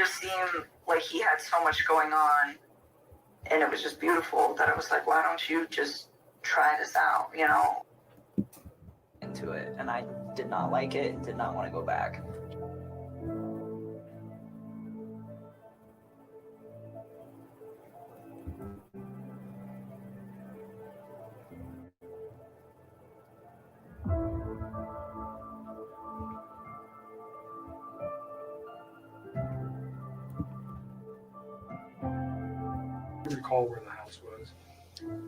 just seemed like he had so much going on, and it was just beautiful that I was like, why don't you just try this out, you know? Into it, and I did not like it and did not want to go back. I recall where the house was.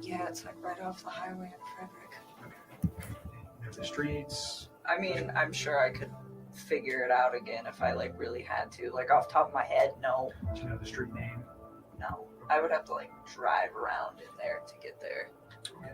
Yeah, it's like right off the highway in Frederick. You know, the streets. I mean, I'm sure I could figure it out again if I like really had to. Like off the top of my head, no. Do you know the street name? No. I would have to like drive around in there to get there. Okay.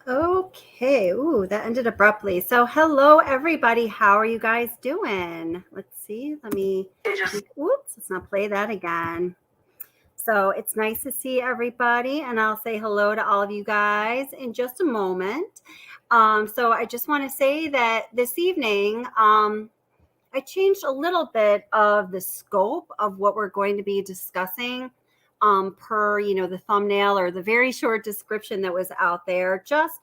Okay. Ooh, that ended abruptly. So hello, everybody. How are you guys doing? Let's see. Let's not play that again. So it's nice to see everybody, and I'll say hello to all of you guys in just a moment. So I just want to say that this evening, I changed a little bit of the scope of what we're going to be discussing per, the thumbnail or the very short description that was out there, just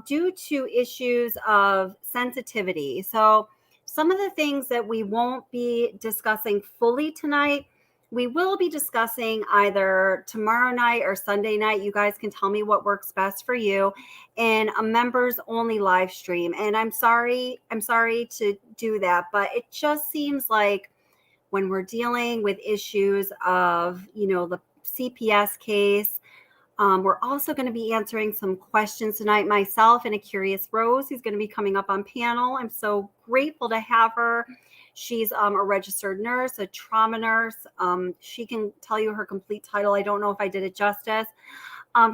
due to issues of sensitivity. So some of the things that we won't be discussing fully tonight, we will be discussing either tomorrow night or Sunday night. You guys can tell me what works best for you in a members only live stream. And I'm sorry to do that, but it just seems like when we're dealing with issues of, the CPS case, we're also going to be answering some questions tonight. Myself and a Curious Rose, who's going to be coming up on panel. I'm so grateful to have her. She's a registered nurse, a trauma nurse. She can tell you her complete title. I don't know if I did it justice.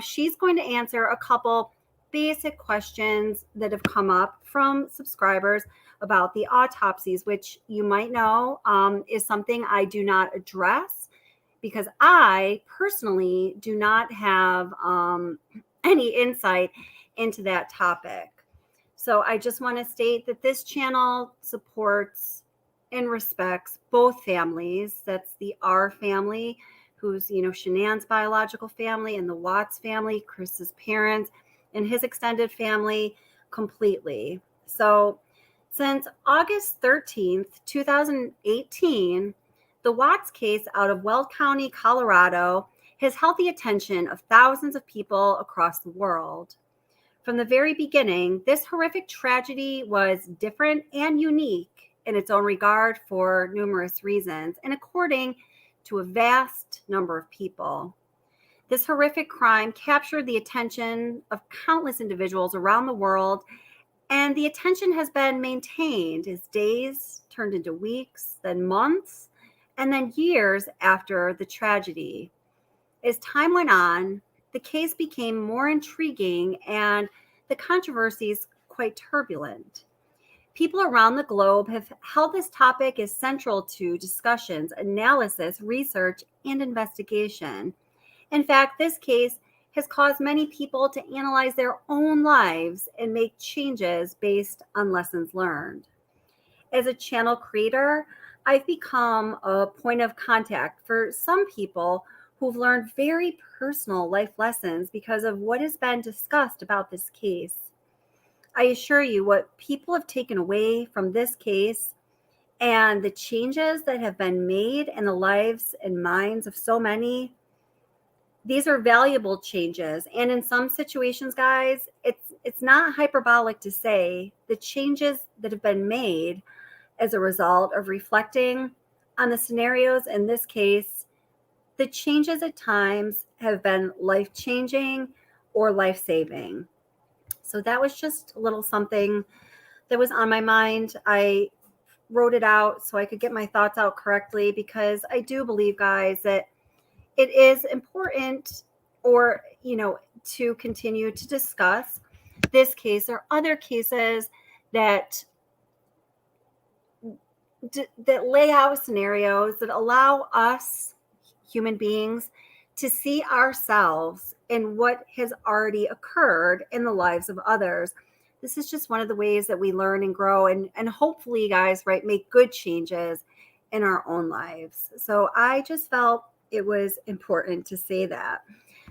She's going to answer a couple basic questions that have come up from subscribers about the autopsies, which you might know is something I do not address because I personally do not have any insight into that topic. So I just want to state that this channel supports and respects both families. That's the R family, who's, Shanann's biological family, and the Watts family, Chris's parents, and his extended family completely. So since August 13th, 2018, the Watts case out of Weld County, Colorado, has held the attention of thousands of people across the world. From the very beginning, this horrific tragedy was different and unique in its own regard for numerous reasons and according to a vast number of people. This horrific crime captured the attention of countless individuals around the world, and the attention has been maintained as days turned into weeks, then months, and then years after the tragedy. As time went on, the case became more intriguing and the controversies quite turbulent. People around the globe have held this topic as central to discussions, analysis, research, and investigation. In fact, this case has caused many people to analyze their own lives and make changes based on lessons learned. As a channel creator, I've become a point of contact for some people who've learned very personal life lessons because of what has been discussed about this case. I assure you, what people have taken away from this case and the changes that have been made in the lives and minds of so many, these are valuable changes. And in some situations, guys, it's not hyperbolic to say the changes that have been made as a result of reflecting on the scenarios in this case, the changes at times have been life-changing or life-saving. So that was just a little something that was on my mind. I wrote it out so I could get my thoughts out correctly because I do believe, guys, that it is important to continue to discuss this case or other cases that lay out scenarios that allow us human beings to see ourselves in what has already occurred in the lives of others. This is just one of the ways that we learn and grow and hopefully, guys, right, make good changes in our own lives. So I just felt it was important to say that.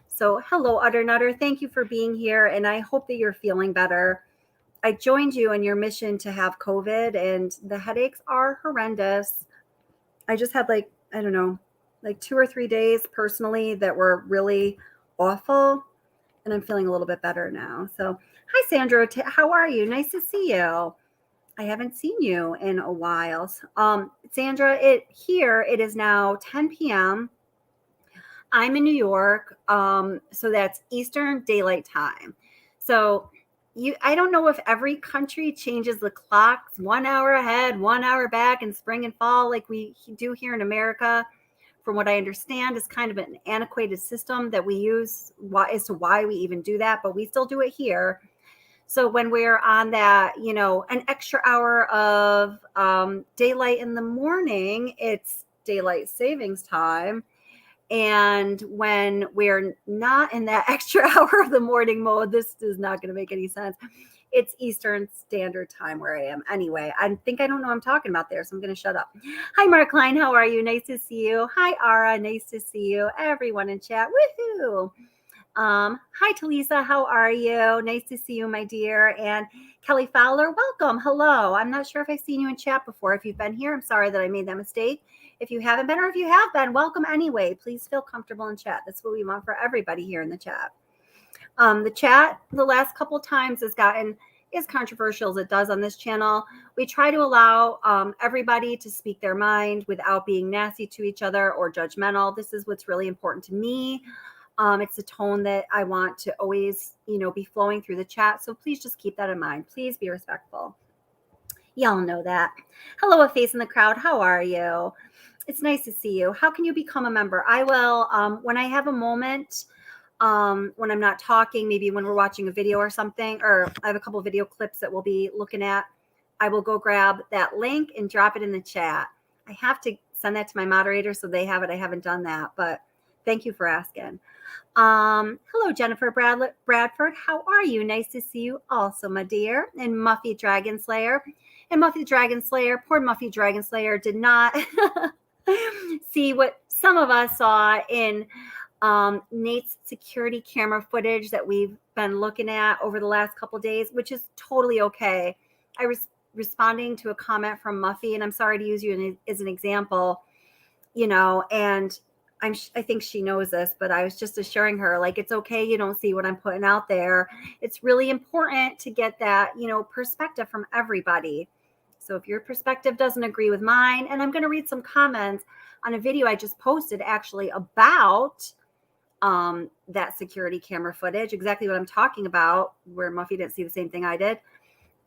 So hello, Utter Nutter. Thank you for being here. And I hope that you're feeling better. I joined you in your mission to have COVID, and the headaches are horrendous. I just had like 2 or 3 days personally that were really awful, and I'm feeling a little bit better now. So hi, Sandra. How are you? Nice to see you. I haven't seen you in a while. Sandra, it is now 10 p.m. I'm in New York, so that's Eastern Daylight Time. So I don't know if every country changes the clocks 1 hour ahead, 1 hour back in spring and fall like we do here in America. From what I understand, is kind of an antiquated system that we use as to why we even do that, but we still do it here. So when we're on that, an extra hour of daylight in the morning, it's daylight savings time. And when we're not in that extra hour of the morning mode, this is not going to make any sense. It's Eastern Standard Time where I am. Anyway, I don't know what I'm talking about there, so I'm going to shut up. Hi, Mark Klein. How are you? Nice to see you. Hi, Ara. Nice to see you. Everyone in chat. Woohoo. Hi, Talisa. How are you? Nice to see you, my dear. And Kelly Fowler, welcome. Hello. I'm not sure if I've seen you in chat before. If you've been here, I'm sorry that I made that mistake. If you haven't been, or if you have been, welcome anyway. Please feel comfortable in chat. That's what we want for everybody here in the chat. The chat the last couple of times has gotten as controversial as it does on this channel. We try to allow everybody to speak their mind without being nasty to each other or judgmental. This is what's really important to me. It's a tone that I want to always, be flowing through the chat. So please just keep that in mind. Please be respectful. Y'all know that. Hello, a face in the crowd. How are you? It's nice to see you. How can you become a member? I will, when I have a moment, when I'm not talking, maybe when we're watching a video or something, or I have a couple of video clips that we'll be looking at, I will go grab that link and drop it in the chat. I have to send that to my moderator so they have it. I haven't done that, but thank you for asking. Hello, Jennifer Bradford. How are you? Nice to see you also, my dear. And Muffy Dragon Slayer. And Muffy Dragon Slayer, poor Muffy Dragon Slayer did not see what some of us saw in Nate's security camera footage that we've been looking at over the last couple of days, which is totally okay. I was responding to a comment from Muffy, and I'm sorry to use you as an example, and I think she knows this, but I was just assuring her, like, it's okay. You don't see what I'm putting out there. It's really important to get that, perspective from everybody. So if your perspective doesn't agree with mine, and I'm going to read some comments on a video I just posted actually about that security camera footage, exactly what I'm talking about, where Muffy didn't see the same thing I did.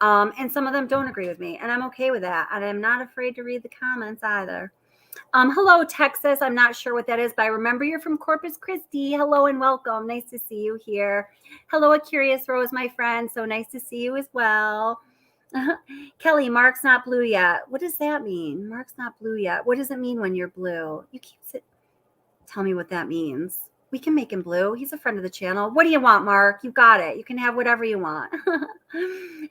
And some of them don't agree with me, and I'm okay with that. And I'm not afraid to read the comments either. Hello, Texas. I'm not sure what that is, but I remember you're from Corpus Christi. Hello and welcome. Nice to see you here. Hello, A Curious Rose, my friend. So nice to see you as well. Kelly, Mark's not blue yet. What does that mean? Mark's not blue yet. What does it mean when you're blue? You can't tell me what that means. We can make him blue. He's a friend of the channel. What do you want, Mark? You got it. You can have whatever you want.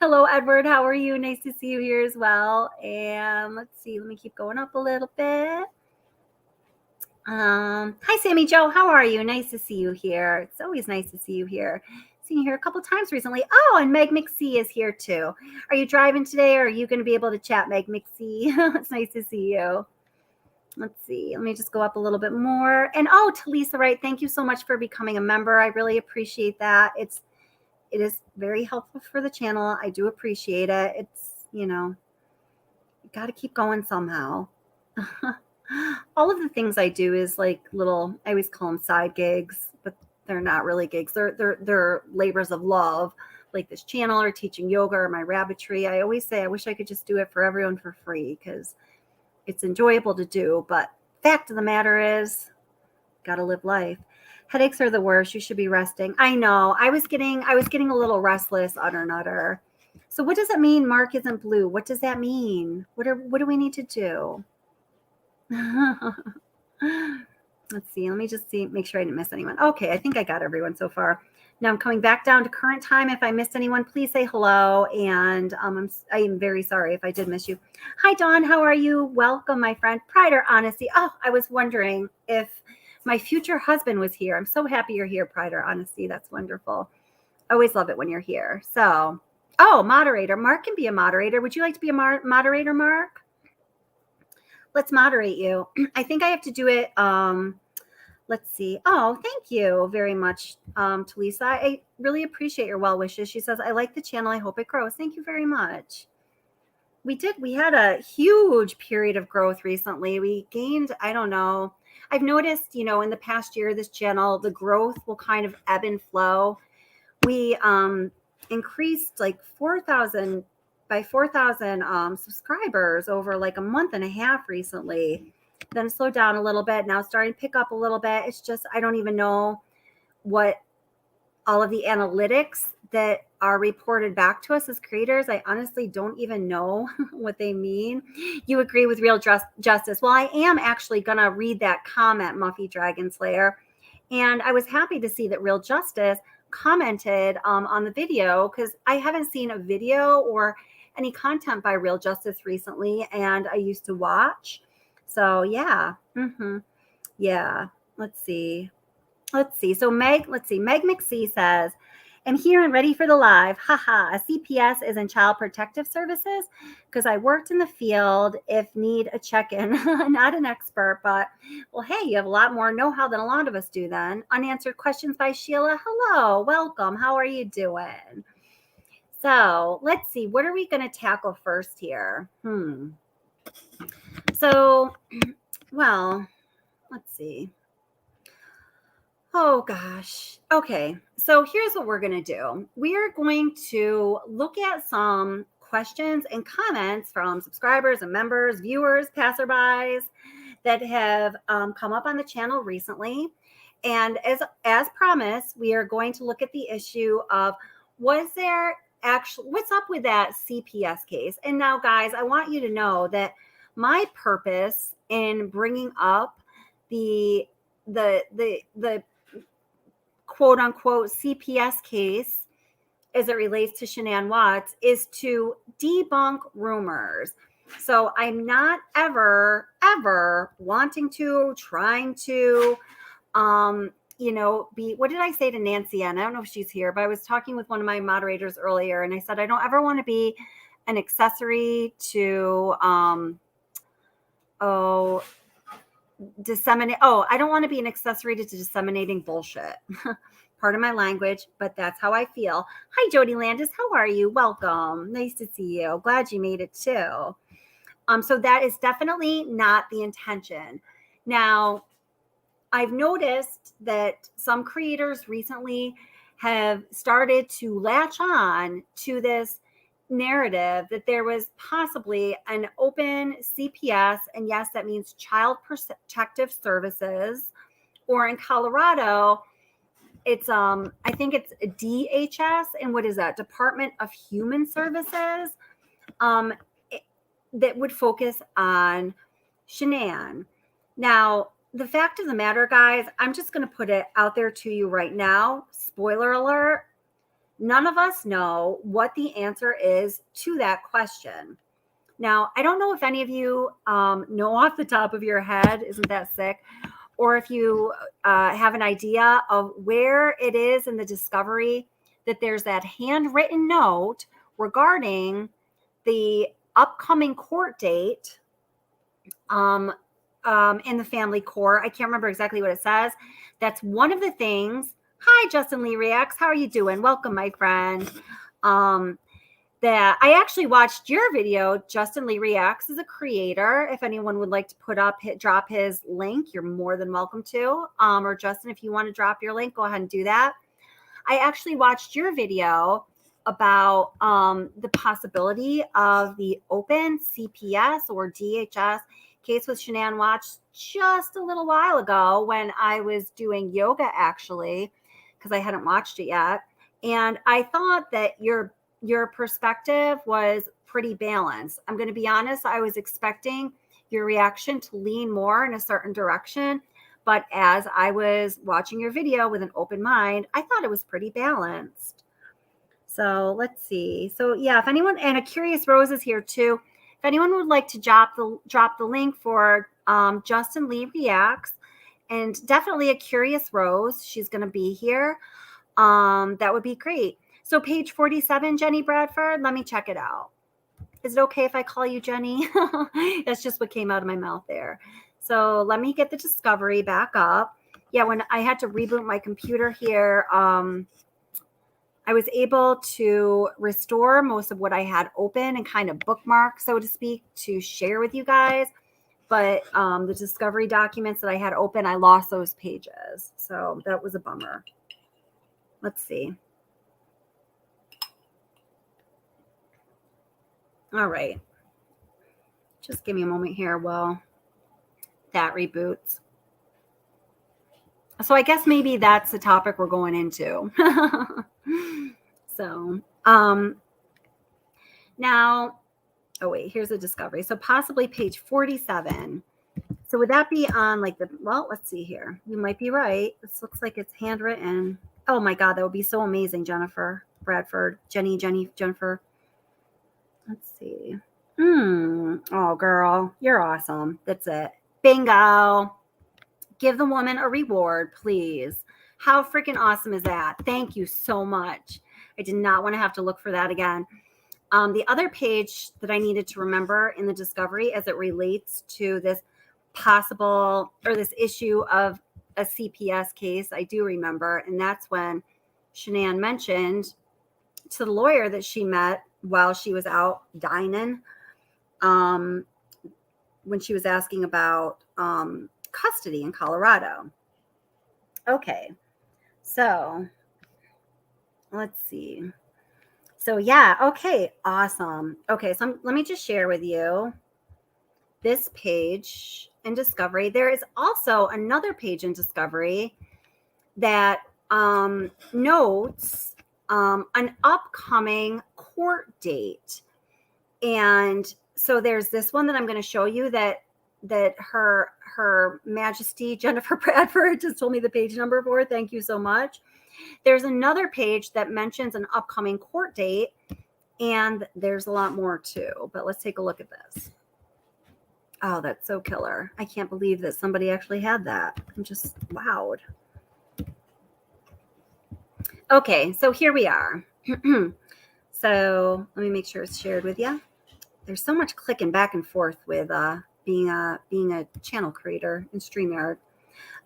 Hello, Edward. How are you? Nice to see you here as well. And let's see. Let me keep going up a little bit. Hi, Sammy Joe. How are you? Nice to see you here. It's always nice to see you here. Seen you here a couple times recently. Oh, and Meg McC is here too. Are you driving today, or are you going to be able to chat, Meg McC? It's nice to see you. Let's see. Let me just go up a little bit more. And oh, Talisa, right. Thank you so much for becoming a member. I really appreciate that. It is very helpful for the channel. I do appreciate it. It's, you got to keep going somehow. All of the things I do is like little, I always call them side gigs, but they're not really gigs. They're labors of love, like this channel or teaching yoga or my rabbitry. I always say I wish I could just do it for everyone for free, because it's enjoyable to do, but fact of the matter is, gotta live life. Headaches are the worst. You should be resting. I know. I was getting a little restless, utter nutter. So what does it mean Mark isn't blue? What does that mean? What do we need to do? Let's see. Let me just make sure I didn't miss anyone. Okay, I think I got everyone so far. Now I'm coming back down to current time. If I missed anyone, please say hello. And I am very sorry if I did miss you. Hi, Dawn. How are you? Welcome, my friend. Pride or Honesty. Oh, I was wondering if my future husband was here. I'm so happy you're here, Pride or Honesty. That's wonderful. I always love it when you're here. So, oh, moderator. Mark can be a moderator. Would you like to be a moderator, Mark? Let's moderate you. I think I have to do it. Let's see. Oh, thank you very much, Talisa. I really appreciate your well wishes. She says, I like the channel. I hope it grows. Thank you very much. We had a huge period of growth recently. We gained, I don't know. I've noticed, in the past year, this channel, the growth will kind of ebb and flow. We increased like 4,000 subscribers over like a month and a half recently. Then slowed down a little bit. Now starting to pick up a little bit. It's just, I don't even know what all of the analytics that are reported back to us as creators. I honestly don't even know what they mean. You agree with Real Justice. Well, I am actually going to read that comment, Muffy Dragon Slayer. And I was happy to see that Real Justice commented on the video, because I haven't seen a video or any content by Real Justice recently. And I used to watch. So yeah. Yeah. Let's see. So Meg McC says, I'm here and ready for the live. Haha. A CPS is in Child Protective Services because I worked in the field if need a check-in. Not an expert, but well, hey, you have a lot more know-how than a lot of us do then. Unanswered questions by Sheila. Hello. Welcome. How are you doing? So let's see. What are we going to tackle first here? So, well, let's see. Oh, gosh. Okay. So here's what we're going to do. We are going to look at some questions and comments from subscribers and members, viewers, passerbys that have come up on the channel recently. And as promised, we are going to look at the issue of, what's up with that CPS case? And now, guys, I want you to know that my purpose in bringing up the quote unquote CPS case as it relates to Shanann Watts is to debunk rumors. So I'm not ever trying to what did I say to Nancy Ann? I don't know if she's here, but I was talking with one of my moderators earlier, and I said I don't ever want to be an accessory to I don't want to be an accessory to disseminating bullshit. Pardon my language, but that's how I feel. Hi, Jody Landis. How are you? Welcome. Nice to see you. Glad you made it too. So that is definitely not the intention. Now, I've noticed that some creators recently have started to latch on to this narrative that there was possibly an open CPS, and yes, that means Child Protective Services, or in Colorado, it's I think it's DHS, and what is that? Department of Human Services, that would focus on Shanann. Now, the fact of the matter, guys, I'm just going to put it out there to you right now. Spoiler alert. None of us know what the answer is to that question. Now, I don't know if any of you know off the top of your head, isn't that sick? Or if you have an idea of where it is in the discovery that there's that handwritten note regarding the upcoming court date in the family court. I can't remember exactly what it says. That's one of the things. Hi, Justin Lee Reacts. How are you doing? Welcome, my friend. That I actually watched your video. Justin Lee Reacts is a creator. If anyone would like to drop his link, you're more than welcome to. Or Justin, if you want to drop your link, go ahead and do that. I actually watched your video about the possibility of the open CPS or DHS case with Shanann Watts just a little while ago when I was doing yoga, actually, because I hadn't watched it yet. And I thought that your perspective was pretty balanced. I'm going to be honest, I was expecting your reaction to lean more in a certain direction. But as I was watching your video with an open mind, I thought it was pretty balanced. So let's see. So yeah, if anyone, and a Curious Rose is here too. If anyone would like to drop the link for Justin Lee Reacts, and definitely a Curious Rose, she's going to be here. That would be great. So page 47, Jenny Bradford, let me check it out. Is it okay if I call you Jenny? That's just what came out of my mouth there. So let me get the discovery back up. Yeah, when I had to reboot my computer here, I was able to restore most of what I had open and kind of bookmark, so to speak, to share with you guys. But the discovery documents that I had open, I lost those pages. So that was a bummer. Let's see. All right. Just give me a moment here while that reboots. So I guess maybe that's the topic we're going into. So now, oh wait, here's a discovery. So possibly page 47. So would that be on like well, let's see here. You might be right. This looks like it's handwritten. Oh my God, that would be so amazing, Jennifer Bradford, Jennifer. Let's see. Oh, girl, you're awesome. That's it. Bingo. Give the woman a reward, please. How freaking awesome is that? Thank you so much. I did not want to have to look for that again. The other page that I needed to remember in the discovery as it relates to this possible or this issue of a CPS case, I do remember. And that's when Shanann mentioned to the lawyer that she met while she was out dining, when she was asking about custody in Colorado. Okay, so let's see. So yeah, okay, awesome. Okay, so let me just share with you this page in Discovery. There is also another page in Discovery that notes an upcoming court date. And so there's this one that I'm going to show you that her Majesty Jennifer Bradford just told me the page number for. Thank you so much. There's another page that mentions an upcoming court date, and there's a lot more too. But let's take a look at this. Oh, that's so killer. I can't believe that somebody actually had that. I'm just wowed. Okay, so here we are. So let me make sure it's shared with you. There's so much clicking back and forth with being a channel creator in StreamYard.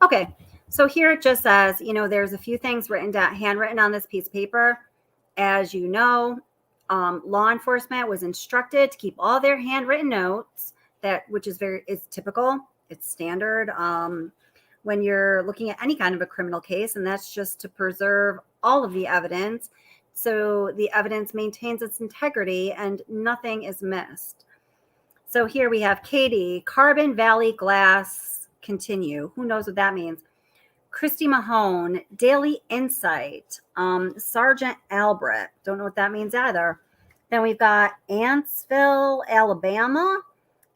Okay, so here it just says, there's a few things handwritten on this piece of paper. As you know, law enforcement was instructed to keep all their handwritten notes which is typical. It's standard when you're looking at any kind of a criminal case, and that's just to preserve all of the evidence so the evidence maintains its integrity and nothing is missed. So here we have Katie, Carbon Valley Glass, continue. Who knows what that means? Christy Mahone, Daily Insight, Sergeant Albrecht. Don't know what that means either. Then we've got Antsville, Alabama.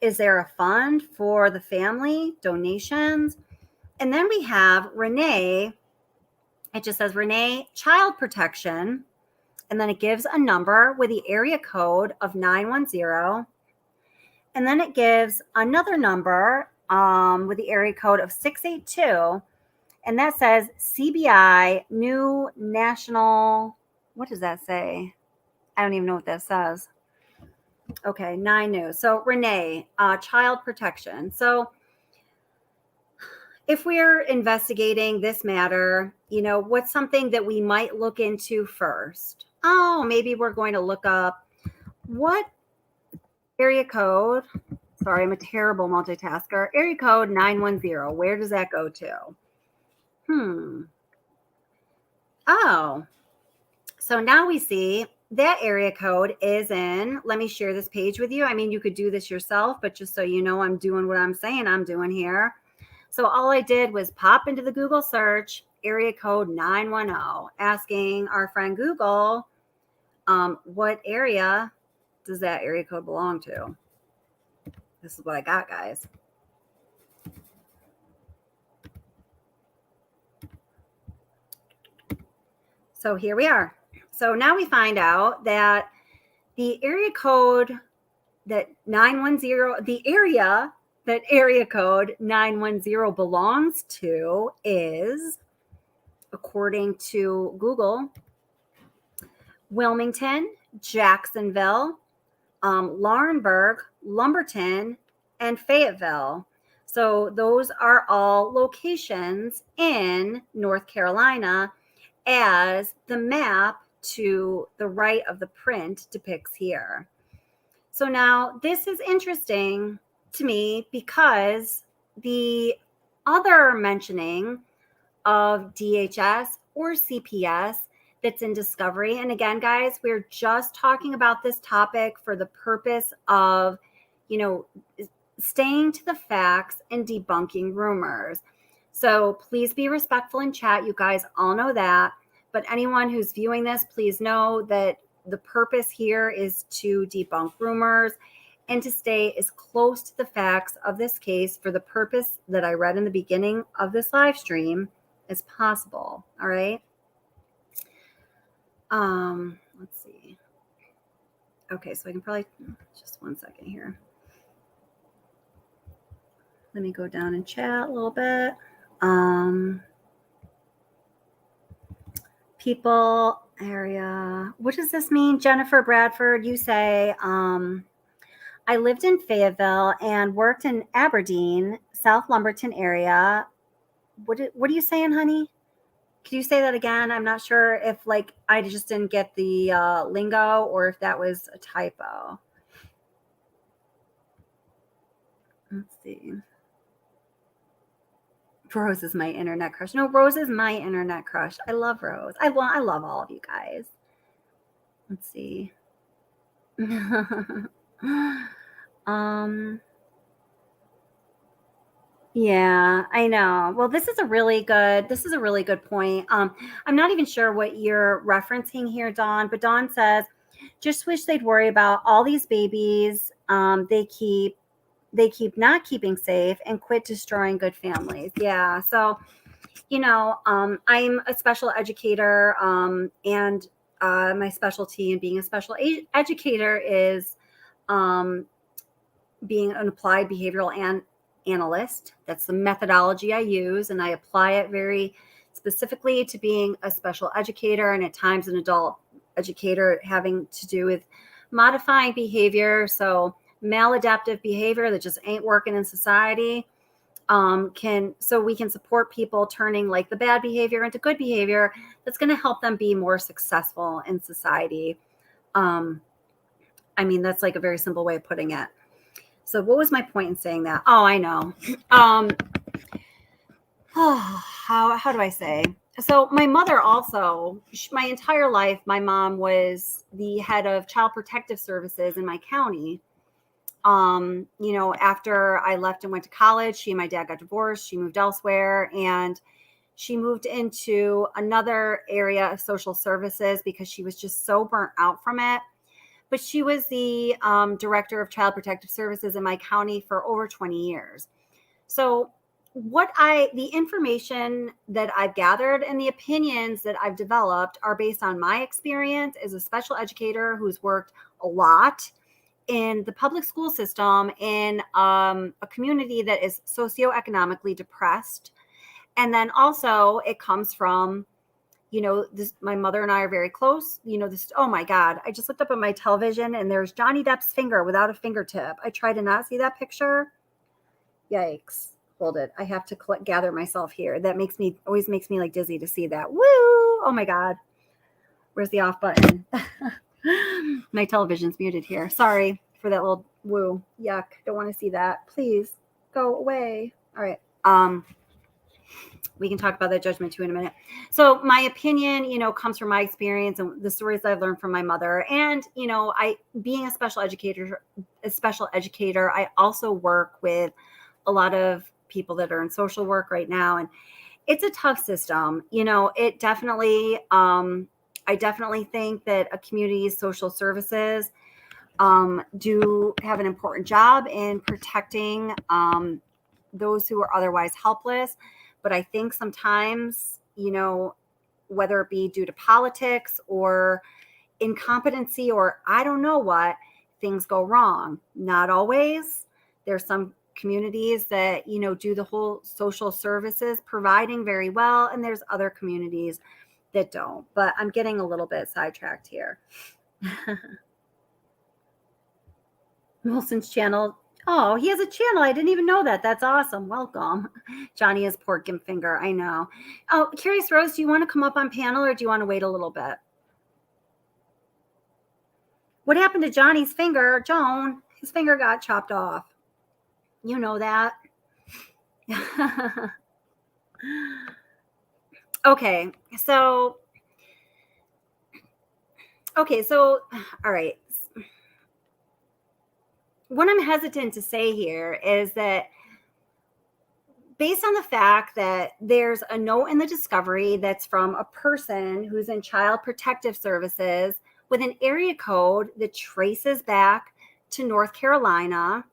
Is there a fund for the family? Donations. And then we have Renee. It just says Renee, Child Protection. And then it gives a number with the area code of 910. And then it gives another number with the area code of 682. And that says CBI New National. What does that say? I don't even know what that says. Okay, 9 News. So Renee, Child Protection. So if we're investigating this matter, what's something that we might look into first? Oh, maybe we're going to look up what area code. Sorry, I'm a terrible multitasker. Area code 910. Where does that go to? Oh, so now we see that area code is in, let me share this page with you. I mean, you could do this yourself, but just so you know, I'm doing what I'm saying I'm doing here. So all I did was pop into the Google search, area code 910, asking our friend Google, what area does that area code belong to? This is what I got, guys. So here we are. So now we find out that the area code that 910, the area that area code 910 belongs to is, according to Google, Wilmington, Jacksonville, Laurinburg, Lumberton, and Fayetteville. So those are all locations in North Carolina, as the map to the right of the print depicts here. So now this is interesting to me because the other mentioning of DHS or CPS that's in discovery, and again, guys, we're just talking about this topic for the purpose of, staying to the facts and debunking rumors. So please be respectful in chat. You guys all know that. But anyone who's viewing this, please know that the purpose here is to debunk rumors and to stay as close to the facts of this case for the purpose that I read in the beginning of this live stream as possible. All right. Let's see. Okay, so I can probably just 1 second here. Let me go down and chat a little bit. People area. What does this mean? Jennifer Bradford, you say, I lived in Fayetteville and worked in Aberdeen, South Lumberton area. What are you saying, honey? Could you say that again? I'm not sure if I just didn't get the lingo or if that was a typo. Let's see. Rose is my internet crush. No, Rose is my internet crush. I love Rose. I love all of you guys. Let's see. Yeah, I know. Well, this is a really good point. I'm not even sure what you're referencing here, Dawn, but Dawn says, just wish they'd worry about all these babies they keep not keeping safe and quit destroying good families. Yeah. So, I'm a special educator, and my specialty in being a special educator is being an applied behavioral analyst. That's the methodology I use, and I apply it very specifically to being a special educator and at times an adult educator, having to do with modifying behavior. So maladaptive behavior that just ain't working in society, so we can support people turning the bad behavior into good behavior that's going to help them be more successful in society. That's a very simple way of putting it. So what was my point in saying that? Oh, I know. How do I say? So my mother also, my entire life, my mom was the head of child protective services in my county. After I left and went to college, she and my dad got divorced. She moved elsewhere, and she moved into another area of social services because she was just so burnt out from it. But she was the director of child protective services in my county for over 20 years. So the information that I've gathered and the opinions that I've developed are based on my experience as a special educator who's worked a lot in the public school system in a community that is socioeconomically depressed. And then also it comes from, my mother and I are very close. Oh my God, I just looked up at my television and there's Johnny Depp's finger without a fingertip. I try to not see that picture. Yikes. Hold it. I have to gather myself here. That always makes me like dizzy to see that. Woo! Oh my God. Where's the off button? My television's muted here. Sorry for that little woo. Yuck. Don't want to see that. Please go away. All right. We can talk about that judgment too in a minute. So my opinion, comes from my experience and the stories I've learned from my mother. And, being a special educator, I also work with a lot of people that are in social work right now. And it's a tough system. It definitely, I definitely think that a community's social services do have an important job in protecting those who are otherwise helpless. But I think sometimes, whether it be due to politics or incompetency or I don't know what, things go wrong. Not always. There's some communities that, do the whole social services providing very well. And there's other communities that don't. But I'm getting a little bit sidetracked here. Wilson's channel. Oh, he has a channel. I didn't even know that. That's awesome. Welcome. Johnny has pork and finger. I know. Oh, Curious Rose, do you want to come up on panel or do you want to wait a little bit? What happened to Johnny's finger? Joan, his finger got chopped off. You know that. Okay. So, all right. What I'm hesitant to say here is that based on the fact that there's a note in the discovery that's from a person who's in child protective services with an area code that traces back to North Carolina.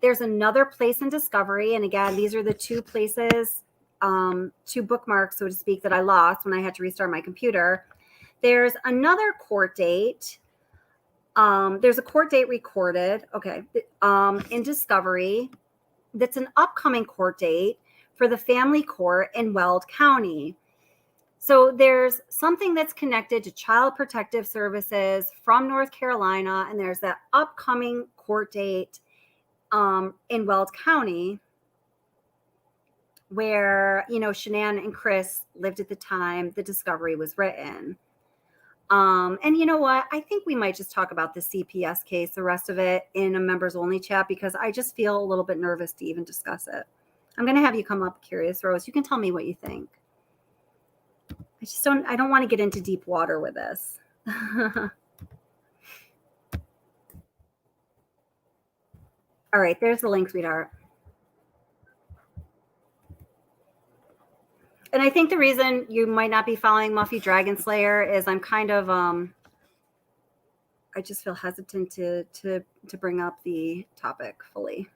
There's another place in discovery. And again, these are the two places, two bookmarks, so to speak, that I lost when I had to restart my computer. There's another court date. There's a court date recorded, in discovery. That's an upcoming court date for the family court in Weld County. So there's something that's connected to child protective services from North Carolina, and there's that upcoming court date in Weld County where, Shanann and Chris lived at the time the discovery was written. And you know what? I think we might just talk about the CPS case, the rest of it in a members only chat, because I just feel a little bit nervous to even discuss it. I'm going to have you come up, Curious Rose. You can tell me what you think. I don't want to get into deep water with this. All right, there's the link, sweetheart. And I think the reason you might not be following Muffy Dragon Slayer is I'm kind of, I just feel hesitant to bring up the topic fully.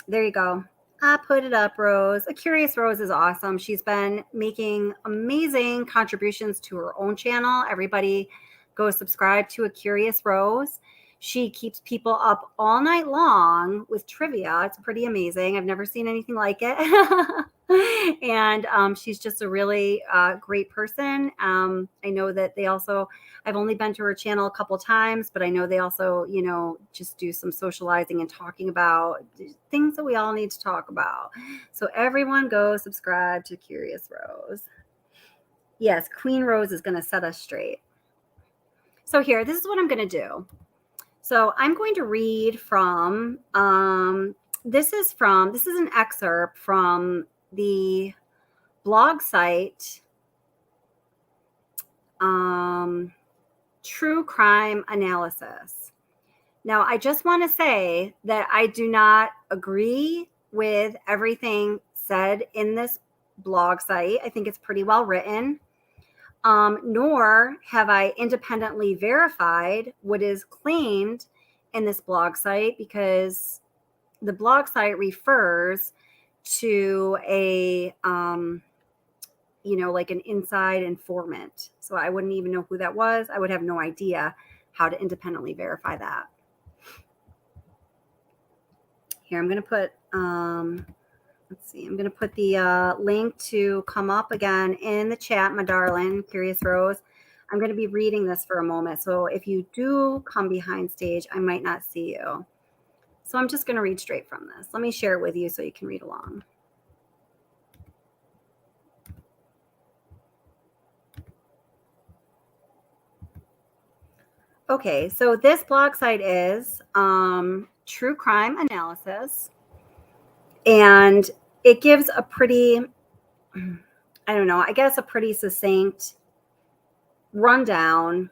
There you go. I put it up, Rose. A Curious Rose is awesome. She's been making amazing contributions to her own channel. Everybody go subscribe to A Curious Rose. She keeps people up all night long with trivia. It's pretty amazing. I've never seen anything like it. And she's just a really great person. I know that they also, I've only been to her channel a couple times, but I know they also, just do some socializing and talking about things that we all need to talk about. So everyone go subscribe to Curious Rose. Yes, Queen Rose is going to set us straight. So here, this is what I'm going to do. So I'm going to read from, this is an excerpt from the blog site, True Crime Analysis. Now, I just want to say that I do not agree with everything said in this blog site. I think it's pretty well written. Nor have I independently verified what is claimed in this blog site, because the blog site refers to a, like an inside informant. So I wouldn't even know who that was. I would have no idea how to independently verify that. Here, I'm going to put, let's see, I'm going to put the link to come up again in the chat, my darling, Curious Rose. I'm going to be reading this for a moment. So if you do come behind stage, I might not see you. So I'm just going to read straight from this. Let me share it with you so you can read along. Okay, so this blog site is True Crime Analysis. And it gives a pretty, a pretty succinct rundown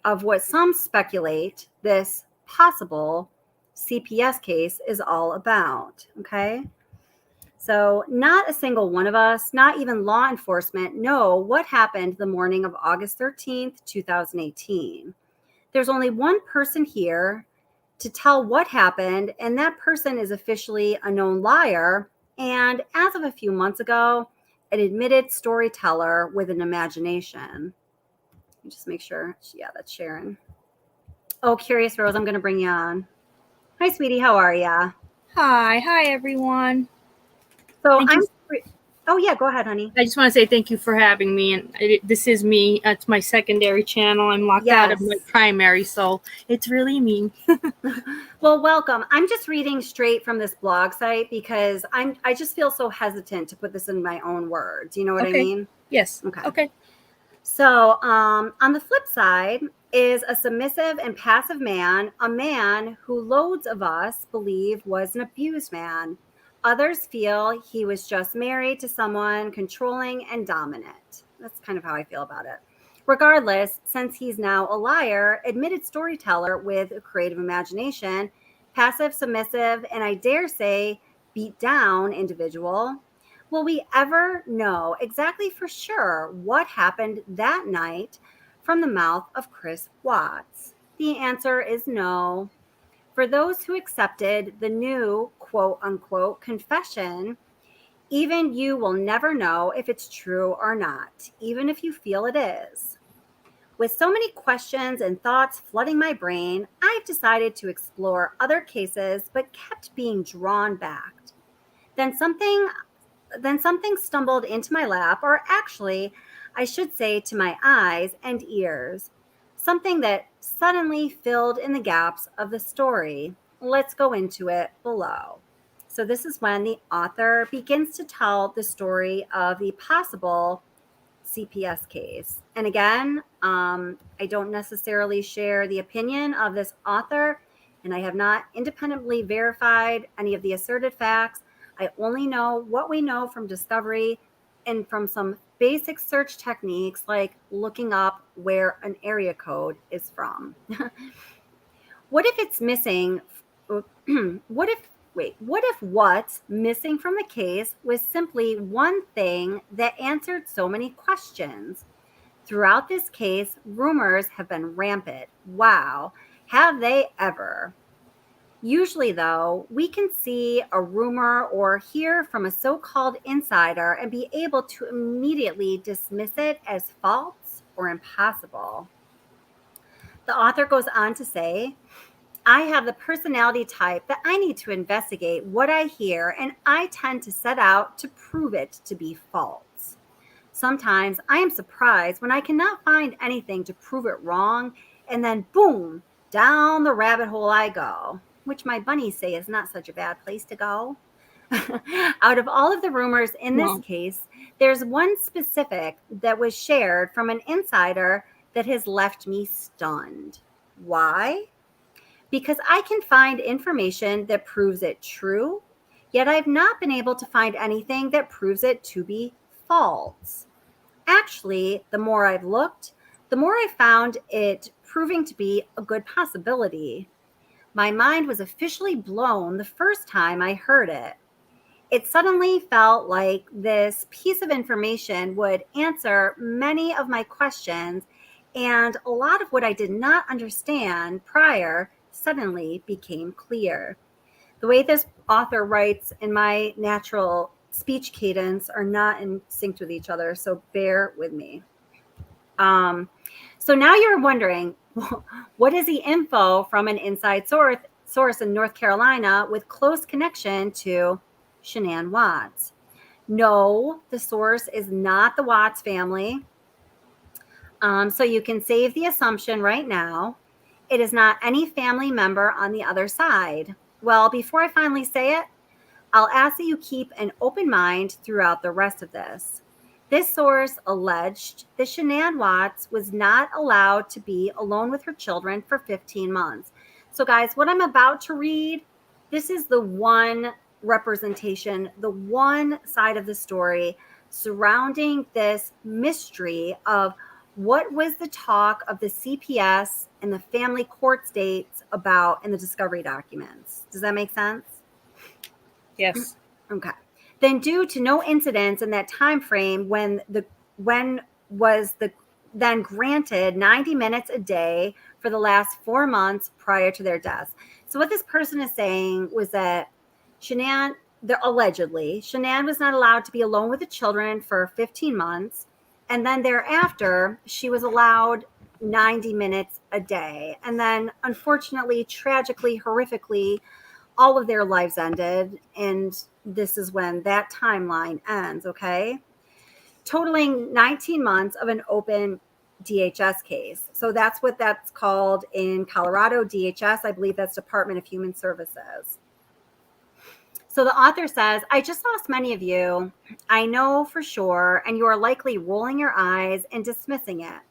of what some speculate this possible CPS case is all about. Okay. So not a single one of us, not even law enforcement, know what happened the morning of August 13th, 2018. There's only one person here to tell what happened, and that person is officially a known liar, and as of a few months ago, an admitted storyteller with an imagination. Let me just make sure. Yeah, that's Sharon. Oh, Curious Rose, I'm going to bring you on. Hi, sweetie. How are ya? Hi, everyone. So oh yeah, go ahead, honey. I just want to say thank you for having me. And this is me. It's my secondary channel. I'm locked out of my primary, so it's really me. Well, welcome. I'm just reading straight from this blog site because I just feel so hesitant to put this in my own words. You know what I mean? Yes. Okay. So on the flip side is a submissive and passive man, a man who loads of us believe was an abused man. Others feel he was just married to someone controlling and dominant. That's kind of how I feel about it. Regardless, since he's now a liar, admitted storyteller with a creative imagination, passive, submissive, and I dare say beat down individual, will we ever know exactly for sure what happened that night from the mouth of Chris Watts? The answer is no. For those who accepted the new quote unquote confession, even you will never know if it's true or not, even if you feel it is. With so many questions and thoughts flooding my brain, I've decided to explore other cases, but kept being drawn back. Then something stumbled into my lap, or actually, I should say to my eyes and ears. Something that suddenly filled in the gaps of the story. Let's go into it below. So this is when the author begins to tell the story of the possible CPS case. And again, I don't necessarily share the opinion of this author, and I have not independently verified any of the asserted facts. I only know what we know from discovery and from some basic search techniques like looking up where an area code is from. What if it's missing? What if what's missing from the case was simply one thing that answered so many questions? Throughout this case, rumors have been rampant. Wow, have they ever? Usually, though, we can see a rumor or hear from a so-called insider and be able to immediately dismiss it as false or impossible. The author goes on to say, I have the personality type that I need to investigate what I hear, and I tend to set out to prove it to be false. Sometimes I am surprised when I cannot find anything to prove it wrong, and then boom, down the rabbit hole I go, which my bunnies say is not such a bad place to go. Out of all of the rumors in this case, there's one specific that was shared from an insider that has left me stunned. Why? because I can find information that proves it true, yet I've not been able to find anything that proves it to be false. Actually, the more I've looked, the more I found it proving to be a good possibility. My mind was officially blown the first time I heard it. It suddenly felt like this piece of information would answer many of my questions, and a lot of what I did not understand prior suddenly became clear. The way this author writes and my natural speech cadence are not in sync with each other, so bear with me. So now you're wondering, what is the info from an inside source in North Carolina with close connection to Shanann Watts? No, the source is not the Watts family. So you can save the assumption right now. It is not any family member on the other side. Well, before I finally say it, I'll ask that you keep an open mind throughout the rest of this. This source alleged that Shanann Watts was not allowed to be alone with her children for 15 months. So guys, what I'm about to read, this is the one representation, the one side of the story surrounding this mystery of what was the talk of the CPS and the family court states about in the discovery documents. Does that make sense? Yes. Okay. Then, due to no incidents in that time frame, when was the then granted 90 minutes a day for the last 4 months prior to their deaths. So what this person is saying was that allegedly, Shanann was not allowed to be alone with the children for 15 months. And then thereafter, she was allowed 90 minutes a day. And then, unfortunately, tragically, horrifically, all of their lives ended. And this is when that timeline ends, okay? Totaling 19 months of an open DHS case. So that's what that's called in Colorado, DHS. I believe that's Department of Human Services. So the author says, I just lost many of you. I know for sure, and you are likely rolling your eyes and dismissing it.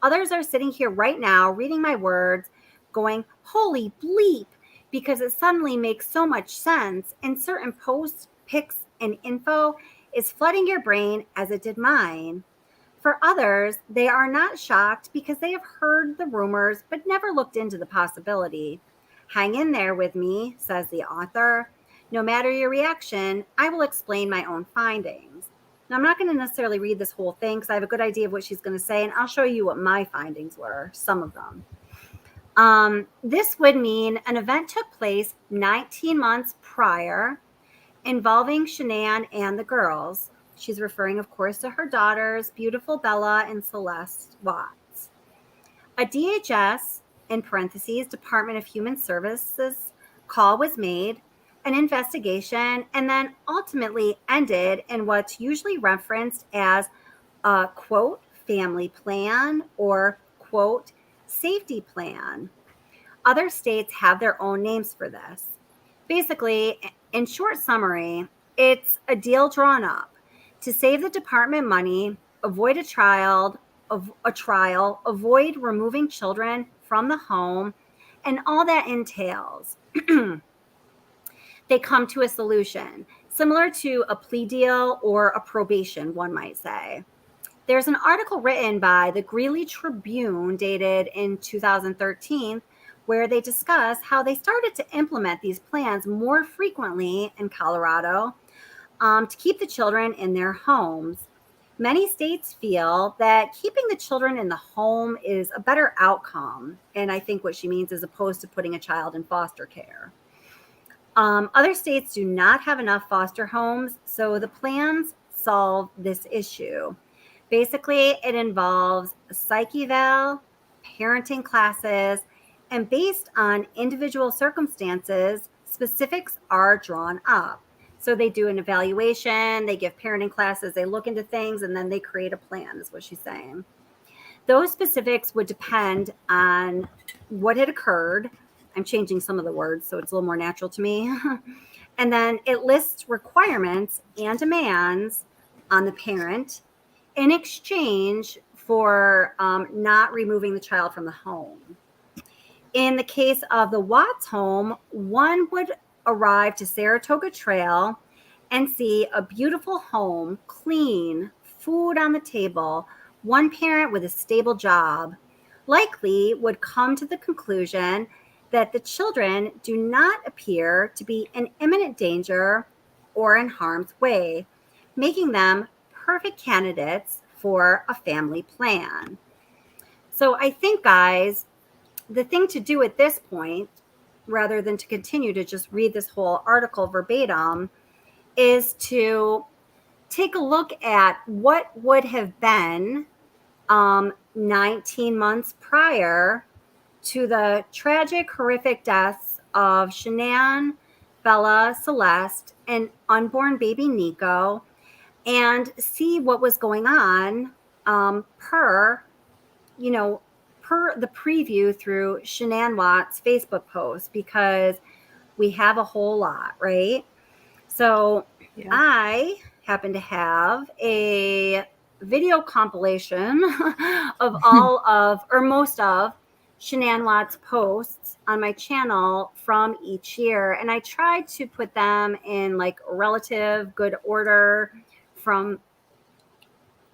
Others are sitting here right now reading my words, going, holy bleep, because it suddenly makes so much sense, and certain posts, pics, and info is flooding your brain as it did mine. For others, they are not shocked because they have heard the rumors but never looked into the possibility. Hang in there with me, says the author. No matter your reaction, I will explain my own findings. Now, I'm not going to necessarily read this whole thing because I have a good idea of what she's going to say, and I'll show you what my findings were, some of them. This would mean an event took place 19 months prior involving Shanann and the girls. She's referring, of course, to her daughters, beautiful Bella and Celeste Watts. A DHS, in parentheses, Department of Human Services, call was made, an investigation, and then ultimately ended in what's usually referenced as a, quote, family plan or, quote, safety plan. Other states have their own names for this. Basically, in short summary, it's a deal drawn up to save the department money, avoid a trial, avoid removing children from the home, and all that entails. They come to a solution, similar to a plea deal or a probation, one might say. There's an article written by the Greeley Tribune dated in 2013 where they discuss how they started to implement these plans more frequently in Colorado to keep the children in their homes. Many states feel that keeping the children in the home is a better outcome. And I think what she means is opposed to putting a child in foster care. Other states do not have enough foster homes, so the plans solve this issue. Basically, it involves a psych eval, parenting classes, and based on individual circumstances, specifics are drawn up. So they do an evaluation, they give parenting classes, they look into things, and then they create a plan, is what she's saying. Those specifics would depend on what had occurred. I'm changing some of the words so it's a little more natural to me. And then it lists requirements and demands on the parent in exchange for not removing the child from the home. In the case of the Watts home, one would arrive to Saratoga Trail and see a beautiful home, clean, food on the table, one parent with a stable job, likely would come to the conclusion that the children do not appear to be in imminent danger or in harm's way, making them perfect candidates for a family plan. So I think, guys, the thing to do at this point, rather than to continue to just read this whole article verbatim, is to take a look at what would have been 19 months prior to the tragic, horrific deaths of Shanann, Bella, Celeste, and unborn baby Nico, and see what was going on per the preview through Shanann Watts' Facebook post, because we have a whole lot, right? So Yeah. I happen to have a video compilation of all of, or most of, Shanann Watts' posts on my channel from each year. And I tried to put them in like relative good order from,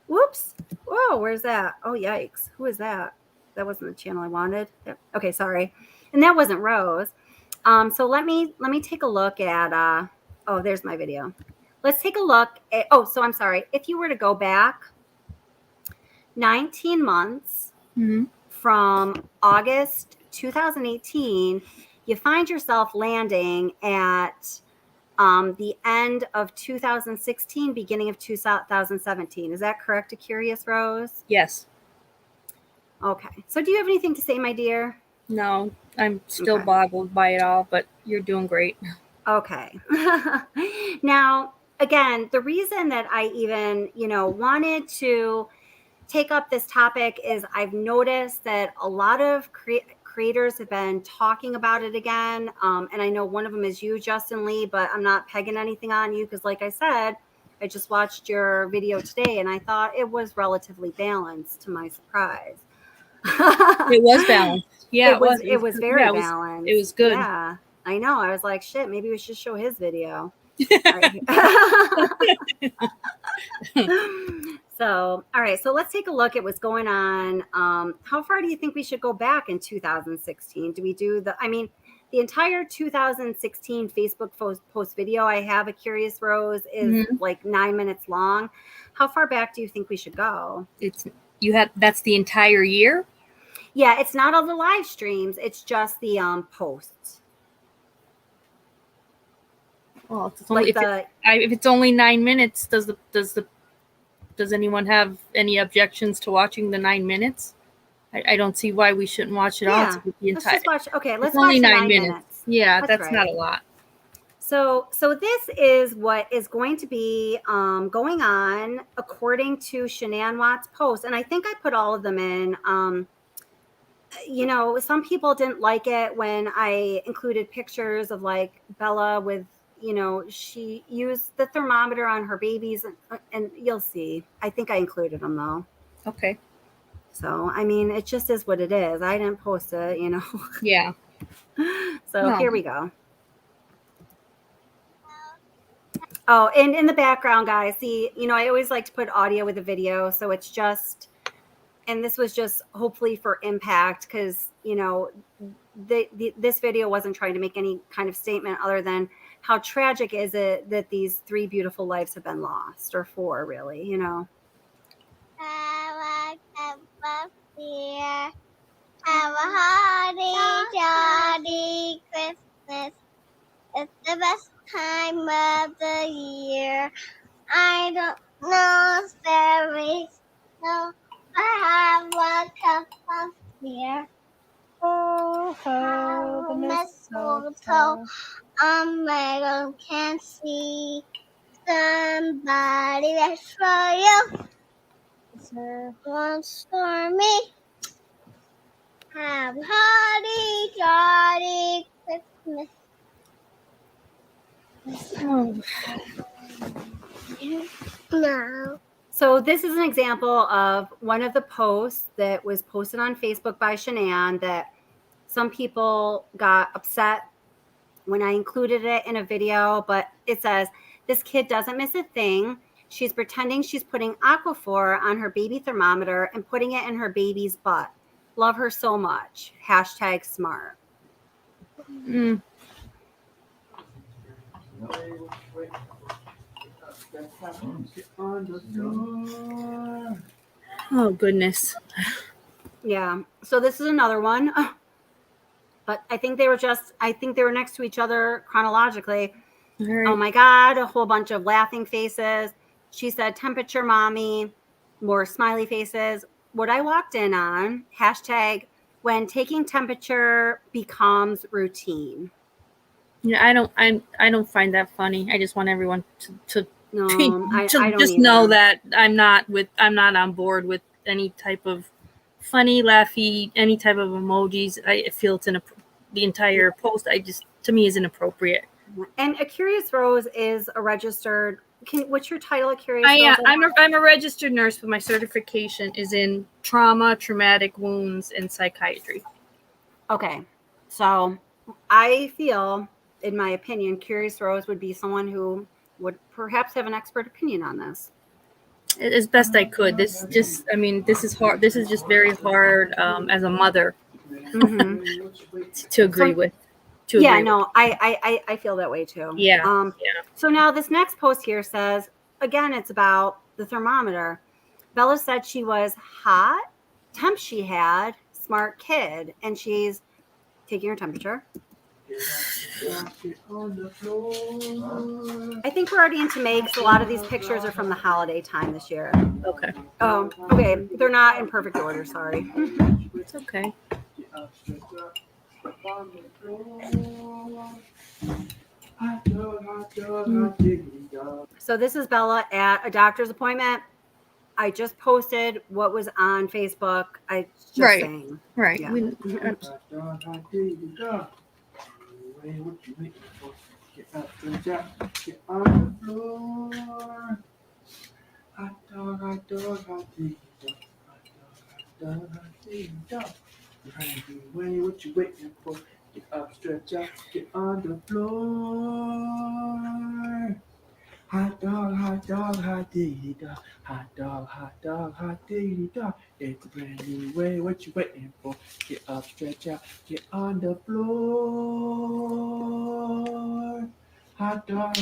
whoops, whoa, where's that? Oh, yikes. Who is that? That wasn't the channel I wanted. Okay, sorry. And that wasn't Rose. So let me take a look at, oh, there's my video. Let's take a look at, oh, so I'm sorry. If you were to go back 19 months from August 2018, you find yourself landing at the end of 2016, beginning of 2017. Is that correct, A Curious Rose? Yes. Okay. So do you have anything to say, my dear? No, I'm still boggled by it all, but you're doing great. Okay. Now, again, the reason that I even, wanted to take up this topic is I've noticed that a lot of creators have been talking about it again. And I know one of them is you, Justin Lee, but I'm not pegging anything on you because, like I said, I just watched your video today and I thought it was relatively balanced, to my surprise. It was balanced. Yeah, it was very balanced. It was good. Yeah, I know. I was like, shit, maybe we should show his video. So, all right. So let's take a look at what's going on. How far do you think we should go back in 2016? Do we do the entire 2016 Facebook post video I have, A Curious Rose, is like 9 minutes long. How far back do you think we should go? That's the entire year? Yeah, it's not all the live streams. It's just the posts. Well, if it's only 9 minutes, does anyone have any objections to watching the 9 minutes? I don't see why we shouldn't watch it all. Let's just watch. Okay, let's watch only 9 minutes. Yeah, that's right. Not a lot. So this is what is going to be going on according to Shanann Watts' post, and I think I put all of them in. Some people didn't like it when I included pictures of like Bella with, she used the thermometer on her babies, and you'll see. I think I included them though. Okay. So, it just is what it is. I didn't post it, Yeah. So Here we go. Oh, and in the background, guys, see, I always like to put audio with the video. So it's just, and this was just hopefully for impact because, this video wasn't trying to make any kind of statement other than how tragic is it that these 3 beautiful lives have been lost, or 4 really, Have a holly jolly Christmas. It's the best time of the year. I don't know fairies, so I have a cup of beer. Oh, ho, the mistletoe on my can see somebody that's for you. Wants for me. Have a holly jolly Christmas. No. So this is an example of one of the posts that was posted on Facebook by Shanann that some people got upset when I included it in a video, but it says, this kid doesn't miss a thing. She's pretending she's putting Aquaphor on her baby thermometer and putting it in her baby's butt. Love her so much. Hashtag smart. Mm. Oh goodness. Yeah. So this is another one. But I think they were next to each other chronologically. Right. Oh my God, a whole bunch of laughing faces. She said, temperature mommy, more smiley faces. What I walked in on, hashtag, when taking temperature becomes routine. Yeah, I don't find that funny. I just want everyone to No, I don't just either. know that I'm not on board with any type of funny, laughy, any type of emojis. I feel it's the entire post. To me is inappropriate. And a Curious Rose is a registered. What's your title, a Curious Rose? I'm a registered nurse, but my certification is in trauma, traumatic wounds, and psychiatry. Okay, so I feel, in my opinion, Curious Rose would be someone who would perhaps have an expert opinion on this. As best I could. This is hard. This is just very hard as a mother to agree with. I feel that way too. Yeah. So now this next post here says, again, it's about the thermometer. Bella said she was hot, temp she had, smart kid, and she's taking her temperature. I think we're already into May because a lot of these pictures are from the holiday time this year. Okay. Oh, okay. They're not in perfect order. Sorry. It's okay. So this is Bella at a doctor's appointment. I just posted what was on Facebook. I just saying. Right. Yeah. What you waiting for? Get up, stretch out, get on the floor. Hot dog, hot diggity dog. Hot dog, diggity dog. It's a brand new way. What you waiting for? Get up, stretch out, get on the floor. Hot dog,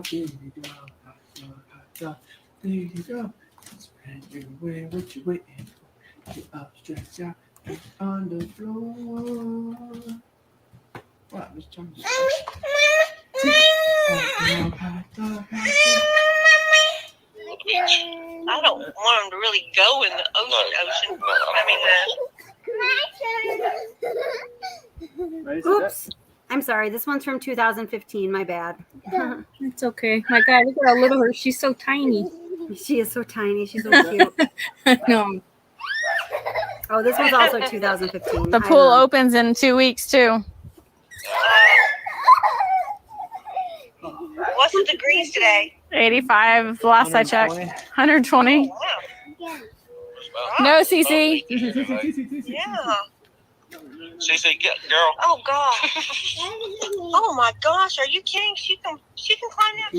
diggity dog. Hot dog, diggity dog. It's a brand new way. What you waiting for? Get up, stretch out, get on the floor. What, Miss Jones? I don't want him to really go in the ocean. Oops. I'm sorry. This one's from 2015. My bad. It's okay. My God, look at how little her. She's so tiny. She is so tiny. She's so cute. No. Oh, this one's also 2015. The pool opens in 2 weeks too. What's the degrees today? 85 last I checked. 120. No, CC. Yeah. CC, get girl. Oh God. Oh my gosh, are you kidding? She can climb that.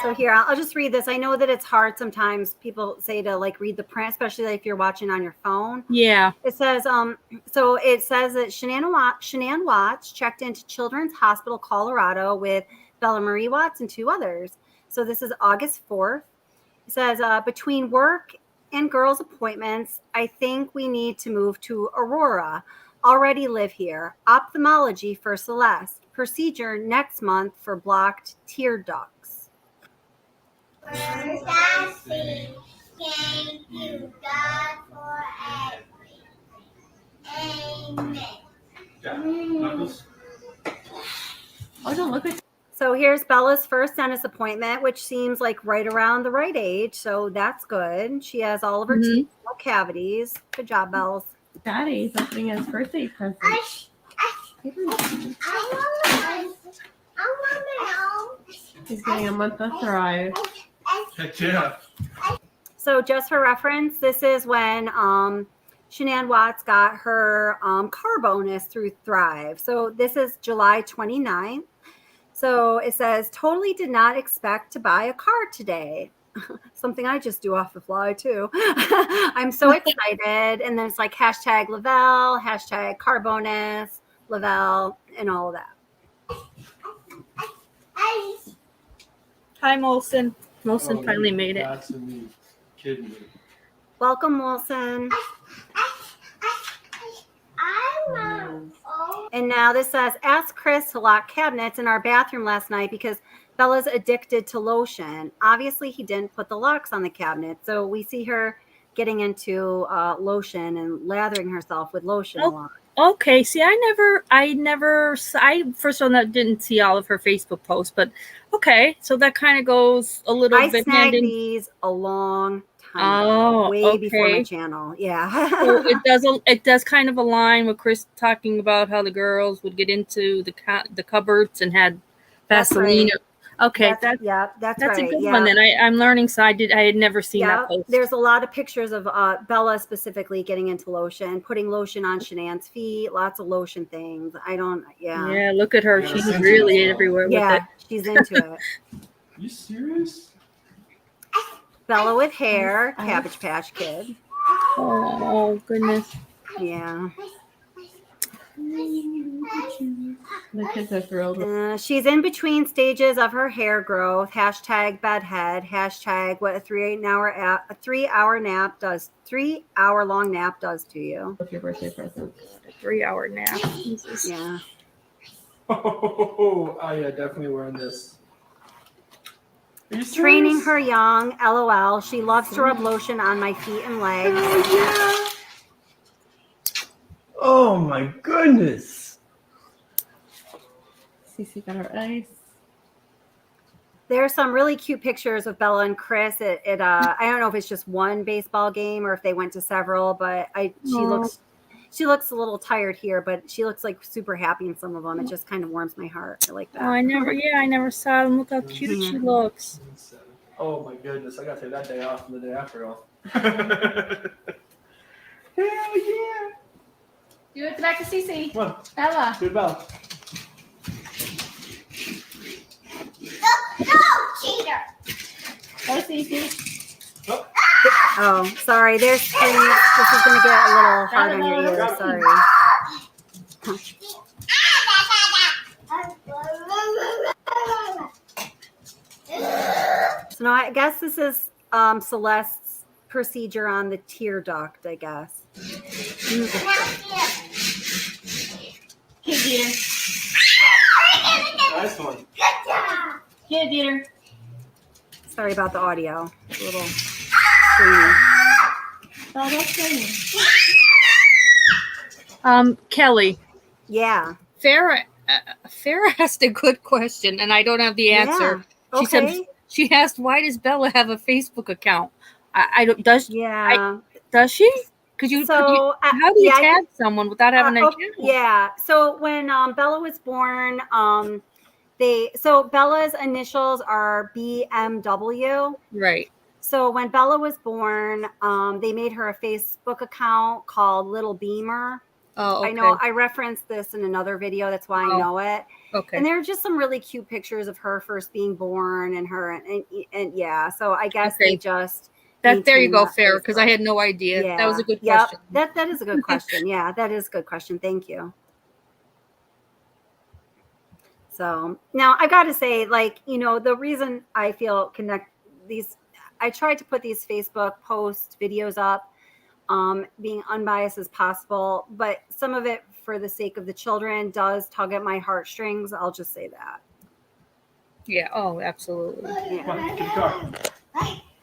So here, I'll just read this. I know that it's hard sometimes. People say to like read the print, especially like if you're watching on your phone. Yeah. It says, that Shanann Watts checked into Children's Hospital Colorado with Bella Marie Watts and 2 others. So this is August 4th. It says, between work and girls' appointments, I think we need to move to Aurora. Already live here. Ophthalmology for Celeste. Procedure next month for blocked tear ducts. Thank you, God, for everything. Amen. So here's Bella's first dentist appointment, which seems like right around the right age. So that's good. She has all of her teeth, no cavities. Good job, Bells. Daddy's opening his birthday present. He's getting a month to thrive. Heck yeah. So just for reference, this is when Shanann Watts got her car bonus through Thrive. So this is July 29th. So it says, totally did not expect to buy a car today. Something I just do off the fly too. I'm so excited. And then it's like hashtag Lavelle, hashtag car bonus, Lavelle, and all of that. Hi, Molson. Molson finally made it. That's me. Kidding me. Welcome, Wilson. And now this says, ask Chris to lock cabinets in our bathroom last night because Bella's addicted to lotion. Obviously, he didn't put the locks on the cabinet. So we see her getting into lotion and lathering herself with lotion a lot. Okay. See, I first of all didn't see all of her Facebook posts, but okay. So that kind of goes a little bit. I snagged these a long time ago, way before my channel. Yeah. So it does kind of align with Chris talking about how the girls would get into the cupboards and had Vaseline. Okay, that's right. a good one. Then I'm learning. So I had never seen that post. There's a lot of pictures of Bella specifically getting into lotion, putting lotion on Shanann's feet, lots of lotion things. Yeah, look at her. She's really everywhere with it. She's into it. You serious? Bella with hair, Cabbage Patch Kid. Oh goodness. Yeah. The kids are thrilled. She's in between stages of her hair growth. Hashtag bedhead. Hashtag what a 3 hour long nap does to you. What's your birthday present? A 3-hour nap. Jesus. Yeah. Oh, yeah, definitely wearing this. Training her young. LOL. She loves to rub lotion on my feet and legs. Oh my goodness. Cece got her ice. There are some really cute pictures of Bella and Chris at I don't know if it's just one baseball game or if they went to several, but she looks a little tired here, but she looks like super happy in some of them. It just kind of warms my heart. I like that. Oh, I never saw them. Look how cute she looks. Oh my goodness, I gotta take that day off and the day after off. Hell yeah. Do it back to Cece. Come on. Bella. Do it, Bella. No, cheater. Go, Cece. Oh, sorry. There's screens. This is going to get a little hard on your ears. Sorry. So now I guess this is Celeste's procedure on the tear duct, I guess. Kid eater. Nice one. Kid eater. Sorry about the audio. A little screaming. Oh, that's good. Kelly. Yeah. Farrah asked a good question, and I don't have the answer. Yeah. She said she asked, "Why does Bella have a Facebook account?" I don't. Does she? Could you? How do you tag someone without having an account? Yeah. So when Bella was born, Bella's initials are BMW. Right. So when Bella was born, they made her a Facebook account called Little Beamer. Oh, okay. I know I referenced this in another video. That's why I know it. Okay. And there are just some really cute pictures of her first being born and her and yeah. So I guess they just there you go, Farrah, because I had no idea. Yeah. That was a good question. That is a good question. Yeah, that is a good question. Thank you. So now I got to say, the reason I feel I tried to put these Facebook posts, videos up, being unbiased as possible, but some of it for the sake of the children does tug at my heartstrings. I'll just say that. Yeah. Oh, absolutely. Yeah.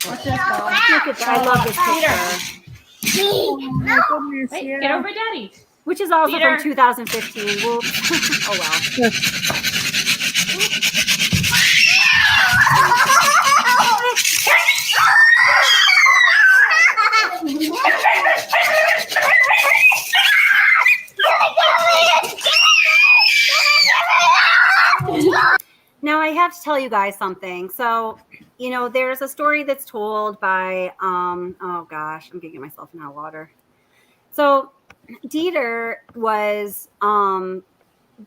Watch this, Bella. Look at that. I love this picture. Oh my goodness. Wait, yeah. get over Daddy. Which is also from 2015. Whoops. Oh well. have to tell you guys something. So, there's a story that's told by, oh gosh, I'm gonna get myself in hot water. So, Dieter was,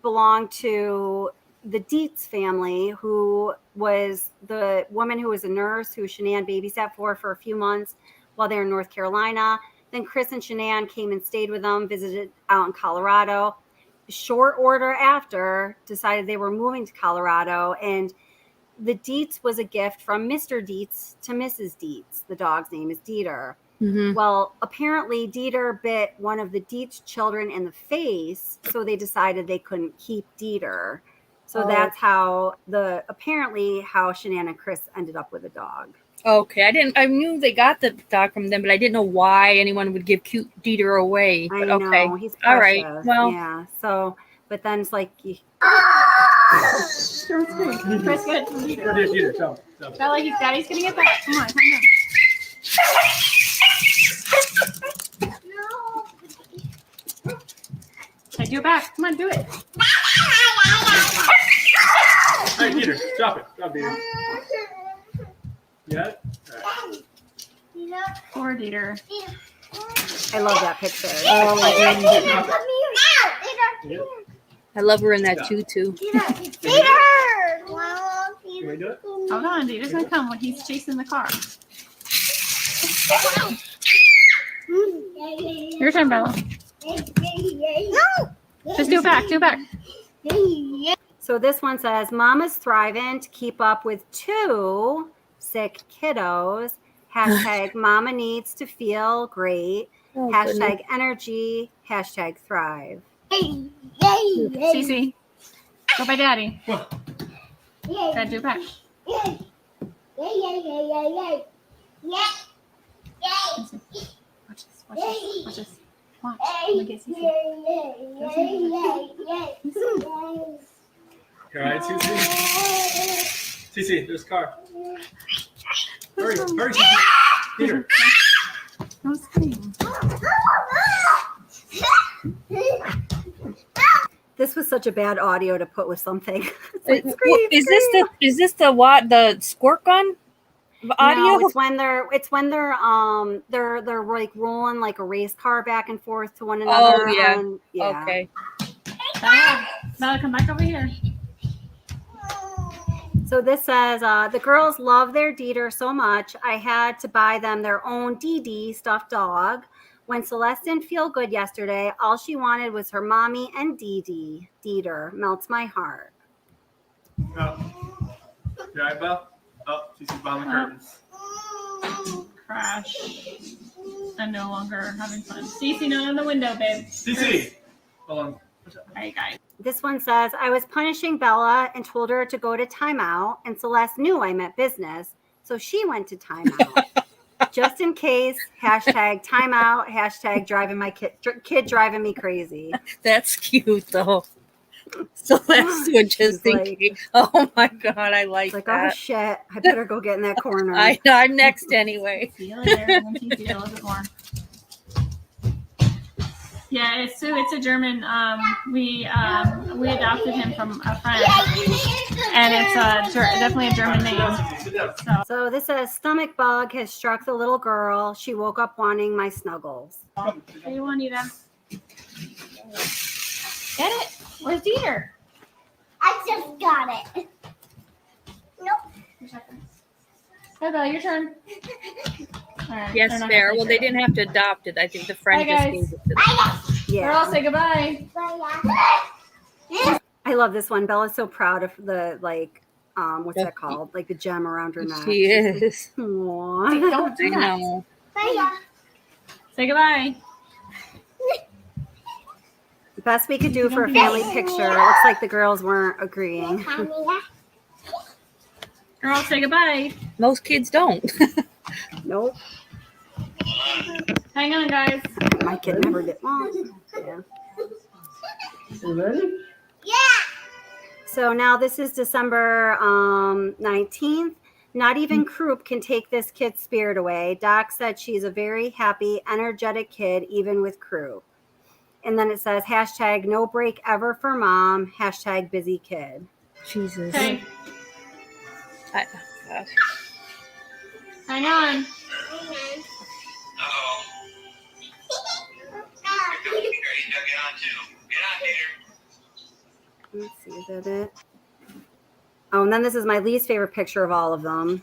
belonged to the Dietz family, who was the woman who was a nurse who Shanann babysat for a few months while they were in North Carolina. Then Chris and Shanann came and stayed with them, visited out in Colorado. Short order after, decided they were moving to Colorado, and the Dietz was a gift from Mr. Dietz to Mrs. Dietz. The dog's name is Dieter. Mm-hmm. Well, apparently Dieter bit one of the Dietz children in the face, so they decided they couldn't keep Dieter. So that's how Shanann and Chris ended up with a dog. Okay, I knew they got the dog from them, but I didn't know why anyone would give cute Dieter away. But I know, okay, he's precious. all right. Well, yeah. So, but then it's like, Chris, good. Dieter, tell him. Felt like his daddy's gonna get back. Come on, come on. Okay, do it back. Come on, do it. Hey, Dieter, stop it. Stop, Dieter. Yeah? Poor Dieter. I love that picture. I love her in that tutu. Can we do it? Hold on, Dieter's gonna come when he's chasing the car. Your turn, Bella. Just do it back. Do it back. So this one says, Mama's thriving to keep up with 2 sick kiddos. Hashtag Mama needs to feel great. Hashtag energy. Hashtag thrive. Cece, go by Daddy. Gotta do it back. Watch this. Watch this. Watch this. Watch. Look at Cece. You all right, Cece? Cece, there's a car. Hurry, Cece. Dieter. Don't scream. This was such a bad audio to put with something. Is this the squirt gun audio? No, it's when they're like rolling like a race car back and forth to one another. Oh yeah. Yeah. Okay. Bella, come back over here. So this says, the girls love their Dieter so much, I had to buy them their own DD stuffed dog. When Celeste didn't feel good yesterday, all she wanted was her mommy and DD. Dieter melts my heart. Oh. You all right, Belle? Oh, she's behind the curtains. Crash. I'm no longer having fun. Cece, not on the window, babe. Cece! Hold on. All right, guys. This one says, I was punishing Bella and told her to go to timeout, and Celeste knew I meant business, so she went to timeout. Just in case, hashtag timeout, hashtag driving my kid driving me crazy. That's cute though. Celeste would just think, oh my God, I like that. that. Oh shit, I better go get in that corner. I know, I'm next anyway. See you later. And then Cece a little bit more. Yeah, it's a German. We adopted him from a friend, and it's definitely a German name. So this says, stomach bug has struck the little girl. She woke up wanting my snuggles. Hey, you want Anita? Get it? Where's Dieter? I just got it. Nope. Hey, Bella, your turn. Right, yes, fair. Well, they didn't have to adopt it. I think the friend just gave it to them. Yeah. Girl, say goodbye. I love this one. Bella's so proud of the what's that called? Like the gem around her neck. She is. Aww. Hey, don't do that. No. Say goodbye. The best we could do for a family picture. It looks like the girls weren't agreeing. Girl, say goodbye. Most kids don't. Nope. Hang on, guys. My kid never did. Well, yeah. You ready? Yeah. So now this is December 19th. Not even Croup can take this kid's spirit away. Doc said she's a very happy, energetic kid, even with Croup. And then it says, hashtag no break ever for mom, hashtag busy kid. Jesus. Okay. Gosh. Hang on. Let's see, is that it? Oh, and then this is my least favorite picture of all of them.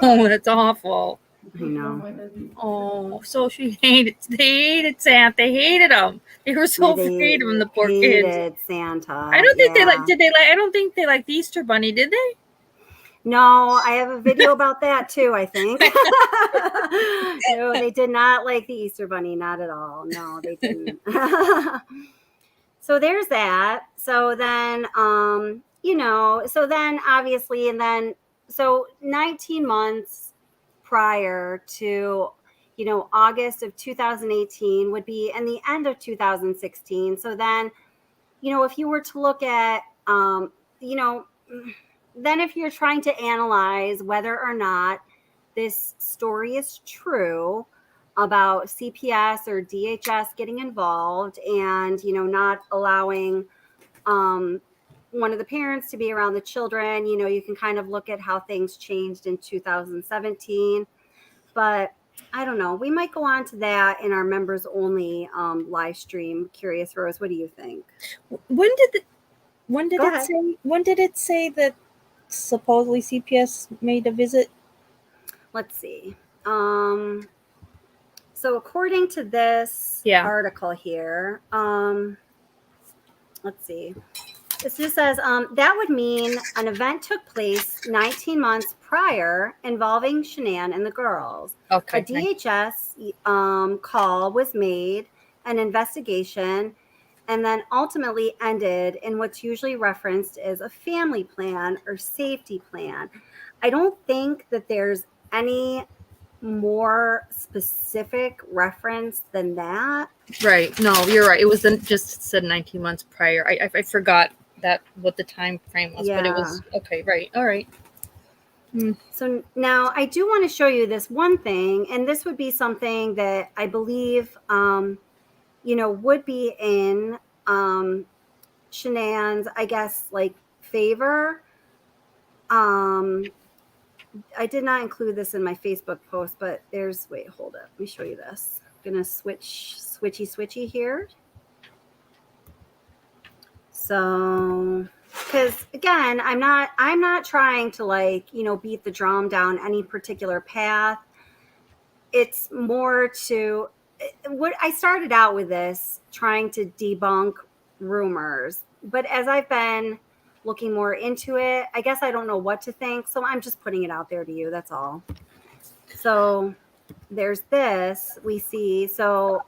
Oh, that's awful. I know. Oh, so they hated Santa. They hated him. They were so afraid of him, the poor kids. Hated Santa. I don't think I don't think they liked the Easter Bunny, did they? No, I have a video about that too, I think. No, they did not like the Easter Bunny, not at all. No, they didn't. So there's that. So then, so then obviously, and then, so 19 months prior to, August of 2018 would be, and the end of 2016. So then, if you were to look at, then if you're trying to analyze whether or not this story is true about CPS or DHS getting involved and, not allowing one of the parents to be around the children, you can kind of look at how things changed in 2017. But I don't know. We might go on to that in our members only live stream. Curious Rose, what do you think? When did it say that supposedly CPS made a visit? Let's see. So according to this article here, let's see. This just says that would mean an event took place 19 months prior involving Shanann and the girls. Okay. A DHS call was made, an investigation, and then ultimately ended in what's usually referenced as a family plan or safety plan. I don't think that there's any more specific reference than that. Right. No, you're right. It was just said 19 months prior. I forgot that what the time frame was, but it was okay. Right. All right. So now I do want to show you this one thing, and this would be something that I believe, would be in Shanann's, I guess, like favor. I did not include this in my Facebook post, but wait, hold up. Let me show you this. I'm going to switchy here. So, because again, I'm not trying to beat the drum down any particular path. It's more to what I started out with this trying to debunk rumors, but as I've been looking more into it, I guess I don't know what to think. So I'm just putting it out there to you. That's all. So there's this we see. So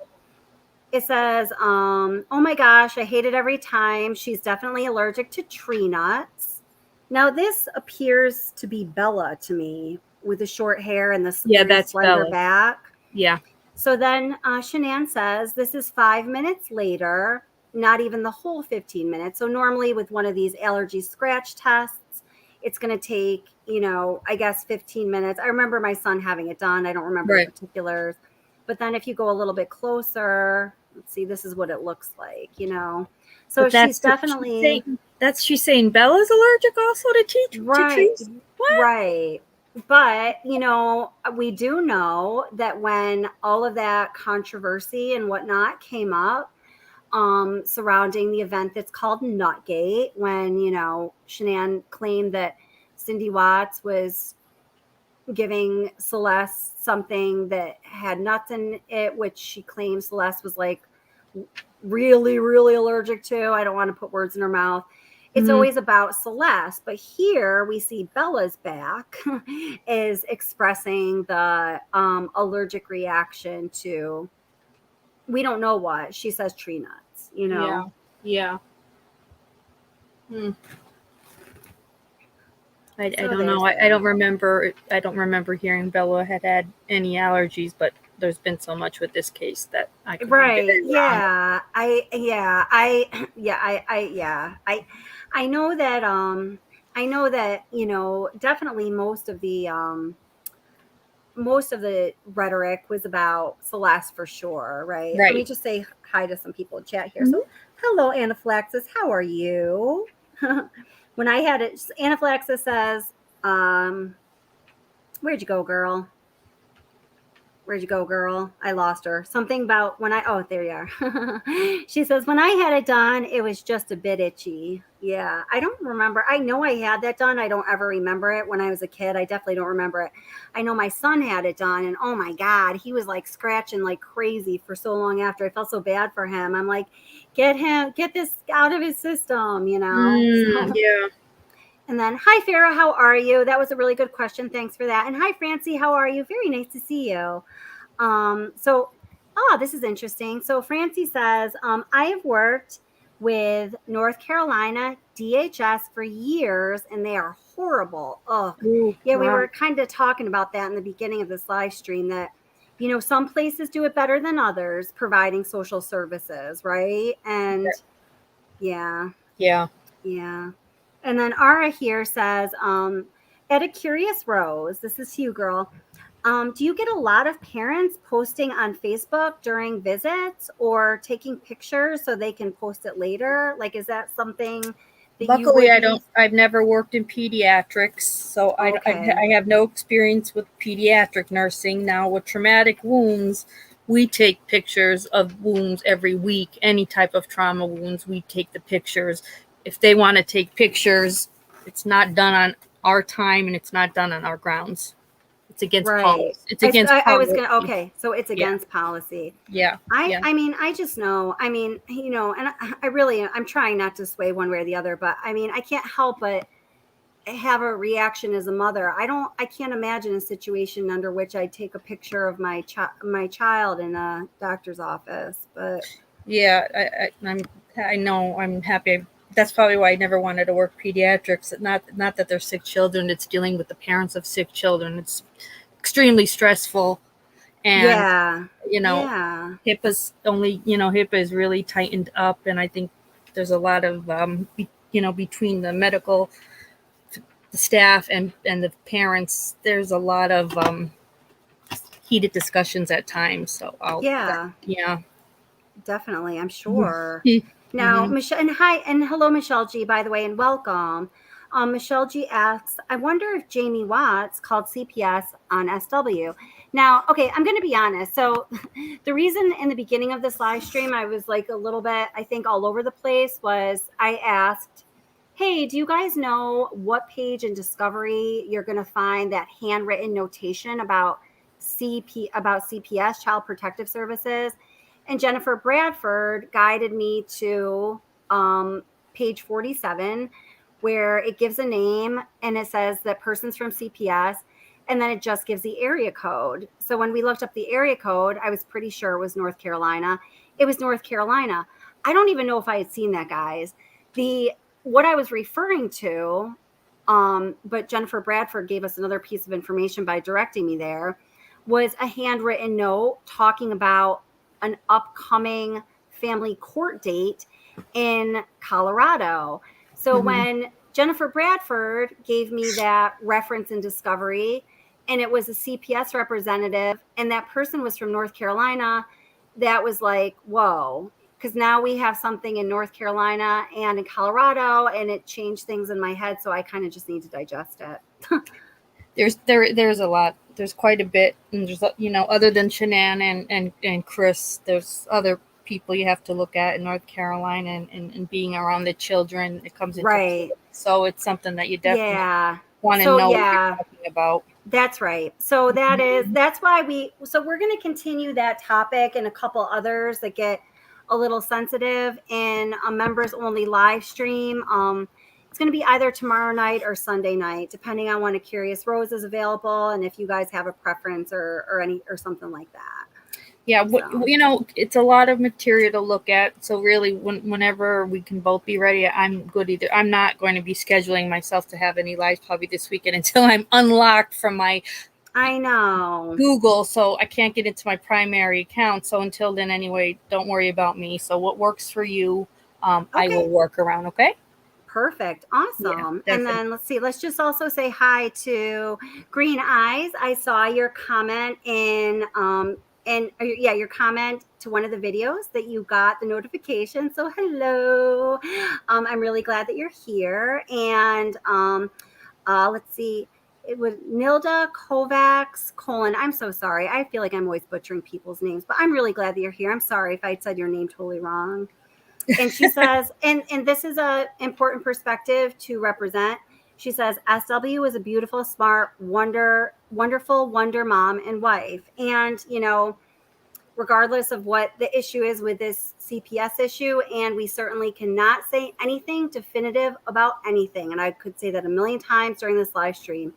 it says, oh my gosh, I hate it every time. She's definitely allergic to tree nuts. Now this appears to be Bella to me with the short hair and the that's slender Bella. back. Yeah. So then Shanann says, this is 5 minutes later, not even the whole 15 minutes. So normally with one of these allergy scratch tests, it's going to take, I guess 15 minutes. I remember my son having it done. I don't remember the particulars. But then if you go a little bit closer, let's see, this is what it looks like, So she's definitely... She's saying Bella's allergic also to trees? What? Right. But, we do know that when all of that controversy and whatnot came up, surrounding the event that's called Nutgate, when, Shanann claimed that Cindy Watts was giving Celeste something that had nuts in it, which she claims Celeste was like really, really allergic to. I don't want to put words in her mouth. It's always about Celeste, but here we see Bella's back is expressing the allergic reaction to, we don't know what. She says tree nuts, Yeah. I don't know. I don't remember. I don't remember hearing Bella had any allergies, but there's been so much with this case that I could right. get it wrong. I know that definitely most of the rhetoric was about Celeste for sure, right? Let me just say hi to some people in chat here. So hello, Anaphylaxis, how are you? when I had it, anaphylaxis says, where'd you go, girl? Where'd you go, girl? I lost her. Something about oh, there you are. She says, when I had it done, it was just a bit itchy. Yeah, I don't remember. I know I had that done. I don't ever remember it. When I was a kid, I definitely don't remember it. I know my son had it done, and oh my God, he was like scratching like crazy for so long after. I felt so bad for him. I'm like, get this out of his system, So. Yeah. And then, hi, Farah, how are you? That was a really good question. Thanks for that. And hi, Francie, how are you? Very nice to see you. This is interesting. So Francie says, I have worked with North Carolina DHS for years, and they are horrible. Oh, yeah, we were kind of talking about that in the beginning of this live stream that, some places do it better than others, providing social services, right? And yeah. And then Ara here says, at a Curious Rose, this is you, girl. Do you get a lot of parents posting on Facebook during visits or taking pictures so they can post it later? Like, is that something that Luckily, I've never worked in pediatrics, so I have no experience with pediatric nursing. Now, with traumatic wounds, we take pictures of wounds every week. Any type of trauma wounds, we take the pictures. If they want to take pictures, it's not done on our time and it's not done on our grounds. It's against policy. It's against policy. I was going to, okay. So it's against policy. Yeah. I mean, I just know, and I'm trying not to sway one way or the other, but I mean, I can't help but have a reaction as a mother. I can't imagine a situation under which I'd take a picture of my child in a doctor's office, but. Yeah, I know, I'm happy. That's probably why I never wanted to work pediatrics. Not that they're sick children. It's dealing with the parents of sick children. It's extremely stressful. And, HIPAA's HIPAA is really tightened up. And I think there's a lot of, between the medical the staff and the parents, there's a lot of heated discussions at times. So definitely, I'm sure. Now, Michelle, and hello, Michelle G, by the way, and welcome. Michelle G asks, I wonder if Jamie Watts called CPS on SW. Now, okay, I'm going to be honest. So the reason in the beginning of this live stream, I was like a little bit, I think, all over the place was I asked, hey, do you guys know what page in Discovery you're going to find that handwritten notation about CPS, Child Protective Services? And Jennifer Bradford guided me to page 47, where it gives a name and it says that person's from CPS, and then it just gives the area code. So when we looked up the area code, I was pretty sure it was North Carolina. It was North Carolina. I don't even know if I had seen that, guys. What I was referring to, but Jennifer Bradford gave us another piece of information by directing me there, was a handwritten note talking about an upcoming family court date in Colorado. So when Jennifer Bradford gave me that reference in Discovery, and it was a CPS representative, and that person was from North Carolina, that was like, whoa, because now we have something in North Carolina and in Colorado, and it changed things in my head. So I kind of just need to digest it. There's a lot. There's quite a bit. And there's, other than Shanann and Chris, there's other people you have to look at in North Carolina and being around the children. It comes into play. So it's something that you definitely want to know what you're talking about. That's right. So that's why we're going to continue that topic and a couple others that get a little sensitive in a members only live stream. It's going to be either tomorrow night or Sunday night, depending on when a Curious Rose is available and if you guys have a preference or something like that. Yeah, it's a lot of material to look at. So really, whenever we can both be ready, I'm good either. I'm not going to be scheduling myself to have any lives probably this weekend until I'm unlocked from my Google, so I can't get into my primary account. So until then, anyway, don't worry about me. So what works for you, I will work around. Okay. Perfect. Awesome. Yeah, and then let's just also say hi to Green Eyes. I saw your comment in your comment to one of the videos that you got the notification. So hello. I'm really glad that you're here. And let's see. It was Nilda Kovacs : I'm so sorry. I feel like I'm always butchering people's names, but I'm really glad that you're here. I'm sorry if I said your name totally wrong. And she says, and this is a important perspective to represent. She says, SW is a beautiful, smart, wonderful wonder mom and wife. And, regardless of what the issue is with this CPS issue, and we certainly cannot say anything definitive about anything. And I could say that a million times during this live stream.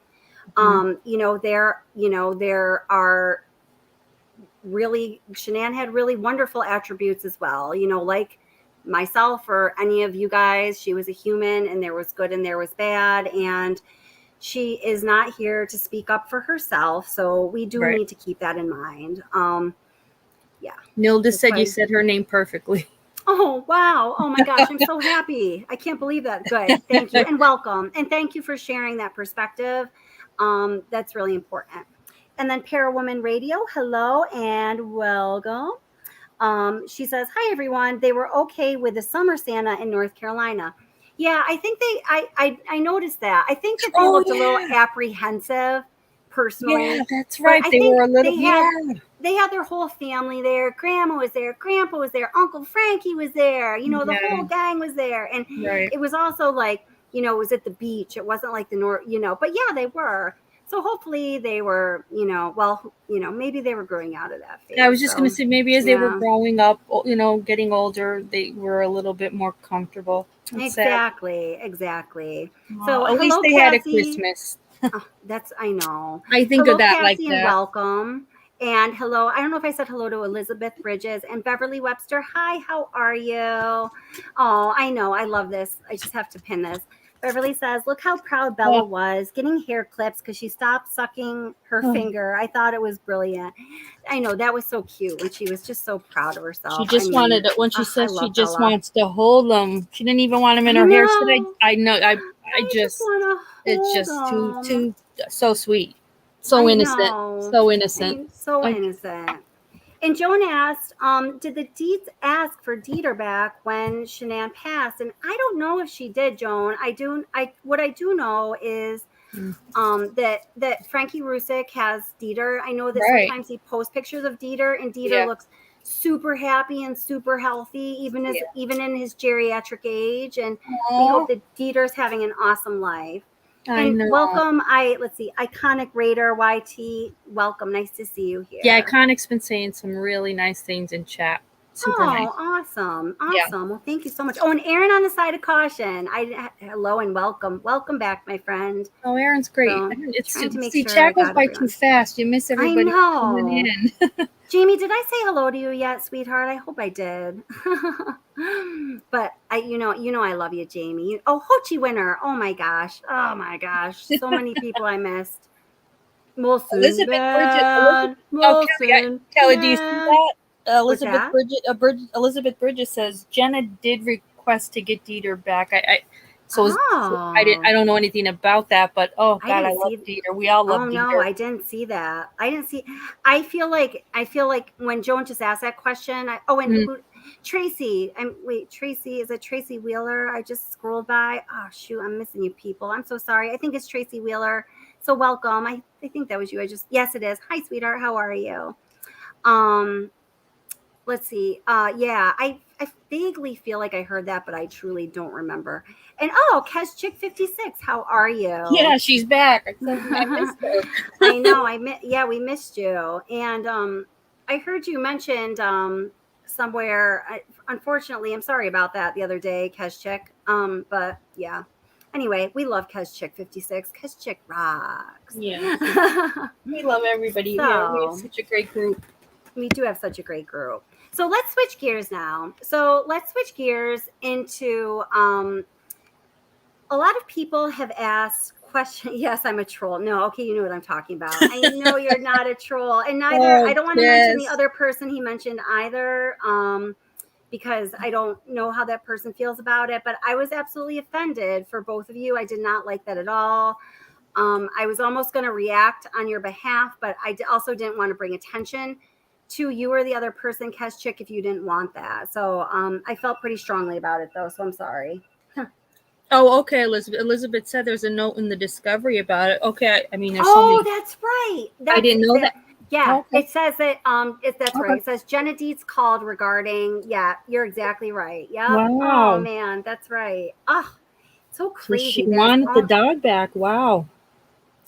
There are really, Shanann had really wonderful attributes as well, like myself or any of you guys. She was a human, and there was good and there was bad, and she is not here to speak up for herself, so we do need to keep that in mind. Nilda said you said her name perfectly. Oh, wow. Oh my gosh, I'm so happy. I can't believe that. Good. Thank you, and welcome, and thank you for sharing that perspective. That's really important. And then Parawoman Radio, hello and welcome. She says, hi, everyone. They were okay with the summer Santa in North Carolina. Yeah, I think I noticed that. I think that they looked a little apprehensive, personally. Yeah, that's right. They were a little, they had their whole family there. Grandma was there. Grandpa was there. Uncle Frankie was there. The whole gang was there. And it was also like, it was at the beach. It wasn't like the north, but yeah, they were. So hopefully they were, maybe they were growing out of that phase. I was just going to say, maybe as they were growing up, getting older, they were a little bit more comfortable. Exactly. So at least they Cassie. had a Christmas. I know. I think of that Cassie, like and that. welcome. And hello. I don't know if I said hello to Elizabeth Bridges and Beverly Webster. Hi, how are you? Oh, I know. I love this. I just have to pin this. Beverly says, look how proud Bella was getting hair clips because she stopped sucking her finger. I thought it was brilliant. I know, that was so cute when she was just so proud of herself. She just wanted it when she says she just wants to hold them. She didn't even want them in her hair. I know. I just it's just too so sweet. So innocent. So innocent. So innocent. And Joan asked, did the Deeds ask for Dieter back when Shanann passed? And I don't know if she did, Joan. What I do know is that Frankie Rusick has Dieter. I know that sometimes he posts pictures of Dieter, and Dieter looks super happy and super healthy, even in his geriatric age. And we hope that Dieter's having an awesome life. And welcome, Iconic Raider YT. Welcome, nice to see you here. Yeah, Iconic's been saying some really nice things in chat. Super nice. Awesome. Yeah. Well, thank you so much. Oh, and Aaron on the side of caution. Hello and welcome. Welcome back, my friend. Oh, Aaron's great. So, chat goes by too fast. You miss everybody coming in. Jamie, did I say hello to you yet, sweetheart? I hope I did. But I love you, Jamie. Oh, Hochi Winner. Oh my gosh. So many people I missed. Elizabeth Bridget. Kelly, do you see that? Elizabeth Bridges says Jenna did request to get Dieter back. I don't know anything about that, but I love Dieter. We all love Dieter. No, I didn't see that. I feel like when Joan just asked that question. Tracy. Tracy, is it Tracy Wheeler? I just scrolled by. Oh shoot, I'm missing you people. I'm so sorry. I think it's Tracy Wheeler. So welcome. I think that was you. Yes, it is. Hi, sweetheart. How are you? Let's see. I vaguely feel like I heard that, but I truly don't remember. And Kes Chick 56, how are you? Yeah, she's back. I missed her. I know. We missed you. And I heard you mentioned somewhere. Unfortunately, I'm sorry about that the other day, Kes Chick. But yeah. Anyway, we love Kes Chick 56. Kes Chick rocks. Yeah. We love everybody here. We have such a great group. We do have such a great group. So let's switch gears now. So let's switch gears into a lot of people have asked questions. Yes, I'm a troll. No, okay, you know what I'm talking about. I know you're not a troll. And neither, I don't want to mention the other person he mentioned either, because I don't know how that person feels about it. But I was absolutely offended for both of you. I did not like that at all. I was almost going to react on your behalf, but I also didn't want to bring attention to you or the other person, Chick, if you didn't want that. So I felt pretty strongly about it, though, so I'm sorry. Oh, okay, Elizabeth. Elizabeth said there's a note in the discovery about it. Okay, I mean, there's That's right. That's I didn't know that. Yeah, Okay. it says that. That's Okay. right. It says Jenna Dietz called regarding. Yeah, you're exactly right. Yeah. Wow. Oh man, that's right. Oh, so So crazy. she There's wanted the dog back. Wow.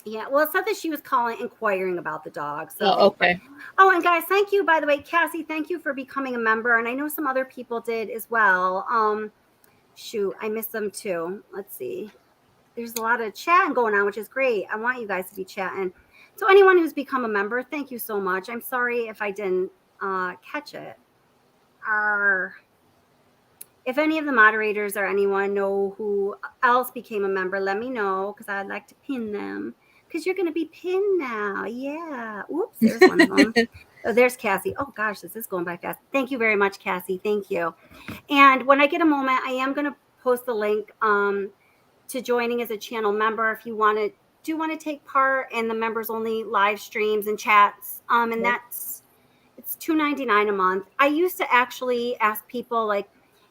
Yeah, well, it said that she was inquiring about the dog. So, Oh, okay. Oh, and guys, thank you, by the way, Cassie, thank you for becoming a member. And I know some other people did as well. Shoot, I missed them too. Let's see. There's a lot of chatting going on, which is great. I want you guys to be chatting. So anyone who's become a member, thank you so much. I'm sorry if I didn't catch it. If any of the moderators or anyone know who else became a member, let me know, because I'd like to pin them. Because you're going to be pinned now. Yeah. Oops, there's one of them. Oh, there's Cassie. Oh, gosh, this is going by fast. Thank you very much, Cassie. Thank you. And when I get a moment, I am going to post the link to joining as a channel member if you want to take part in the members only live streams and chats. And it's $2.99 a month. I used to actually ask people, like,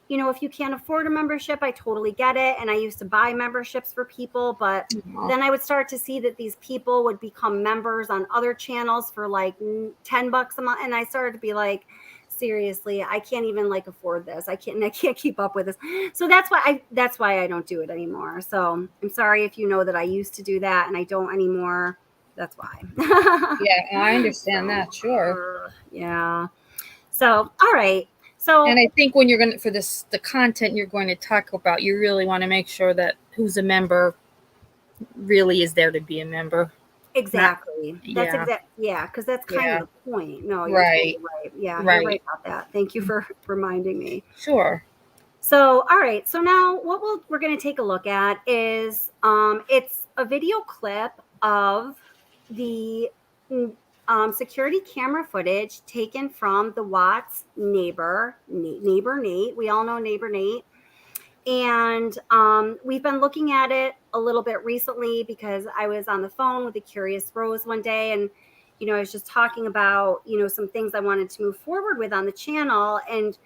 if you can't afford a membership, I totally get it. And I used to buy memberships for people, but then I would start to see that these people would become members on other channels for like $10 a month. And I started to be like, seriously, I can't even afford this. I can't keep up with this. So that's why I don't do it anymore. So I'm sorry if you know that I used to do that and I don't anymore. That's why. Yeah, I understand that. Sure. Yeah. So, all right. So, and I think when you're going to, for the content you're going to talk about, you really want to make sure that who's a member really is there to be a member. Exactly. That's exactly. Yeah. Cause that's kind of the point. No, you're totally right. Yeah. You're right about that. Thank you for reminding me. Sure. So, all right. So now what we're going to take a look at is, it's a video clip of the, security camera footage taken from the Watts neighbor Nate. We all know neighbor Nate. And we've been looking at it a little bit recently because I was on the phone with the Curious Rose one day, and I was just talking about some things I wanted to move forward with on the channel, and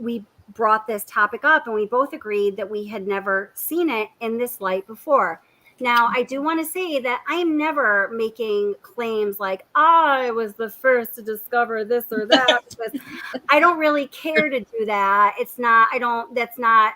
we brought this topic up, and we both agreed that we had never seen it in this light before. Now, I do want to say that I am never making claims like I was the first to discover this or that, because I don't really care to do that. That's not,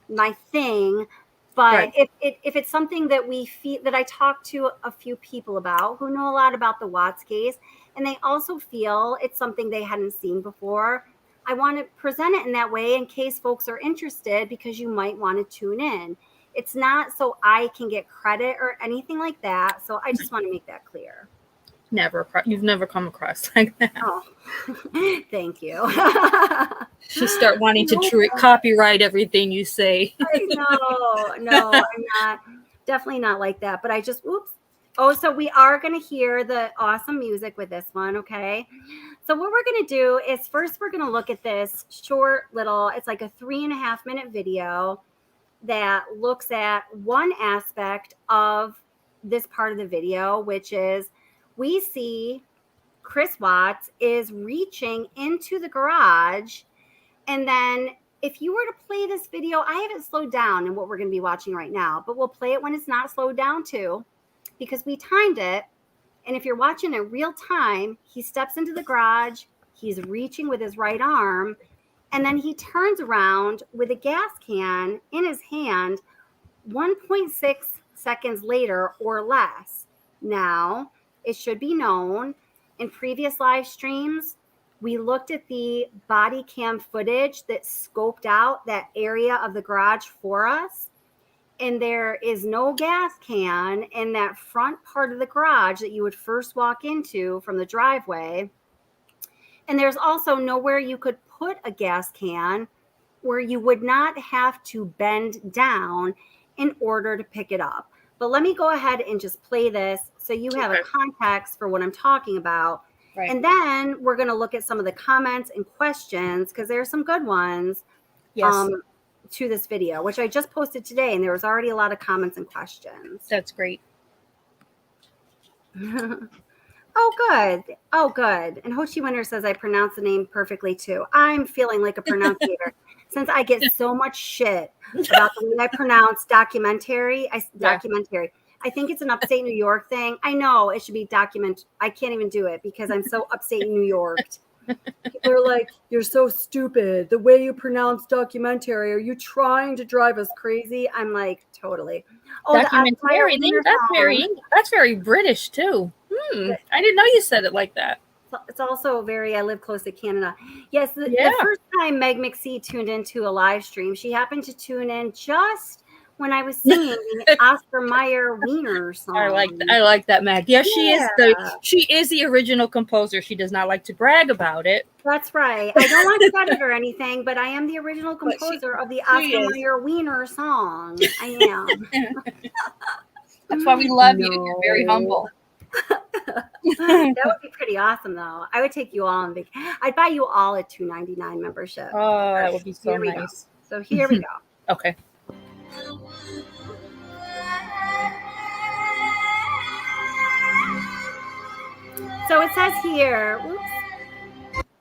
my thing. But if it's something that we feel, that I talked to a few people about who know a lot about the Watts case, and they also feel it's something they hadn't seen before, I want to present it in that way in case folks are interested, because you might want to tune in. It's not so I can get credit or anything like that. So I just want to make that clear. You've never come across like that. Oh, thank you. You start wanting to copyright everything you say. No, I'm not. Definitely not like that. But I just, oops. Oh, so we are going to hear the awesome music with this one. Okay. So what we're going to do is first we're going to look at this short little, it's like a 3.5-minute video that looks at one aspect of this part of the video, which is we see Chris Watts is reaching into the garage. And then if you were to play this video, I have it slowed down in what we're going to be watching right now, but we'll play it when it's not slowed down too, because we timed it. And if you're watching in real time, he steps into the garage, he's reaching with his right arm, and then he turns around with a gas can in his hand 1.6 seconds later or less. Now, it should be known, in previous live streams, we looked at the body cam footage that scoped out that area of the garage for us. And there is no gas can in that front part of the garage that you would first walk into from the driveway. And there's also nowhere you could put a gas can where you would not have to bend down in order to pick it up. But let me go ahead and just play this so you have a context for what I'm talking about. Right. And then we're going to look at some of the comments and questions, because there are some good ones to this video, which I just posted today, and there was already a lot of comments and questions. That's great. Oh, good. Oh, good. And Hochi Winter says I pronounce the name perfectly too. I'm feeling like a pronunciator since I get so much shit about the way I pronounce documentary. Documentary. I think it's an upstate New York thing. I know it should be document. I can't even do it because I'm so upstate New York. People are like, "You're so stupid. The way you pronounce documentary. Are you trying to drive us crazy?" I'm like, totally. Oh, Documentary. That's very British too. I didn't know you said it like that. It's also very, I live close to Canada. Yes, the first time Meg McSee tuned into a live stream, she happened to tune in just when I was singing the Oscar Mayer Wiener song. I like that, Meg. Yeah, she is the original composer. She does not like to brag about it. That's right. I don't want credit or anything, but I am the original composer of the Oscar Mayer Wiener song. I am. That's why we love you. You're very humble. That would be pretty awesome, though. I would take you all on vacation. I'd buy you all a $2.99 membership. Oh, that would be so nice. So here we go. Okay. So it says here,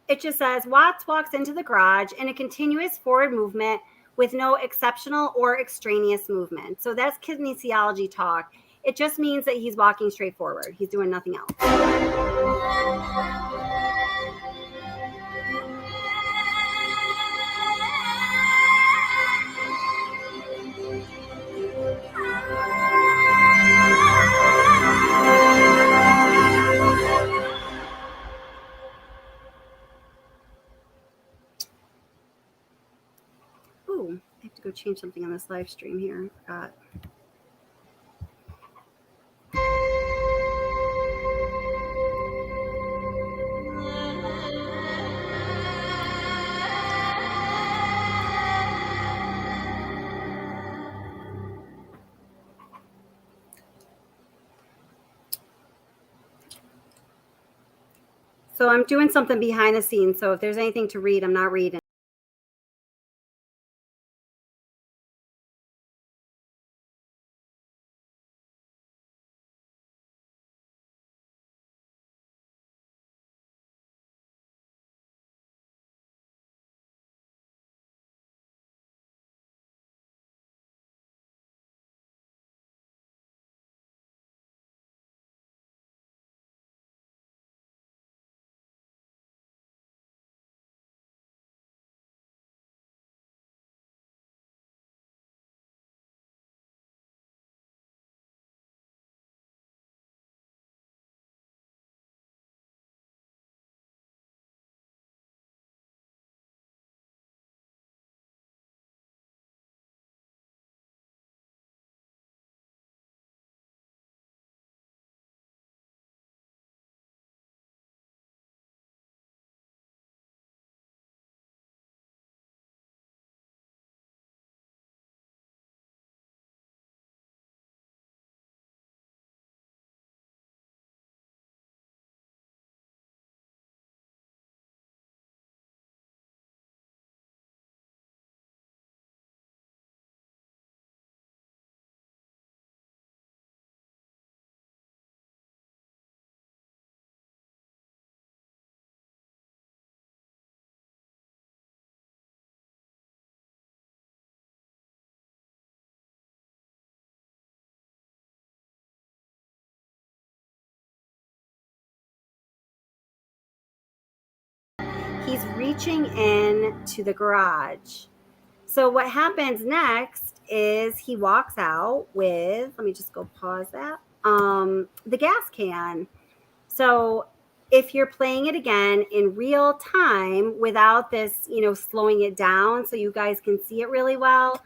it just says Watts walks into the garage in a continuous forward movement with no exceptional or extraneous movement. So that's kinesiology talk. It just means that he's walking straight forward. He's doing nothing else. Ooh, I have to go change something on this live stream here. I forgot. So I'm doing something behind the scenes. So if there's anything to read, I'm not reading. He's reaching in to the garage. So what happens next is he walks out with, let me just go pause that, the gas can. So if you're playing it again in real time without this, slowing it down so you guys can see it really well,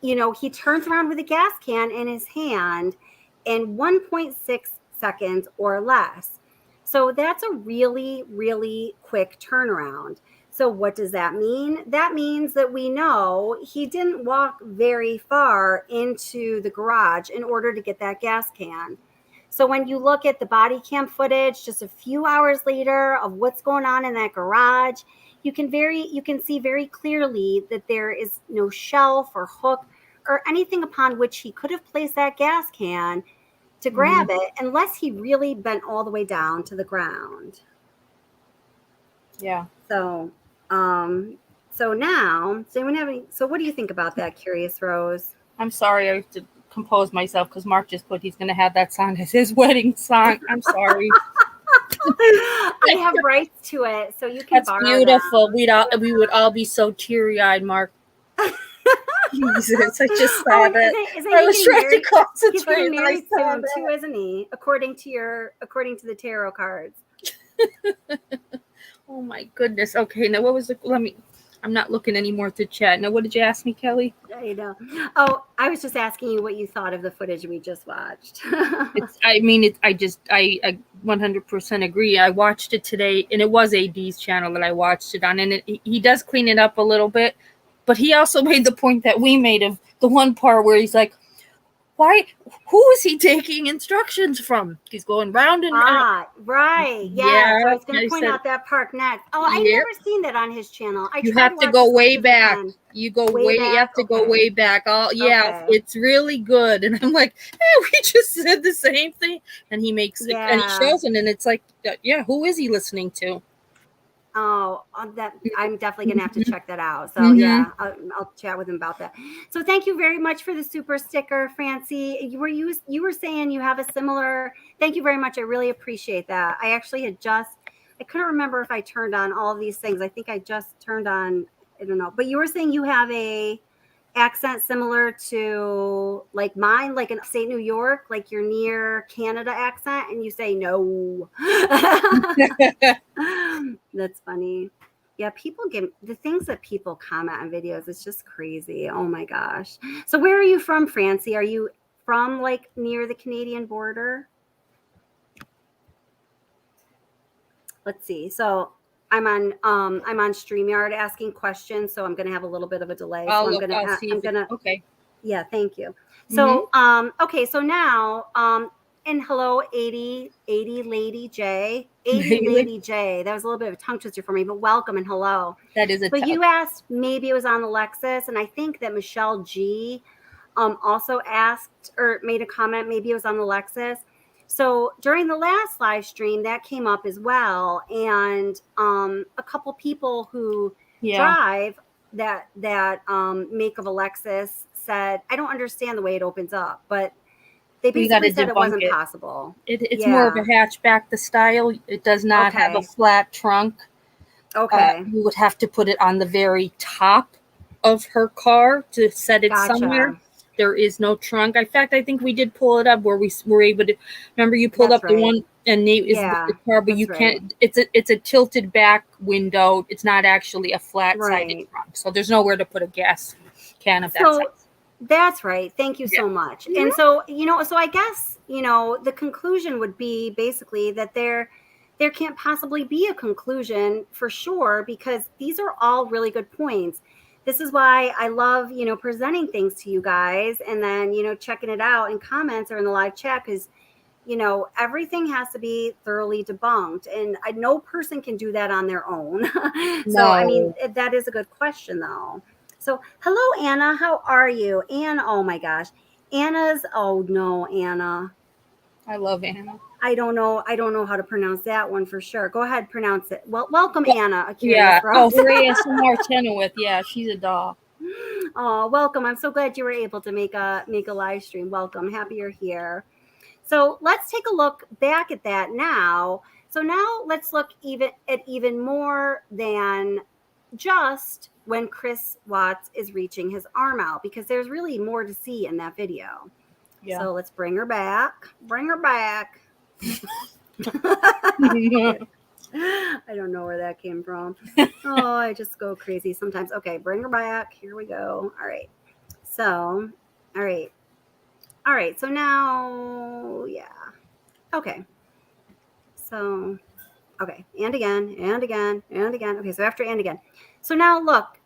he turns around with a gas can in his hand in 1.6 seconds or less. So that's a really, really quick turnaround. So what does that mean? That means that we know he didn't walk very far into the garage in order to get that gas can. So when you look at the body cam footage just a few hours later of what's going on in that garage, you can see very clearly that there is no shelf or hook or anything upon which he could have placed that gas can to grab it unless he really bent all the way down to the ground. Yeah. So, so now, does anyone have any? So, what do you think about that, Curious Rose? I'm sorry, I have to compose myself because Mark just put he's going to have that song as his wedding song. I'm sorry. I have rights to it, so you can That's borrow beautiful. We would all be so teary-eyed, Mark. Jesus, I just saw that. Isn't I he was getting trying married? to concentrate. He's getting and I married saw soon too, isn't he? According to the tarot cards. Oh my goodness. Okay, now what was the? I'm not looking anymore through chat. Now, what did you ask me, Kelly? I know. Oh, I was just asking you what you thought of the footage we just watched. I 100% agree. I watched it today, and it was AD's channel that I watched it on, and he does clean it up a little bit, but he also made the point that we made of the one part where he's like, why? Who is he taking instructions from? He's going round and round. Right. Yeah. So I was going to point out that part next. Oh, I've never seen that on his channel. You have to go way back. You go way. You have to go way back. It's really good. And I'm like, hey, we just said the same thing. And he makes it, and he shows it, and it's like, yeah, who is he listening to? Oh, that I'm definitely gonna have to check that out. So yeah, I'll chat with him about that. So thank you very much for the super sticker, Francie. You were saying you have a similar. Thank you very much. I really appreciate that. I actually I couldn't remember if I turned on all of these things. I think I just turned on. I don't know. But you were saying you have a accent similar to like mine, like in upstate New York, like you're near Canada accent, and you say no. That's funny. Yeah, people get the things that people comment on videos. It's just crazy. Oh my gosh. So where are you from, Francie? Are you from like near the Canadian border? Let's see. So I'm on StreamYard asking questions, so I'm going to have a little bit of a delay. Okay. Yeah, thank you. So okay, so now and hello 80 Lady J. 80 Lady J. That was a little bit of a tongue twister for me, but welcome and hello. That is But you asked maybe it was on the Lexus, and I think that Michelle G also asked or made a comment maybe it was on the Lexus. So during the last live stream, that came up as well, and a couple people who drive that make of a Lexus said, "I don't understand the way it opens up," but they basically said it wasn't possible. It's more of a hatchback, the style. It does not have a flat trunk. Okay, you would have to put it on the very top of her car to set it somewhere. There is no trunk. In fact, I think we did pull it up where we were able to. Remember, you pulled up the one, and Nate is the car, but you can't. It's a tilted back window. It's not actually a flat sided trunk, so there's nowhere to put a gas can of that size. That's right. Thank you so much. And so so I guess the conclusion would be basically that there can't possibly be a conclusion for sure, because these are all really good points. This is why I love, presenting things to you guys and then, checking it out in comments or in the live chat, because, everything has to be thoroughly debunked, and no person can do that on their own. So, I mean, that is a good question though. So, hello, Anna. How are you? Anna, oh my gosh. Anna. I love Anna. I don't know how to pronounce that one for sure. Go ahead, pronounce it. Well, welcome, Anna. Maria Martinowith. Yeah, she's a doll. Oh, welcome. I'm so glad you were able to make a live stream. Welcome. Happy you're here. So let's take a look back at that now. So now let's look even more than just when Chris Watts is reaching his arm out, because there's really more to see in that video. Yeah. So let's bring her back. Bring her back. I don't know where that came from. Oh, I just go crazy sometimes. Okay, bring her back. Here we go. All right. So, all right. So now, yeah. Okay. So, okay. And again. Okay, so after and again. So now look.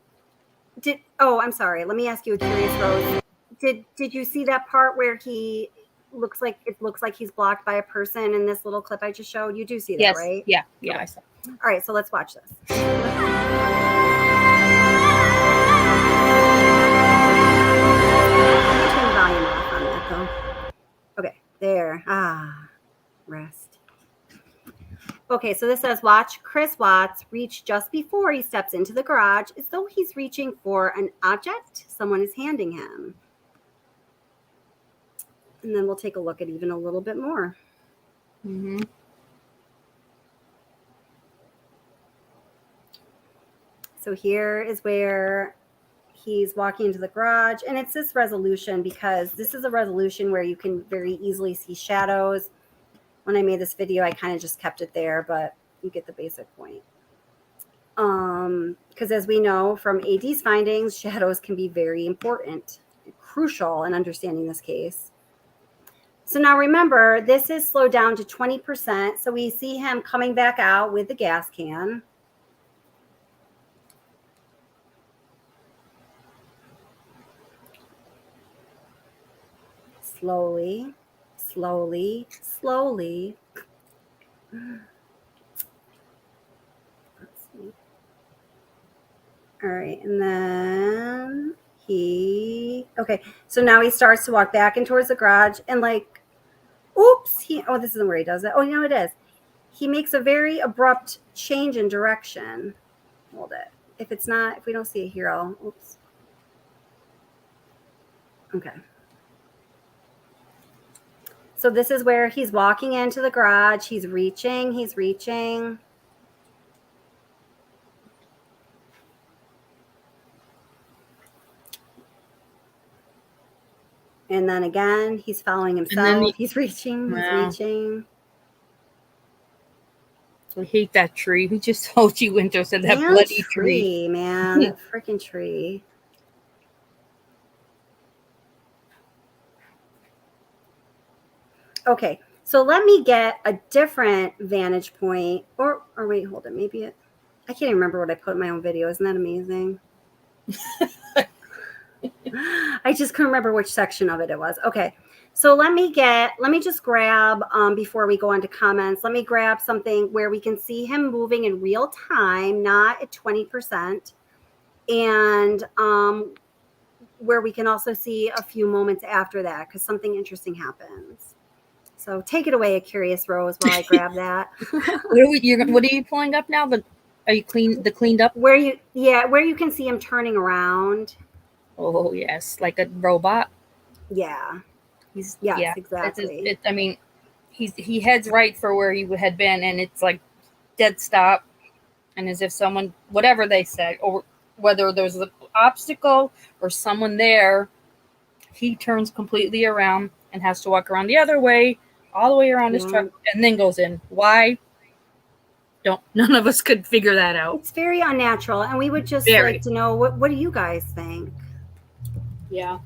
I'm sorry. Let me ask you a curious Rose. Did you see that part where he looks like he's blocked by a person in this little clip I just showed? You do see that, right? Yeah, okay. I saw. All right, so let's watch this. Turn the volume off on that though. Okay, there. Okay, so this says, watch Chris Watts reach just before he steps into the garage as though he's reaching for an object someone is handing him. And then we'll take a look at even a little bit more. Mm-hmm. So here is where he's walking into the garage, and it's this resolution because this is a resolution where you can very easily see shadows. When I made this video, I kind of just kept it there, but you get the basic point. Because as we know from AD's findings, shadows can be very important, crucial in understanding this case. So now remember, this is slowed down to 20%. So we see him coming back out with the gas can. Slowly, slowly, slowly. Let's see. All right, and then okay, so now he starts to walk back in towards the garage and like, oops, this isn't where he does it. Oh, it is. He makes a very abrupt change in direction. Hold it. If we don't see it here, oops. Okay. So this is where he's walking into the garage. He's reaching. And then again, he's following himself. He's reaching. I hate that tree. We just told you, Winter said that bloody tree. Man, that freaking tree. Okay, so let me get a different vantage point. Or wait, hold it. Maybe I can't even remember what I put in my own video. Isn't that amazing? I just couldn't remember which section of it was. Okay, so let me just grab, before we go on to comments, let me grab something where we can see him moving in real time, not at 20%, and where we can also see a few moments after that because something interesting happens. So take it away, Curious Rose, while I grab that. What are you pulling up now? Are you cleaned up? Where you can see him turning around. Oh yes, like a robot. Yeah. Exactly. He heads right for where he had been, and it's like dead stop, and as if someone, whatever they said, or whether there's an obstacle or someone there, he turns completely around and has to walk around the other way, all the way around his truck, and then goes in. Why? None of us could figure that out. It's very unnatural, and we would just like to know what do you guys think? Yeah.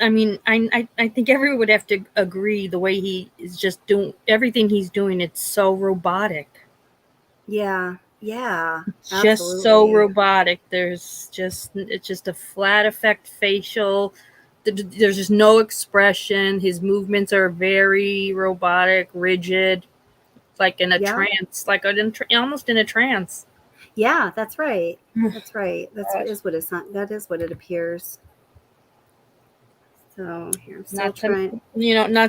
I think everyone would have to agree the way he is just doing everything he's doing. It's so robotic. Yeah. It's just so robotic. It's just a flat effect facial. There's just no expression. His movements are very robotic, rigid, like in a trance, almost in a trance. Yeah, that's right. That's right. That is what it appears. So here, not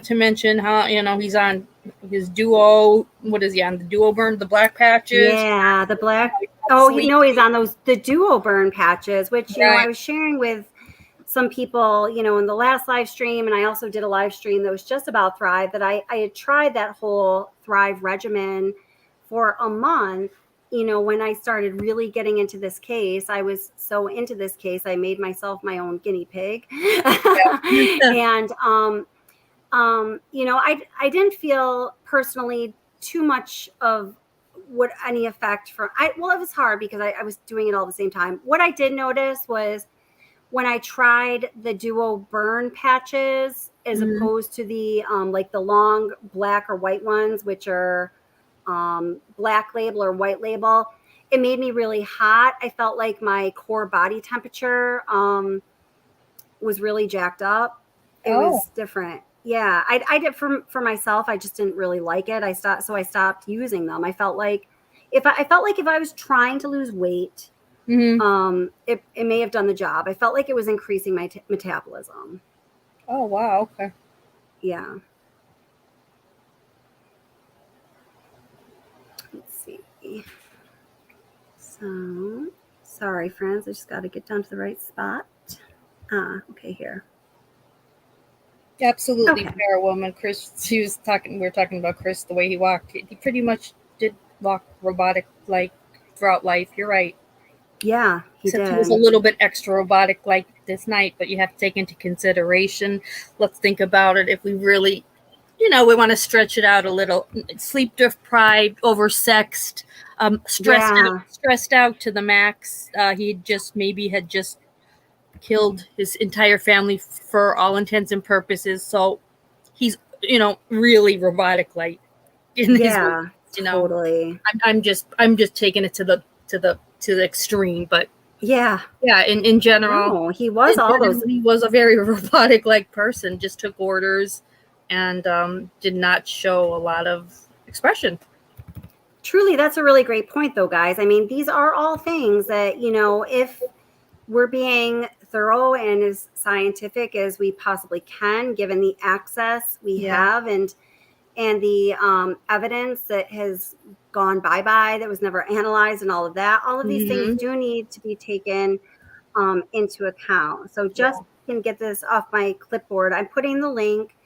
to mention how he's on his duo. What is he on? The duo burn, the black patches. Yeah, the black. Oh, he's on the duo burn patches, which I was sharing with some people, in the last live stream, and I also did a live stream that was just about Thrive. That I had tried that whole Thrive regimen for a month. When I started really getting into this case, I was so into this case, I made myself my own guinea pig. And, I didn't feel personally too much of any effect from, it was hard because I was doing it all at the same time. What I did notice was when I tried the duo burn patches, as opposed to the, like the long black or white ones, which are, black label or white label, it made me really hot. I felt like my core body temperature was really jacked up. It was different. Yeah, I did for myself. I just didn't really like it. I stopped using them. I felt like if I was trying to lose weight, it may have done the job. I felt like it was increasing my metabolism. Oh wow, okay. Yeah. So, sorry, friends. I just got to get down to the right spot. Okay, here. Absolutely Okay. fair woman. Chris, we were talking about Chris, the way he walked. He pretty much did walk robotic like throughout life. You're right. Yeah, he Except did. he was a little bit extra robotic like this night, but you have to take into consideration. Let's think about it. If we really, we want to stretch it out a little. Sleep deprived, oversexed, stressed out to the max. He had just killed his entire family for all intents and purposes. So he's, really robotic like in his ways, totally. I'm just taking it to the extreme, but yeah, in general, no, he was he was a very robotic like person, just took orders and did not show a lot of expression. Truly, that's a really great point though, guys. I mean, these are all things that, if we're being thorough and as scientific as we possibly can, given the access we have and the evidence that has gone bye-bye, that was never analyzed and all of that, all of these things do need to be taken into account. So just can get this off my clipboard. I'm putting the link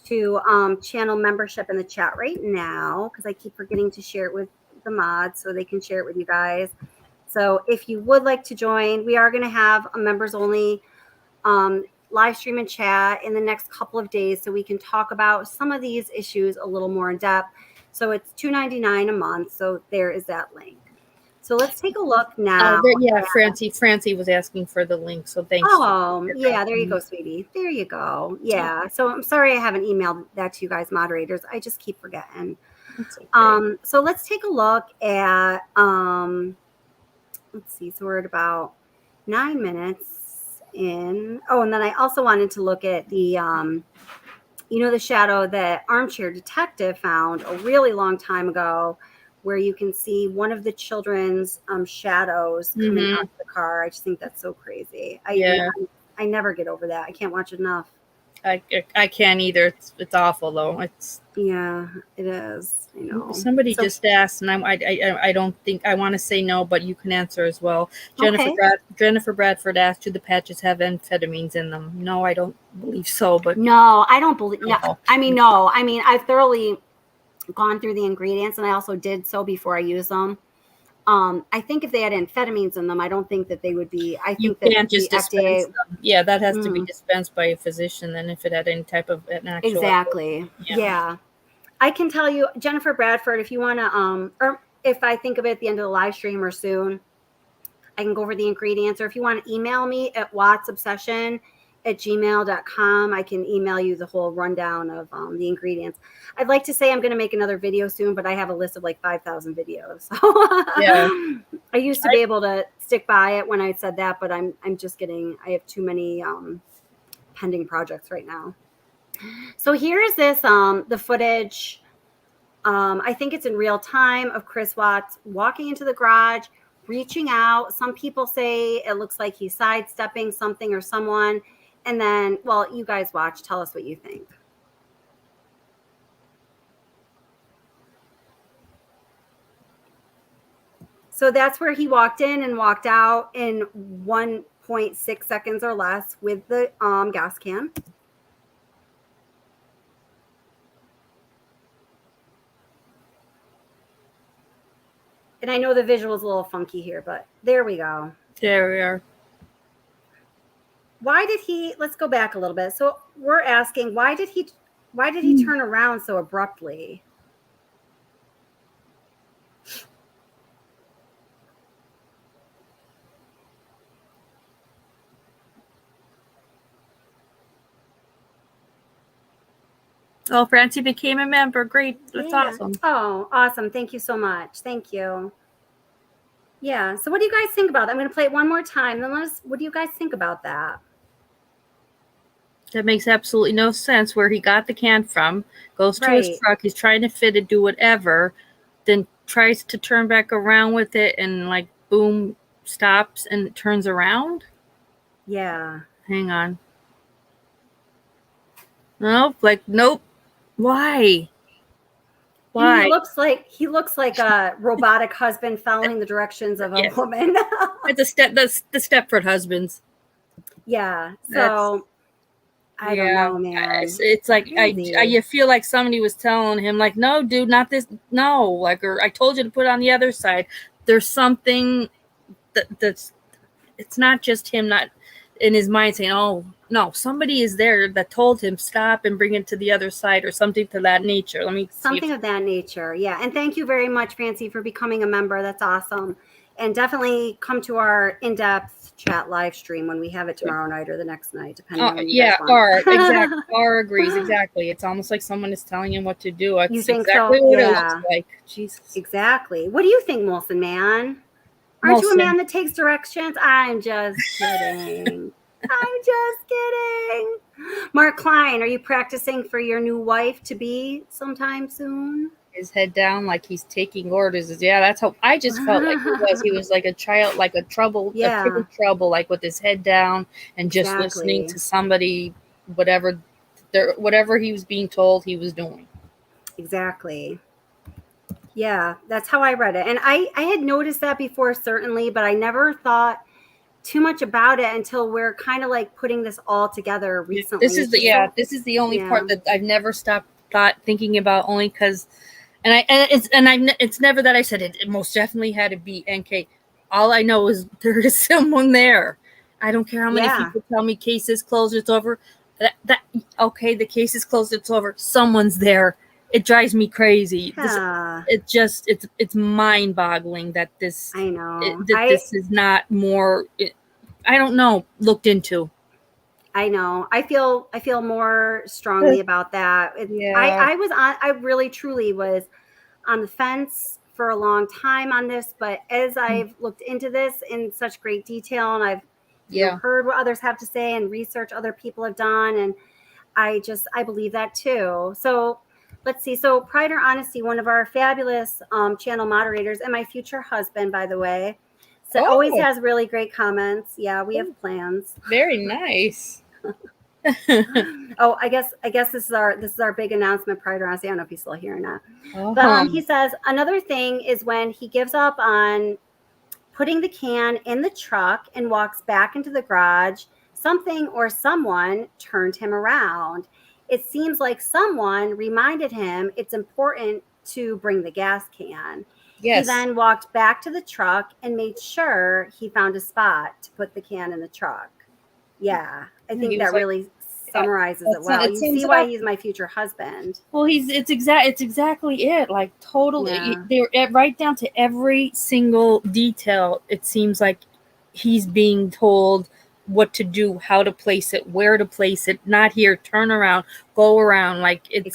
to channel membership in the chat right now because I keep forgetting to share it with the mods so they can share it with you guys. So if you would like to join, we are going to have a members only live stream and chat in the next couple of days so we can talk about some of these issues a little more in depth. So it's $2.99 a month. So there is that link. So let's take a look now. Francie was asking for the link, so thanks. Oh, yeah, there you go, sweetie. There you go. Yeah. So I'm sorry I haven't emailed that to you guys, moderators. I just keep forgetting. Okay. So let's take a look at let's see. So we're at about 9 minutes in. Oh, and then I also wanted to look at the the shadow that Armchair Detective found a really long time ago, where you can see one of the children's shadows coming out of the car. I just think that's so crazy. I never get over that. I can't watch it enough. I can't either. It's awful though. It is. I know. Somebody just asked, and I don't think I want to say no, but you can answer as well. Jennifer Bradford asked, "Do the patches have amphetamines in them?" No, I don't believe so. But no, I don't believe. No, I mean, no. I mean, I've thoroughly gone through the ingredients, and I also did so before I used them. I think if they had amphetamines in them, I don't think that they would be. I think you can't just dispense them. Yeah, that has to be dispensed by a physician. Then, if it had any type of an actual exactly, yeah. I can tell you, Jennifer Bradford, if you want to, or if I think of it at the end of the live stream or soon, I can go over the ingredients. Or if you want to email me at wattsobsession@gmail.com, I can email you the whole rundown of the ingredients. I'd like to say I'm going to make another video soon, but I have a list of like 5,000 videos. So I used to be able to stick by it when I said that, but I'm just getting, I have too many pending projects right now. So here is this, the footage. I think it's in real time of Chris Watts walking into the garage, reaching out. Some people say it looks like he's sidestepping something or someone. And then, well, you guys watch. Tell us what you think. So that's where he walked in and walked out in 1.6 seconds or less with the gas can. And I know the visual is a little funky here, but there we go. There we are. Why did he, let's go back a little bit. So we're asking, why did he turn around so abruptly? Oh, Francie became a member. Great. That's awesome. Oh, awesome. Thank you so much. Thank you. Yeah. So what do you guys think about that? I'm going to play it one more time. Then what do you guys think about that? That makes absolutely no sense. Where he got the can from, goes to his truck, he's trying to fit it, do whatever, then tries to turn back around with it and like boom, stops and it turns around. Yeah. Hang on. Nope. Why? Why? He looks like a robotic husband following the directions of a Yes. woman. It's the Stepford husbands. Yeah. That's- So I don't know, man. It's like Crazy. you feel like somebody was telling him, like, no, dude, not this. No, like, or I told you to put it on the other side. There's something that's. It's not just him not in his mind saying, oh no, somebody is there that told him stop and bring it to the other side or something to that nature. Let me something of that nature. Yeah. And thank you very much, Fancy, for becoming a member. That's awesome. And definitely come to our in-depth chat live stream when we have it tomorrow night or the next night, depending on when you guys want. Exactly. Or agrees. Exactly. It's almost like someone is telling him what to do. It's You think exactly so? what it Yeah. looks like. Jesus. Exactly. What do you think, Molson man? Aren't you a Molson. man that takes directions? I'm just kidding. I'm just kidding. Mark Klein, are you practicing for your new wife to be sometime soon? His head down like he's taking orders. Yeah, that's how I just felt like he was. He was like a child, like a kid in trouble, like with his head down and just listening to somebody, whatever he was being told he was doing. Exactly. Yeah, that's how I read it. And I had noticed that before, certainly, but I never thought too much about it until we're kind of like putting this all together recently. This is the only part that I've never stopped thinking about, only because it's never that I said it most definitely had to be NK. All I know is there is someone there. I don't care how many people tell me case is closed, it's over. Okay, the case is closed, it's over. Someone's there. It drives me crazy. It's mind-boggling that this. I know this is not more. I don't know. Looked into. I know. I feel more strongly about that. I really truly was on the fence for a long time on this, but as I've looked into this in such great detail and I've heard what others have to say and research other people have done, and I believe that too. So let's see. So Pride or Honesty, one of our fabulous channel moderators and my future husband, by the way, always has really great comments. Yeah, we have plans. Very nice. Oh, I guess this is our big announcement, Pride or Honesty. I don't know if he's still here or not. But he says another thing is when he gives up on putting the can in the truck and walks back into the garage, something or someone turned him around. It seems like someone reminded him it's important to bring the gas can. Yes. He then walked back to the truck and made sure he found a spot to put the can in the truck. Yeah, I think that really summarizes it well. You see why he's my future husband. Well, it's exactly it. Like totally, they're right down to every single detail. It seems like he's being told what to do, how to place it, where to place it. Not here, turn around, go around. Like it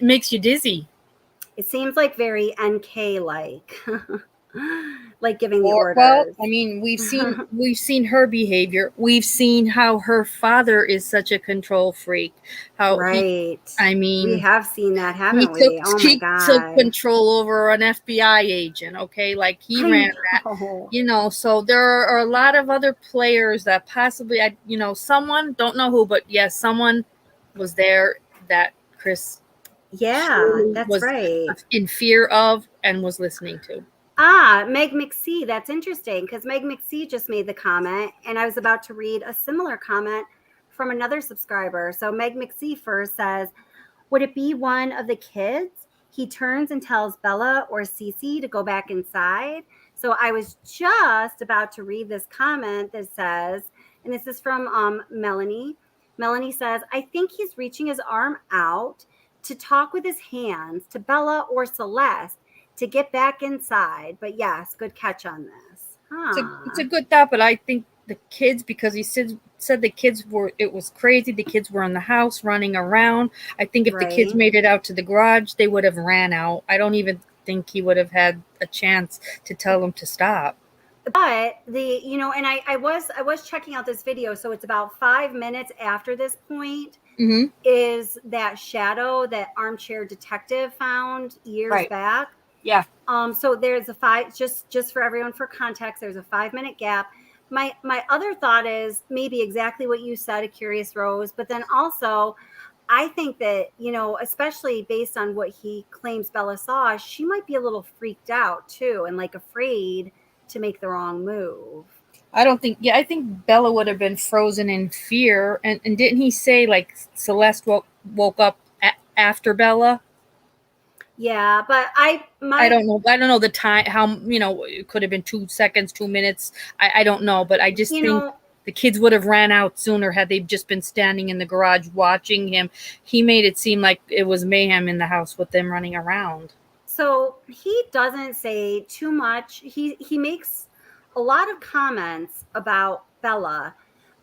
makes you dizzy. It seems like very NK like. Like giving the orders. Well, I mean, we've seen her behavior. We've seen how her father is such a control freak. We have seen that, haven't we? He took control over an FBI agent. Okay, like he ran that. So there are a lot of other players that possibly, someone, don't know who, but yes, someone was there that Chris. Yeah, that's was right. In fear of and was listening to. Meg McSee. That's interesting because Meg McSee just made the comment, and I was about to read a similar comment from another subscriber. So Meg McSee first says, would it be one of the kids? He turns and tells Bella or Cece to go back inside. So I was just about to read this comment that says, and this is from Melanie. Melanie says, I think he's reaching his arm out to talk with his hands to Bella or Celeste to get back inside. But yes, good catch on this. It's a good thought, but I think the kids, because he said the kids it was crazy. The kids were in the house running around. I think if the kids made it out to the garage, they would have ran out. I don't even think he would have had a chance to tell them to stop. But and I was checking out this video. So it's about 5 minutes after this point. Mm-hmm. Is that shadow that armchair detective found years back. Yeah. So there's just for everyone for context, there's a 5-minute gap. My other thought is maybe exactly what you said, a curious rose, but then also I think that, especially based on what he claims Bella saw, she might be a little freaked out too and like afraid to make the wrong move. I think Bella would have been frozen in fear. And didn't he say like Celeste woke up after Bella? Yeah, but I don't know. I don't know the time, how, it could have been 2 seconds, 2 minutes. I don't know, but I just think the kids would have ran out sooner had they just been standing in the garage watching him. He made it seem like it was mayhem in the house with them running around. So he doesn't say too much. He makes a lot of comments about Bella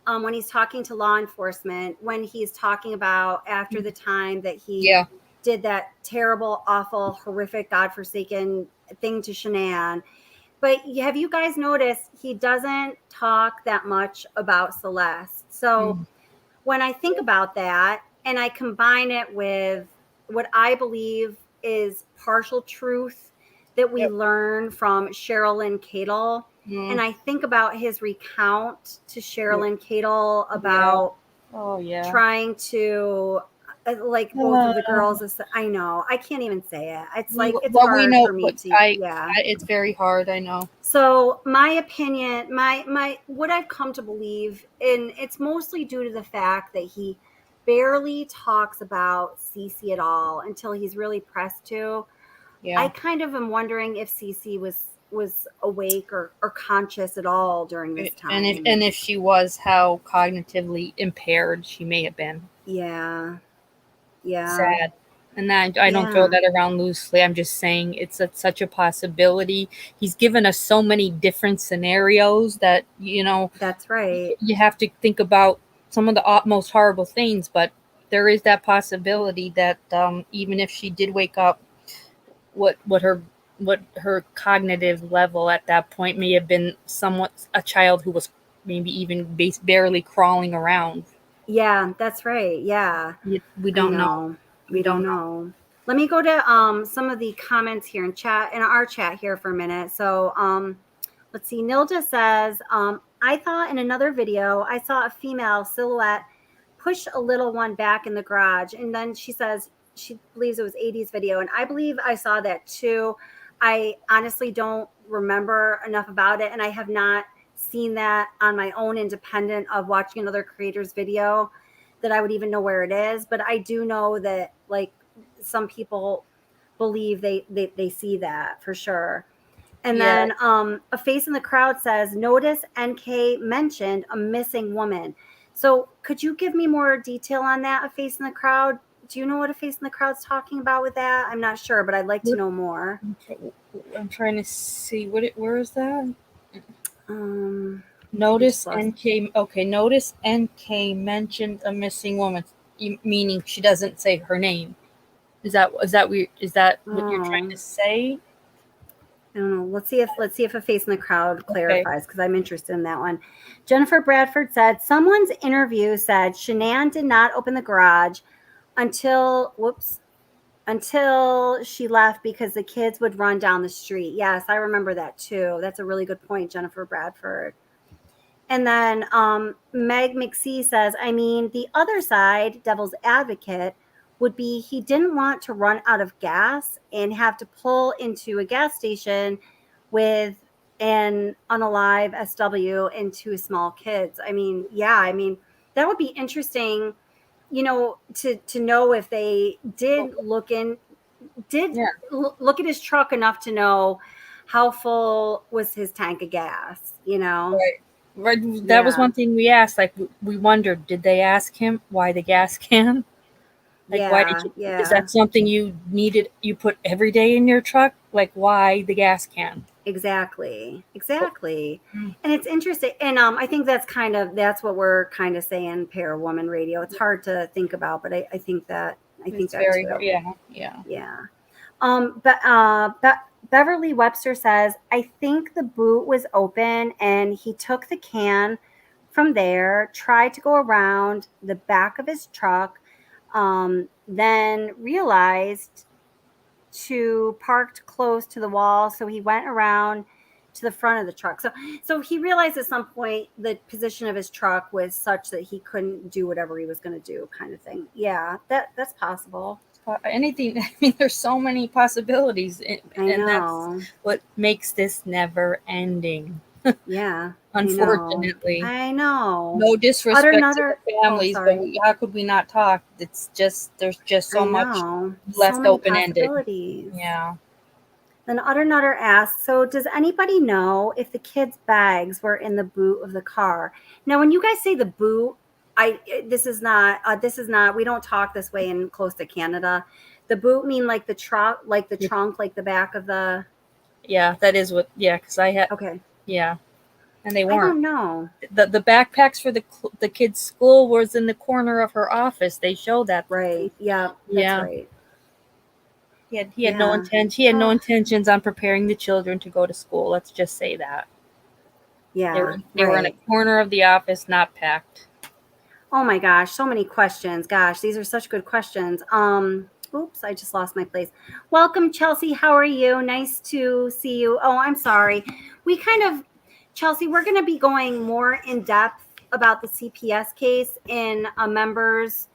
when he's talking to law enforcement, when he's talking about after the time that he did that terrible, awful, horrific, godforsaken thing to Shanann. But have you guys noticed he doesn't talk that much about Celeste? So when I think about that and I combine it with what I believe is partial truth that we learn from Sherilyn Cadle, and I think about his recount to Sherilyn Cadle about trying to like both of the girls. I know I can't even say it. It's like it's hard for me to. It's very hard. I know. So my opinion, my what I've come to believe, and it's mostly due to the fact that he barely talks about Cece at all until he's really pressed to. I kind of am wondering if Cece was awake or conscious at all during this time. And if she was, how cognitively impaired she may have been. Yeah. Sad. And that I don't throw that around loosely. I'm just saying it's such a possibility. He's given us so many different scenarios that, That's right. You have to think about some of the most horrible things, but there is that possibility that even if she did wake up, what her cognitive level at that point may have been somewhat a child who was maybe even barely crawling around. Yeah, that's right. Yeah. We don't know. We don't know. Let me go to some of the comments here in our chat here for a minute. So let's see. Nilda says, I thought in another video I saw a female silhouette push a little one back in the garage. And then she says she believes it was 80s video. And I believe I saw that too. I honestly don't remember enough about it. And I have not seen that on my own, independent of watching another creator's video, that I would even know where it is. But I do know that like some people believe they see that for sure. And then a face in the crowd says, notice NK mentioned a missing woman. So could you give me more detail on that? A face in the crowd. Do you know what a face in the crowd's talking about with that? I'm not sure, but I'd like to know more. I'm trying to see where is that? Notice NK. Okay, notice NK mentioned a missing woman, meaning she doesn't say her name. Is that weird? Is that what you're trying to say? I don't know. Let's see if a face in the crowd clarifies, because I'm interested in that one. Jennifer Bradford said someone's interview said Shanann did not open the garage until she left because the kids would run down the street. Yes, I remember that too. That's a really good point, Jennifer Bradford. And then Meg McSee says, I mean, the other side, devil's advocate, would be he didn't want to run out of gas and have to pull into a gas station with an unalive SW and two small kids. I mean, that would be interesting, to know if they did look at his truck enough to know how full was his tank of gas, Right. That was one thing we asked. Like, we wondered, did they ask him why the gas can? Like, why did you? Is that something you needed? You put every day in your truck? Like, why the gas can? Exactly. And it's interesting. And I think that's what we're kind of saying, Pair Woman Radio. It's hard to think about, but I think that's very hard. Yeah. But Beverly Webster says, I think the boot was open and he took the can from there, tried to go around the back of his truck, then realized to parked close to the wall. So he went around to the front of the truck. So he realized at some point the position of his truck was such that he couldn't do whatever he was going to do, kind of thing. Yeah, that's possible. Anything. I mean, there's so many possibilities, and that's what makes this never ending. Yeah. Unfortunately. I know. No disrespect to the families, but how could we not talk? It's just, there's just so much left open-ended. Yeah. Then Utter Nutter asks, so does anybody know if the kids' bags were in the boot of the car? Now, when you guys say the boot, this is not, we don't talk this way in close to Canada. The boot mean like the trunk, like the back of the. Yeah, that is what, because I had. Okay. Yeah. And they weren't. I don't know. The backpacks for the kids' school was in the corner of her office. They show that. Right. Yeah. That's right. He had no intent. He had no intentions on preparing the children to go to school. Let's just say that. Yeah. They were in a corner of the office, not packed. Oh my gosh, so many questions. Gosh, these are such good questions. Oops, I just lost my place. Welcome, Chelsea. How are you? Nice to see you. Oh, I'm sorry. Chelsea, we're going to be going more in depth about the CPS case in a members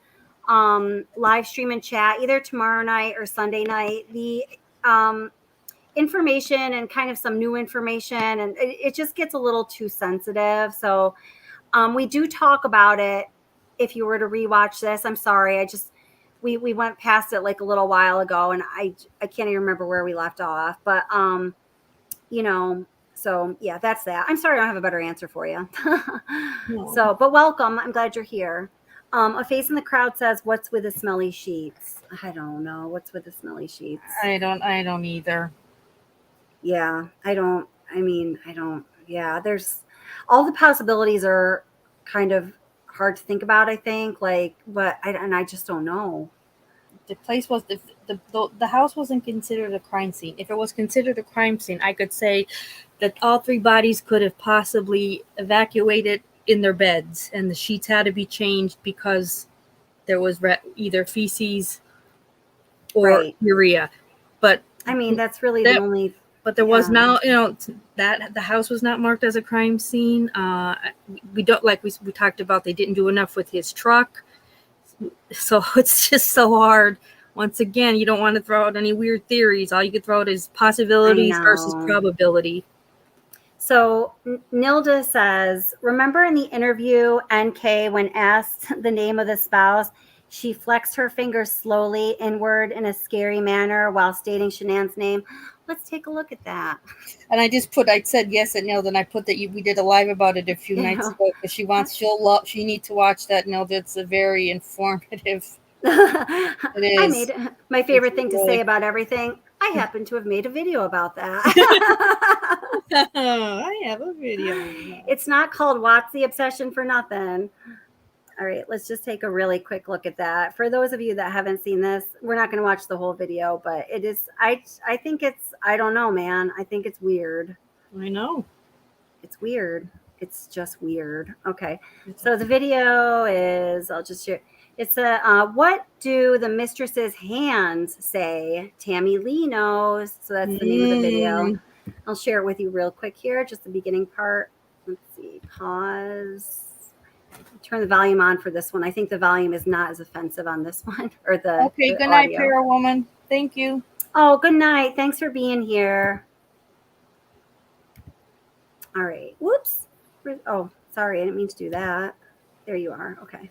live stream and chat either tomorrow night or Sunday night. The information and kind of some new information, and it just gets a little too sensitive. So we do talk about it. If you were to rewatch this, I'm sorry. We went past it like a little while ago, and I can't even remember where we left off. But so yeah, that's that. I'm sorry I don't have a better answer for you. No. So, but welcome. I'm glad you're here. A face in the crowd says, "What's with the smelly sheets?" I don't know. What's with the smelly sheets? I don't either. Yeah, I don't. Yeah, there's all the possibilities are kind of hard to think about, I think, but I just don't know. The place was the house wasn't considered a crime scene. If it was considered a crime scene, I could say that all three bodies could have possibly evacuated in their beds, and the sheets had to be changed because there was either feces or urea. But that's really the only. But there was now, that the house was not marked as a crime scene. We don't, like we talked about, they didn't do enough with his truck. So it's just so hard. Once again, you don't want to throw out any weird theories. All you could throw out is possibilities versus probability. So Nilda says, remember in the interview, NK, when asked the name of the spouse, she flexed her fingers slowly inward in a scary manner while stating Shanann's name. Let's take a look at that. And I said yes at Nilda, and I put that we did a live about it a few nights ago, because she needs to watch that, Nilda. It's a very informative. It is. My favorite thing to say about everything. I happen to have made a video about that. I have a video. It's not called Watts the Obsession for nothing. All right, let's just take a really quick look at that. For those of you that haven't seen this, we're not going to watch the whole video, but it is, I think it's, I don't know, man. I think it's weird. I know. It's weird. It's just weird. Okay. So the video is, I'll just share. It's what do the mistress's hands say? Tammy Lee knows. So that's the name of the video. I'll share it with you real quick here. Just the beginning part. Let's see. Pause. Turn the volume on for this one. I think the volume is not as offensive on this one. Okay, good night, Para Woman. Thank you. Oh, good night. Thanks for being here. All right. Whoops. Oh, sorry. I didn't mean to do that. There you are. Okay.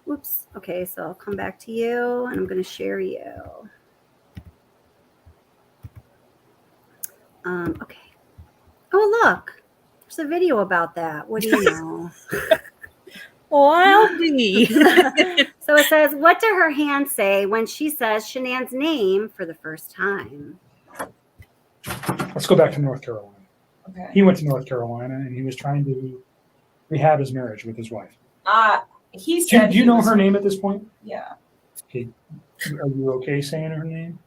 Whoops. Okay, so I'll come back to you, and I'm going to share you. Okay. Oh, look. There's a video about that. What do you know? Wildy. So it says, what do her hands say when she says Shanann's name for the first time? Let's go back to North Carolina. Okay. He went to North Carolina, and he was trying to rehab his marriage with his wife. He said. Do you know her name at this point? Yeah. Okay. Are you okay saying her name?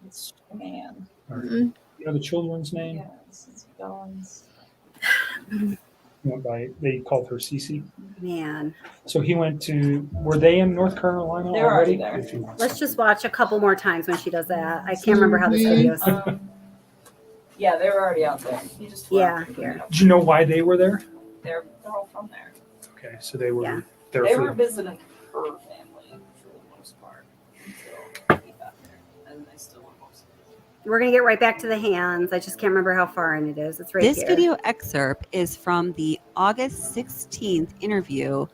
It's Shanann. Or, you know the children's name? Yeah, it's Dawn's. They called her Cece. Man. So he went to. Were they in North Carolina They're already? there. Let's just watch a couple more times when she does that. I can't remember how this video is. Yeah, they were already out there. You just flew Yeah, out here. Do you know why they were there? They're all from there. Okay, so they were Yeah. there They for were the visiting her family for the most part until we got there, and they still were most. We're going to get right back to the hands. I just can't remember how far in it is. It's right This here. video excerpt is from the August 16th interview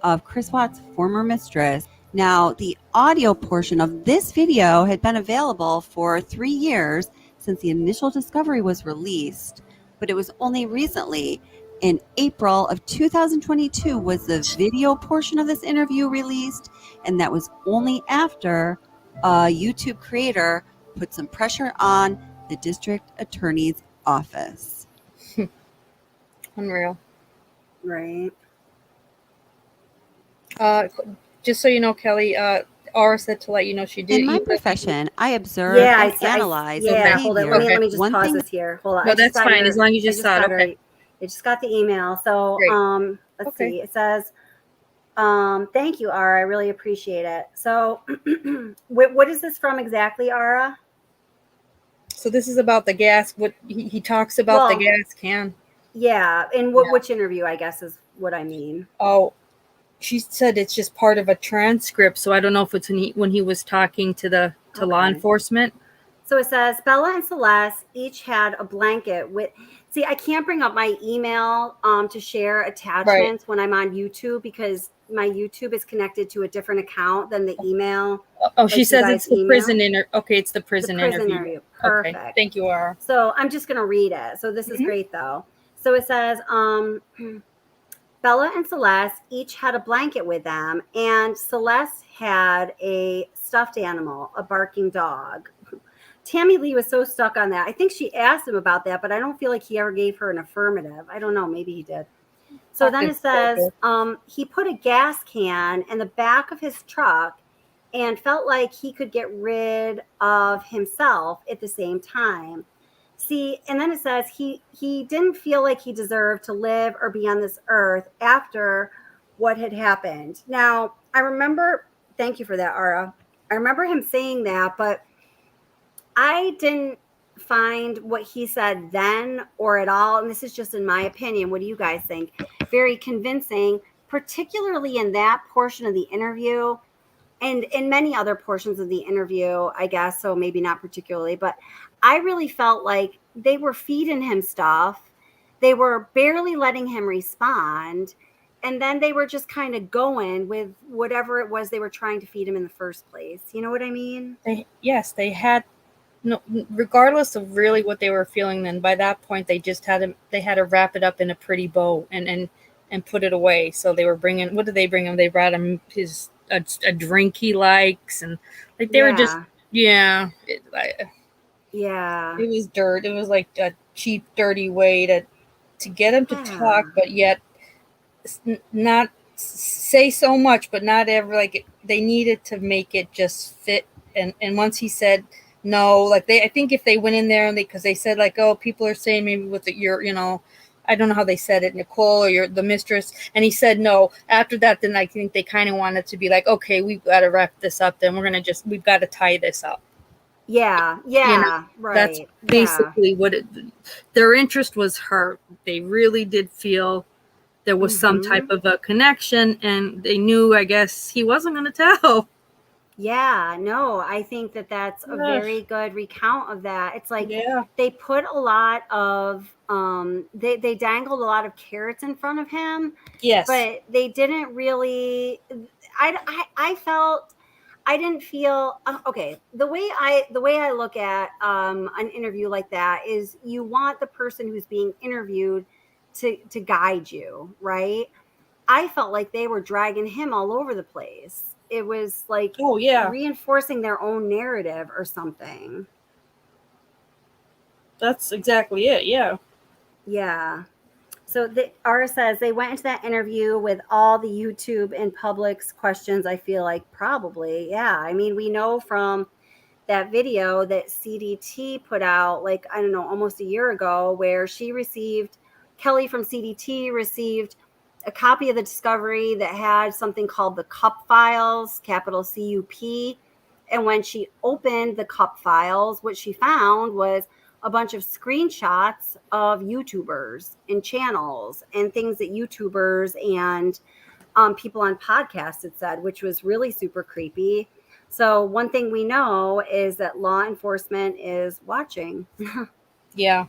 of Chris Watts' former mistress. Now, the audio portion of this video had been available for 3 years since the initial discovery was released, but it was only recently, in April of 2022, was the video portion of this interview released, and that was only after a YouTube creator put some pressure on the district attorney's office. Unreal. Right. Just so you know, Kelly, Aura said to let you know she did. In my profession, I observe and analyze hold on. behavior. Let me just pause this here. Hold on. No, that's fine, as long as you just saw it. Okay. I just got the email. So Great. let's see. It says, thank you, Ara. I really appreciate it. So what is this from exactly, Ara? So this is about the gas. What he talks about the gas can. Yeah. And which interview, I guess, is what I mean. Oh, she said it's just part of a transcript. So I don't know if it's when he was talking to law enforcement. So it says Bella and Celeste each had a blanket with. See, I can't bring up my email to share attachments when I'm on YouTube because my YouTube is connected to a different account than the email. Oh, she says it's the prison interview. Okay, it's the prison interview. Perfect. Okay. Thank you, Ara. So I'm just going to read it. So this is great, though. So it says Bella and Celeste each had a blanket with them, and Celeste had a stuffed animal, a barking dog. Tammy Lee was so stuck on that. I think she asked him about that, but I don't feel like he ever gave her an affirmative. I don't know. Maybe he did. So then it says he put a gas can in the back of his truck and felt like he could get rid of himself at the same time. See, and then it says he didn't feel like he deserved to live or be on this earth after what had happened. Now, I remember, thank you for that, Ara. I remember him saying that, but I didn't find what he said then or at all, and this is just in my opinion, what do you guys think, very convincing, particularly in that portion of the interview and in many other portions of the interview, I guess, so maybe not particularly, but I really felt like they were feeding him stuff. They were barely letting him respond, and then they were just kind of going with whatever it was they were trying to feed him in the first place. You know what I mean? They had no, regardless of really what they were feeling, then by that point they just had to wrap it up in a pretty bow and put it away. So they were bringing, what did they bring him? They brought him a drink he likes, and like they were just it was dirt. It was like a cheap, dirty way to get him to talk, but yet not say so much, but not ever like they needed to make it just fit. And once he said no, like I think if they went in there and because they said like, oh, people are saying maybe with your, I don't know how they said it, Nicole or the mistress, and he said no. After that, then I think they kind of wanted to be like, okay, we've got to wrap this up. Then we've got to tie this up. Yeah, right. That's basically what their interest was hurt. They really did feel there was some type of a connection, and they knew, I guess, he wasn't going to tell. Yeah, no, I think that's a very good recount of that. It's like they put a lot of they dangled a lot of carrots in front of him. Yes. But they didn't really I didn't feel okay. The way I look at an interview like that is you want the person who's being interviewed to guide you, right? I felt like they were dragging him all over the place. It was like reinforcing their own narrative or something. That's exactly it. Yeah. Yeah. So Ara says they went into that interview with all the YouTube and Publix questions. I feel like probably. Yeah. I mean, we know from that video that CDT put out, like, I don't know, almost a year ago, where Kelly from CDT received a copy of the discovery that had something called the CUP files, capital CUP. And when she opened the CUP files, what she found was a bunch of screenshots of YouTubers and channels and things that YouTubers and people on podcasts had said, which was really super creepy. So one thing we know is that law enforcement is watching. Yeah.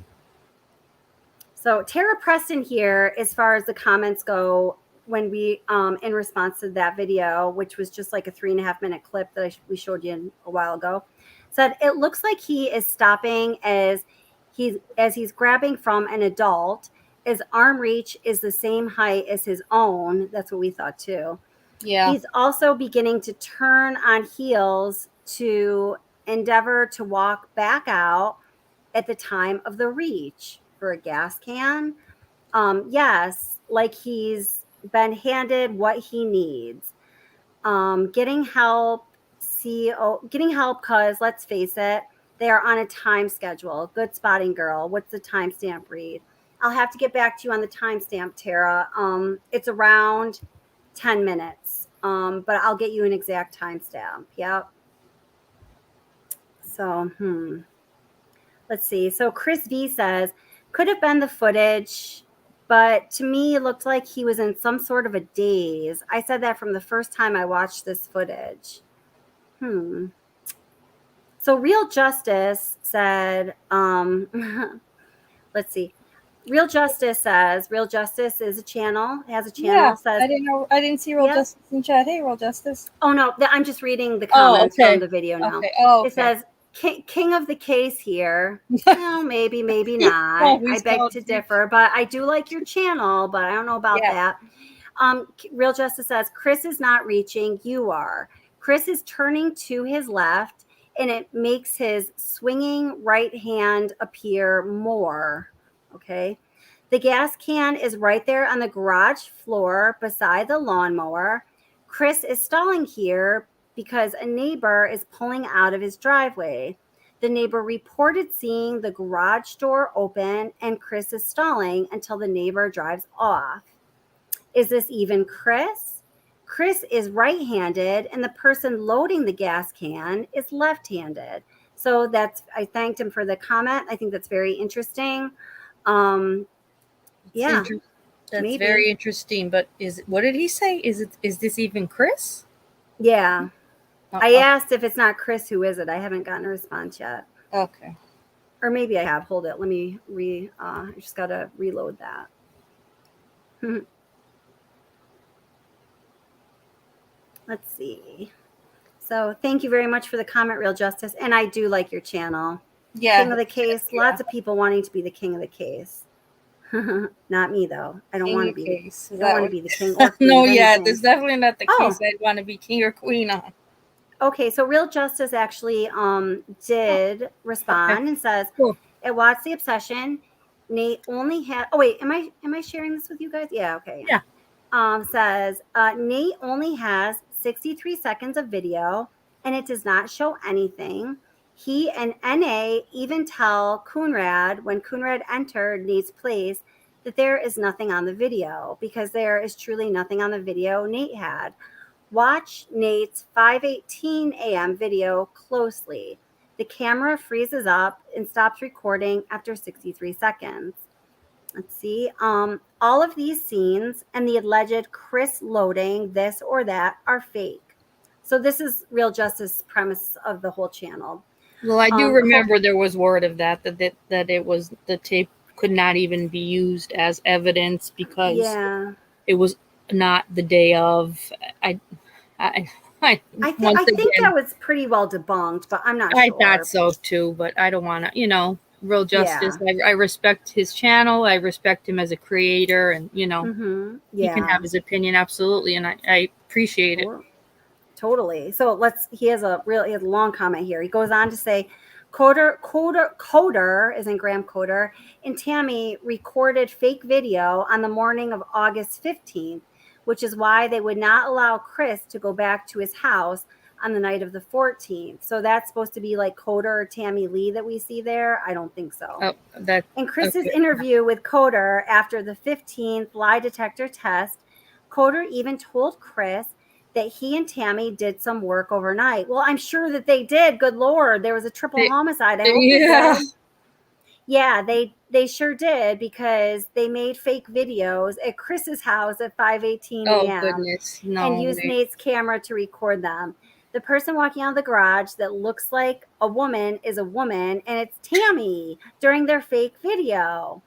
So Tara Preston here, as far as the comments go, when we, in response to that video, which was just like a 3.5 minute clip that we showed you a while ago, said it looks like he is stopping as he's grabbing from an adult. His arm reach is the same height as his own. That's what we thought too. Yeah. He's also beginning to turn on heels to endeavor to walk back out at the time of the reach for a gas can. Yes, like he's been handed what he needs. Getting help, getting help because let's face it, they are on a time schedule. Good spotting, girl. What's the timestamp read? I'll have to get back to you on the timestamp, Tara. It's around 10 minutes, but I'll get you an exact timestamp. Yep. So, let's see. So Chris V says, could have been the footage, but to me, it looked like he was in some sort of a daze. I said that from the first time I watched this footage. So Real Justice said, let's see. Real Justice says, Real Justice is a channel, has a channel. Yeah, says, I didn't see Real Justice in chat. Hey, Real Justice. Oh, no, I'm just reading the comments from the video now. Okay. Oh, okay. It says, King of the case here. Well, maybe not. I beg to differ, but I do like your channel, but I don't know about that. Real Justice says, Chris is not reaching, you are. Chris is turning to his left, and it makes his swinging right hand appear more. Okay. The gas can is right there on the garage floor beside the lawnmower. Chris is stalling here because a neighbor is pulling out of his driveway. The neighbor reported seeing the garage door open and Chris is stalling until the neighbor drives off. Is this even Chris? Chris is right-handed and the person loading the gas can is left-handed. So I thanked him for the comment. I think that's very interesting. Yeah. That's maybe. Very interesting. But what did he say? Is this even Chris? Yeah. I asked if it's not Chris, who is it? I haven't gotten a response yet. Okay. Or maybe I have. Hold it. Let me I just gotta reload that. Let's see. So thank you very much for the comment, Real Justice. And I do like your channel. Yeah. King of the case. Yeah. Lots of people wanting to be the king of the case. Not me though. I don't want to be. I don't want to be the king or queen. No, yeah, there's definitely not the case I'd want to be king or queen on. Okay, so Real Justice actually did respond and says, at Watts the Obsession, Nate only had. Oh wait, am I sharing this with you guys? Yeah. Okay. Yeah. Says Nate only has 63 seconds of video, and it does not show anything. He and NA even tell Coonrad when Coonrad entered Nate's place that there is nothing on the video because there is truly nothing on the video Nate had. Watch Nate's 5:18 a.m. video closely. The camera freezes up and stops recording after 63 seconds. Let's see. All of these scenes and the alleged Chris loading this or that are fake. So this is Real Justice premise of the whole channel. Well, I do remember there was word of that it was the tape could not even be used as evidence because it was not the day of. I think that was pretty well debunked, but I'm not sure. I thought so too, but I don't want to, Real Justice. Yeah. I respect his channel. I respect him as a creator, and he can have his opinion absolutely, and I appreciate it. Totally. So he has a long comment here. He goes on to say, Coder isn't Graham Coder, and Tammy recorded fake video on the morning of August 15th, which is why they would not allow Chris to go back to his house on the night of the 14th. So that's supposed to be like Coder or Tammy Lee that we see there? I don't think so. And Chris's interview with Coder after the 15th lie detector test, Coder even told Chris that he and Tammy did some work overnight. Well, I'm sure that they did. Good Lord. There was a triple homicide. I hope they did. Yeah, they sure did, because they made fake videos at Chris's house at 5:18 Oh a.m. goodness, and no. used Nate's camera to record them. The person walking out of the garage that looks like a woman is a woman, and it's Tammy during their fake video.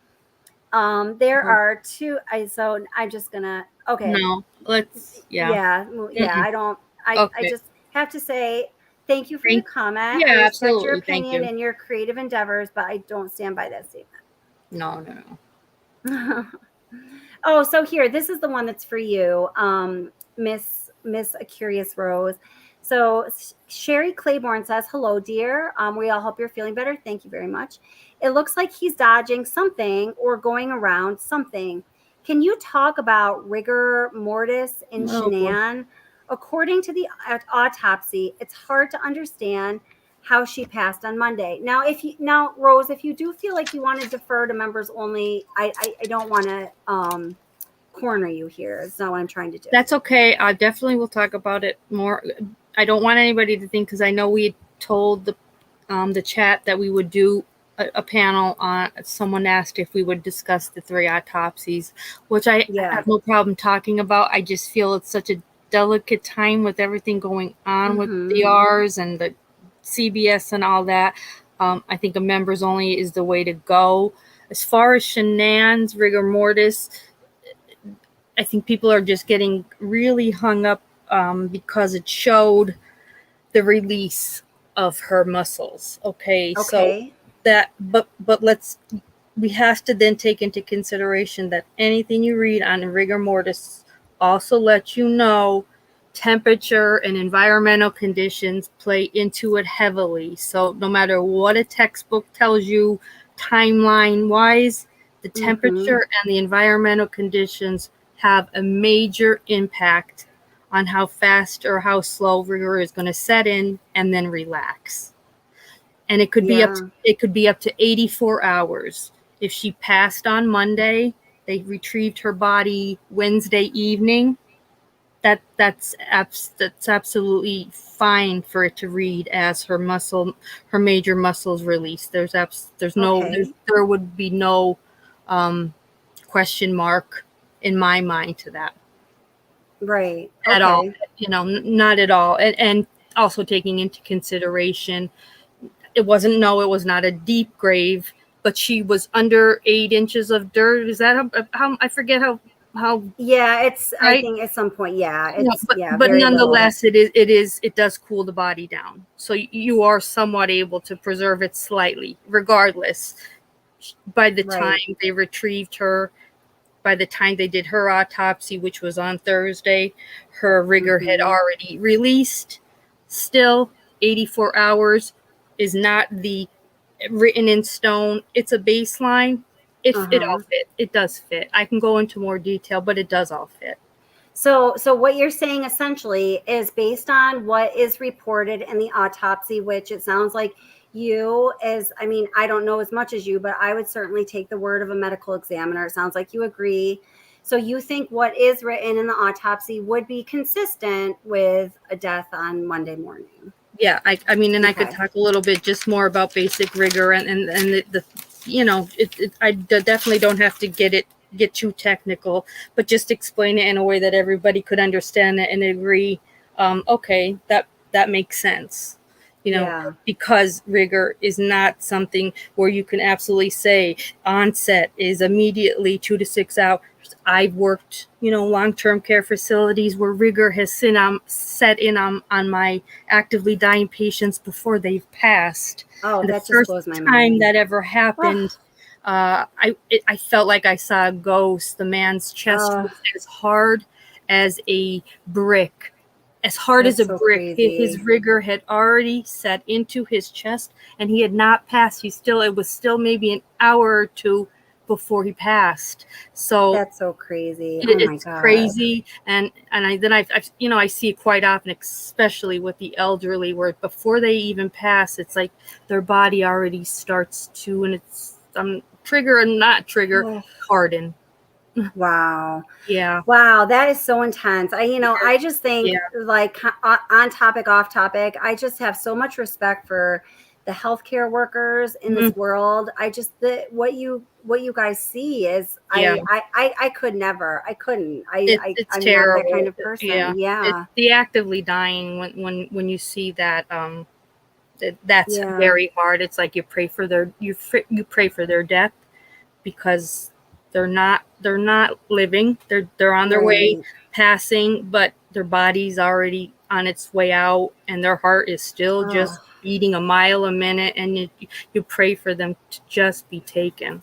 There are two. So I'm just gonna. Okay. No, let's. Yeah. Yeah. Yeah. Mm-mm. I don't. I Okay. just have to say thank you for your comment. I Yeah, respect your absolutely. Thank opinion you. and your creative endeavors, but I don't stand by that statement. No. Oh, so here, this is the one that's for you, Miss A Curious Rose. So Sherry Claiborne says, "Hello, dear. We all hope you're feeling better. Thank you very much. It looks like he's dodging something or going around something. Can you talk about rigor mortis in Oh boy. Shanann? According to the autopsy, it's hard to understand how she passed on Monday. Now, Rose, if you do feel like you want to defer to members only, I don't want to corner you here. It's not what I'm trying to do. That's okay. I definitely will talk about it more. I don't want anybody to think, because I know we told the chat that we would do a panel on. Someone asked if we would discuss the 3 autopsies, which I have no problem talking about. I just feel it's such a delicate time with everything going on with the R's and the CBS and all that. I think a members only is the way to go. As far as Shanann's rigor mortis, I think people are just getting really hung up because it showed the release of her muscles. Okay. So that, but we have to then take into consideration that anything you read on rigor mortis also lets you know temperature and environmental conditions play into it heavily. So no matter what a textbook tells you timeline wise, the temperature and the environmental conditions have a major impact on how fast or how slow rigor is going to set in and then relax. And it could be up to 84 hours. If she passed on Monday, they retrieved her body Wednesday evening. That's absolutely fine for it to read as her major muscles released. There would be no question mark in my mind to that. Right. At all. Not at all. And also taking into consideration, it was not a deep grave, but she was under 8 inches of dirt. Is that how I forget how it's right? I think at some point, but nonetheless it does cool the body down, so you are somewhat able to preserve it slightly regardless. By the time they retrieved her, by the time they did her autopsy, which was on Thursday, her rigor had already released. Still, 84 hours is not the written in stone. It's a baseline. It all fit. It does fit. I can go into more detail, but it does all fit. So what you're saying essentially is based on what is reported in the autopsy, which it sounds like I don't know as much as you, but I would certainly take the word of a medical examiner. It sounds like you agree. So you think what is written in the autopsy would be consistent with a death on Monday morning? Yeah, I could talk a little bit just more about basic rigor and I definitely don't have to get too technical, but just explain it in a way that everybody could understand it and agree. Okay, that makes sense. Because rigor is not something where you can absolutely say onset is immediately 2 to 6 hours. I've worked, long-term care facilities where rigor has set in on my actively dying patients before they've passed. Oh, and that just blows my mind. The first time that ever happened, I felt like I saw a ghost. The man's chest was as hard as a brick. As hard as a brick. His rigor had already set into his chest, and he had not passed. It was still maybe an hour or two before he passed. So that's so crazy. It's crazy. And I see it quite often, especially with the elderly, where before they even pass, it's like their body already starts to, and it's trigger and not trigger, harden. Wow. Yeah. Wow, that is so intense. I just think like on topic, off topic, I just have so much respect for the healthcare workers in this world. I just what you guys see is I could never. I couldn't. It's I'm terrible. not that kind of person. Yeah. It's the actively dying when you see that that's very hard. It's like you pray for their you pray for their death, because they're not living. They're on their way passing, but their body's already on its way out, and their heart is still just beating a mile a minute, and you pray for them to just be taken.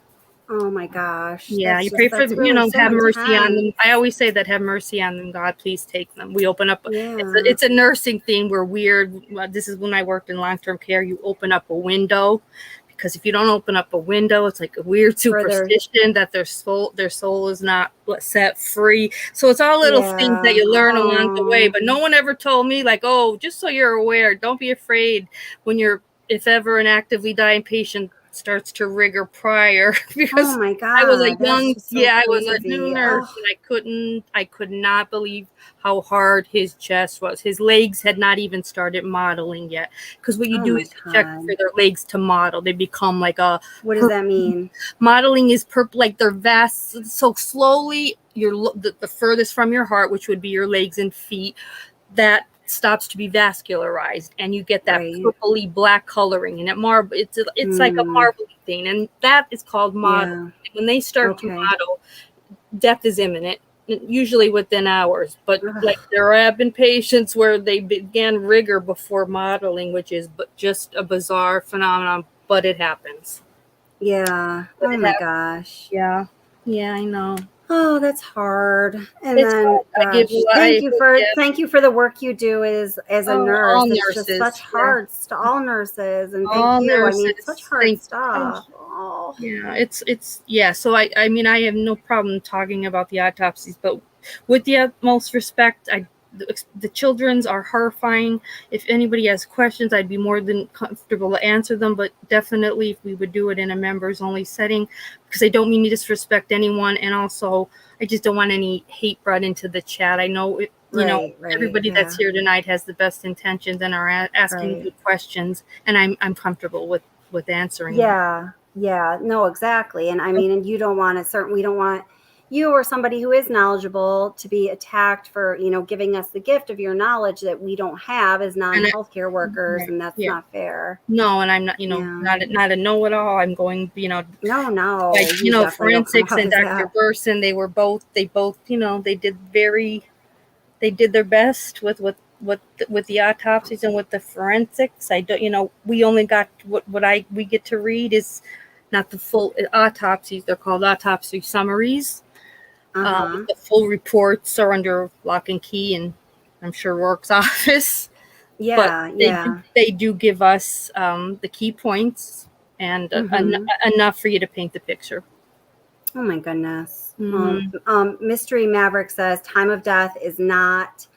Oh my gosh. Yeah, you pray for them, really so have mercy on intense. them. I always say that, have mercy on them, God, please take them. We open up, it's a nursing thing. We're weird. This is when I worked in long-term care. You open up a window, because if you don't open up a window, it's like a weird superstition that their soul is not set free. So it's all little things that you learn along the way. But no one ever told me, like, oh, just so you're aware, don't be afraid if ever an actively dying patient starts to rigor prior, because my God, I was a young, I was a crazy. new nurse, and I could not believe how hard his chest was. His legs had not even started modeling yet, because what you do is you check for their legs to model. They become like a. What does that mean? Modeling is like they're vast. So slowly, the furthest from your heart, which would be your legs and feet, that stops to be vascularized, and you get that purpley black coloring, and it's like a marbly thing, and that is called model. When they start to model, death is imminent, usually within hours. But like there have been patients where they began rigor before modeling, which is just a bizarre phenomenon, but it happens. Yeah. Oh my gosh. Yeah, I know. Oh, that's hard. And it's then hard. Thank you for the work you do as a nurse. All it's nurses, just such hard stuff. All nurses, and thank all you. Nurses, I mean, it's such hard stuff. Oh. Yeah, it's So I mean, I have no problem talking about the autopsies, but with the utmost respect, the children's are horrifying. If anybody has questions, I'd be more than comfortable to answer them, but definitely if we would do it in a members only setting, because I don't mean to disrespect anyone, and also I just don't want any hate brought into the chat. I know everybody that's here tonight has the best intentions and are asking good questions, and I'm comfortable with answering them. No, exactly. And I mean, and you don't want we don't want you or somebody who is knowledgeable to be attacked for, giving us the gift of your knowledge that we don't have as non-healthcare workers, and that's not fair. No, and I'm not, not a know-it-all. I'm going, No. Like, forensics and Dr. Burson, they both, they did their best with the autopsies and with the forensics. I don't, we only got we get to read is not the full autopsies. They're called autopsy summaries. The full reports are under lock and key, and I'm sure Rourke's office. They do give us the key points and enough for you to paint the picture. Oh my goodness. Mystery Maverick says time of death is not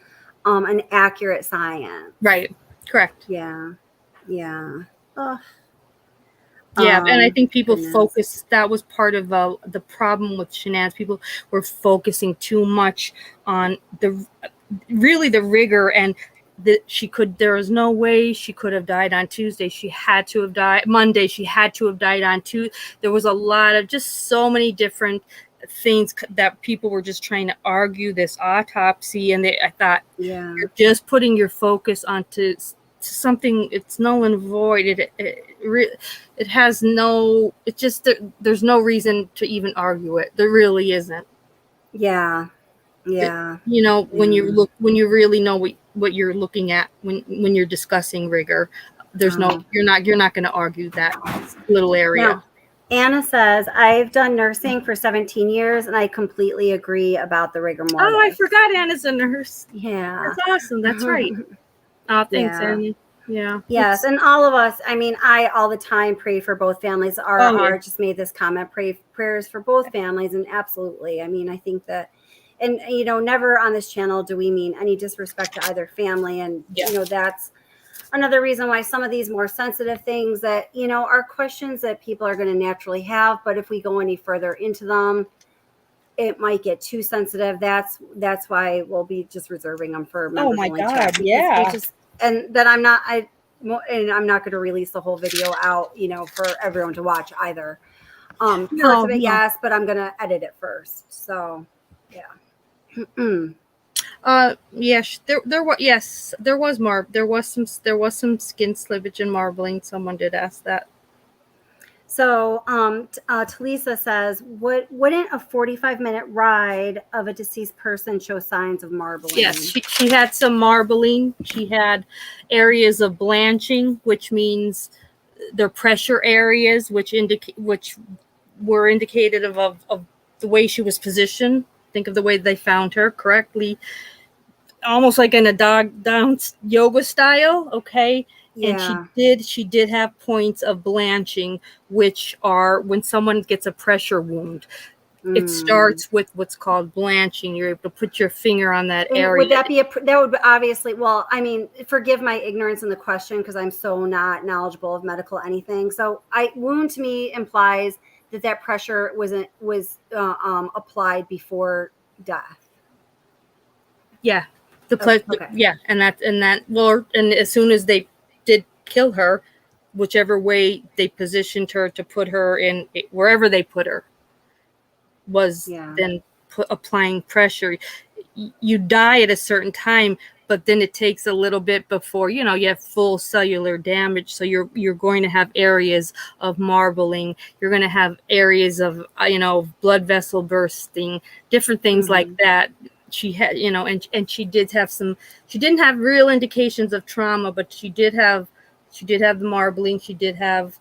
an accurate science. Right. Correct. Yeah. And I think people focus. That was part of the problem with Shanann's. People were focusing too much on the rigor, and that there was no way she could have died on Tuesday. She had to have died Monday. She had to have died on Tuesday. There was a lot of just so many different things that people were just trying to argue this autopsy, and I thought, you're just putting your focus onto something. It's null and void. It has no. It just there's no reason to even argue it. There really isn't. Yeah. When you really know what you're looking at when you're discussing rigor, there's you're not going to argue that little area. No. Anna says, I've done nursing for 17 years, and I completely agree about the rigor mortis. Oh, I forgot Anna's a nurse. Yeah. That's awesome. That's right. Oh, thanks, Annie. Yeah. Yes, and all of us, I mean, I all the time pray for both families. R just made this comment, prayers for both families, and absolutely. I mean, I think that, and never on this channel do we mean any disrespect to either family, and that's another reason why some of these more sensitive things that are questions that people are going to naturally have, but if we go any further into them, it might get too sensitive. That's why we'll be just reserving them for members. Oh my God, yeah. And that I'm not and I'm not going to release the whole video out, for everyone to watch either. Parts No, of it, no. yes, but I'm going to edit it first. So, yeah. Yes, there was some skin slippage and marbling. Someone did ask that. So, Talisa says, wouldn't a 45-minute ride of a deceased person show signs of marbling? Yes, she had some marbling. She had areas of blanching, which means they're pressure areas, which were indicative of the way she was positioned. Think of the way they found her correctly, almost like in a dog down yoga style. Okay. Yeah. And she did have points of blanching, which are when someone gets a pressure wound. It starts with what's called blanching. You're able to put your finger on that And area. would that be that would obviously, well, I mean, forgive my ignorance in the question because I'm so not knowledgeable of medical anything. So wound to me implies that pressure was applied before death. Yeah. Okay. Yeah. And as soon as they did kill her, whichever way they positioned her to put her in, wherever they put her, was then applying pressure. You die at a certain time, but then it takes a little bit before you have full cellular damage. So you're going to have areas of marbling. You're going to have areas of blood vessel bursting, different things like that. She had and she did have some. She didn't have real indications of trauma, but she did have the marbling. She did have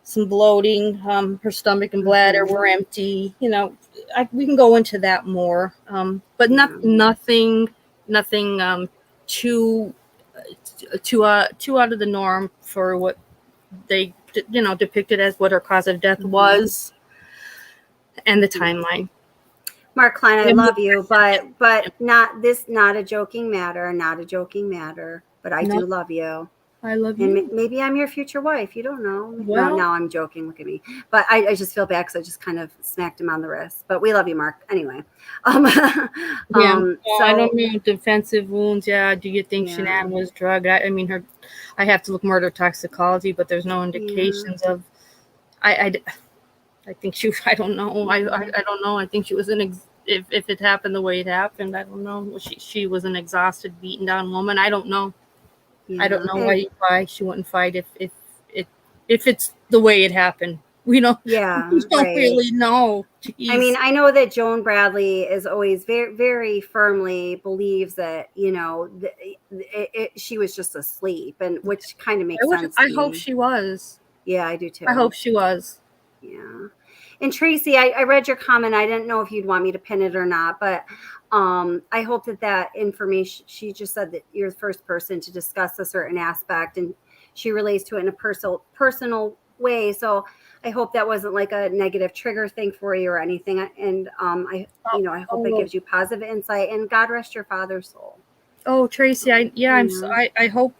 some bloating. Her stomach and bladder were empty. We can go into that more, but nothing too out of the norm for what they depicted as what her cause of death was, and the timeline. Mark Klein, I love you, but not a joking matter, but I do love you. I love you. And maybe I'm your future wife. You don't know. Well, no, I'm joking. Look at me. But I just feel bad because I just kind of smacked him on the wrist. But we love you, Mark. Anyway. So I don't know. Defensive wounds. Yeah. Do you think Shanann was drugged? I have to look murder toxicology, but there's no indications of. I think she. I don't know. I don't know. I think she was if it happened the way it happened. I don't know. She was an exhausted, beaten down woman. I don't know. Yeah. I don't know why she wouldn't fight if it's the way it happened. We don't. Yeah, we don't really know. Jeez. I mean, I know that Joan Bradley is always very, very firmly believes that she was just asleep, and which kind of makes sense. I hope she was. Yeah, I do too. I hope she was. Yeah. And Tracy, I read your comment. I didn't know if you'd want me to pin it or not, but I hope that information, she just said that you're the first person to discuss a certain aspect and she relates to it in a personal way. So I hope that wasn't like a negative trigger thing for you or anything. And I hope it gives you positive insight, and God rest your father's soul. Oh, Tracy, I hope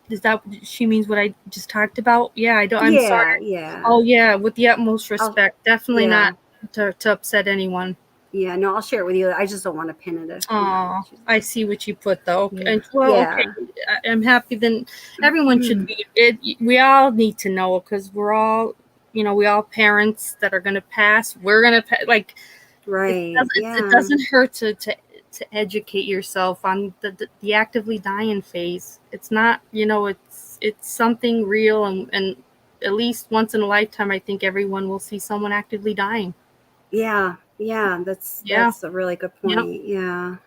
is that she means what I just talked about? Yeah, I'm sorry. Yeah. Oh yeah, with the utmost respect. Definitely not to upset anyone. Yeah, no, I'll share it with you. I just don't want to pin it. Oh, I see what you put though. And okay, I'm happy. Then everyone should be. We all need to know because we're all, we all parents that are going to pass. We're going to like. Right. It doesn't hurt to educate yourself on the actively dying phase. It's not, it's something real, and at least once in a lifetime, I think everyone will see someone actively dying. Yeah, that's a really good point. Yep.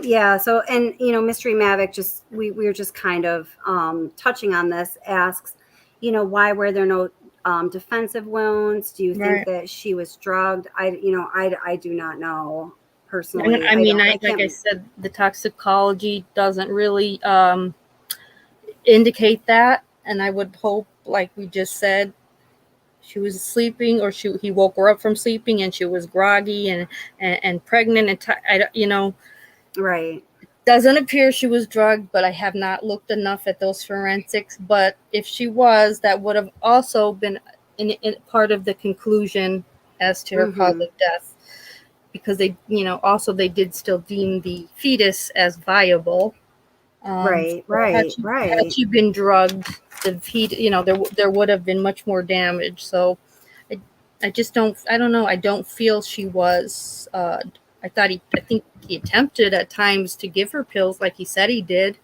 Yeah. So and Mystery Mavic, we were just kind of touching on this, asks, why were there no defensive wounds? Do you think that she was drugged? I do not know. Personally, like I said, the toxicology doesn't really indicate that, and I would hope, like we just said, she was sleeping, or he woke her up from sleeping, and she was groggy and pregnant, and right. It doesn't appear she was drugged, but I have not looked enough at those forensics. But if she was, that would have also been in part of the conclusion as to her cause of death. Because they did still deem the fetus as viable. Right, Had right. she been drugged, the heat, there would have been much more damage. So I just don't. I don't know. I don't feel she was. I think he attempted at times to give her pills, like he said he did,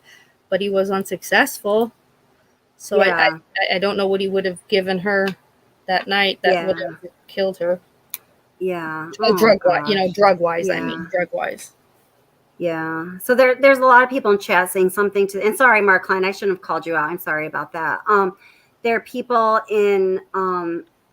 but he was unsuccessful. So Yeah, I don't know what he would have given her that night that would yeah, have killed her. yeah. Oh gosh. Drug wise. I Yeah. mean, drug wise. Yeah. So there's a lot of people in chat saying something to, and sorry, Mark Klein, I shouldn't have called you out. I'm sorry about that. There are people in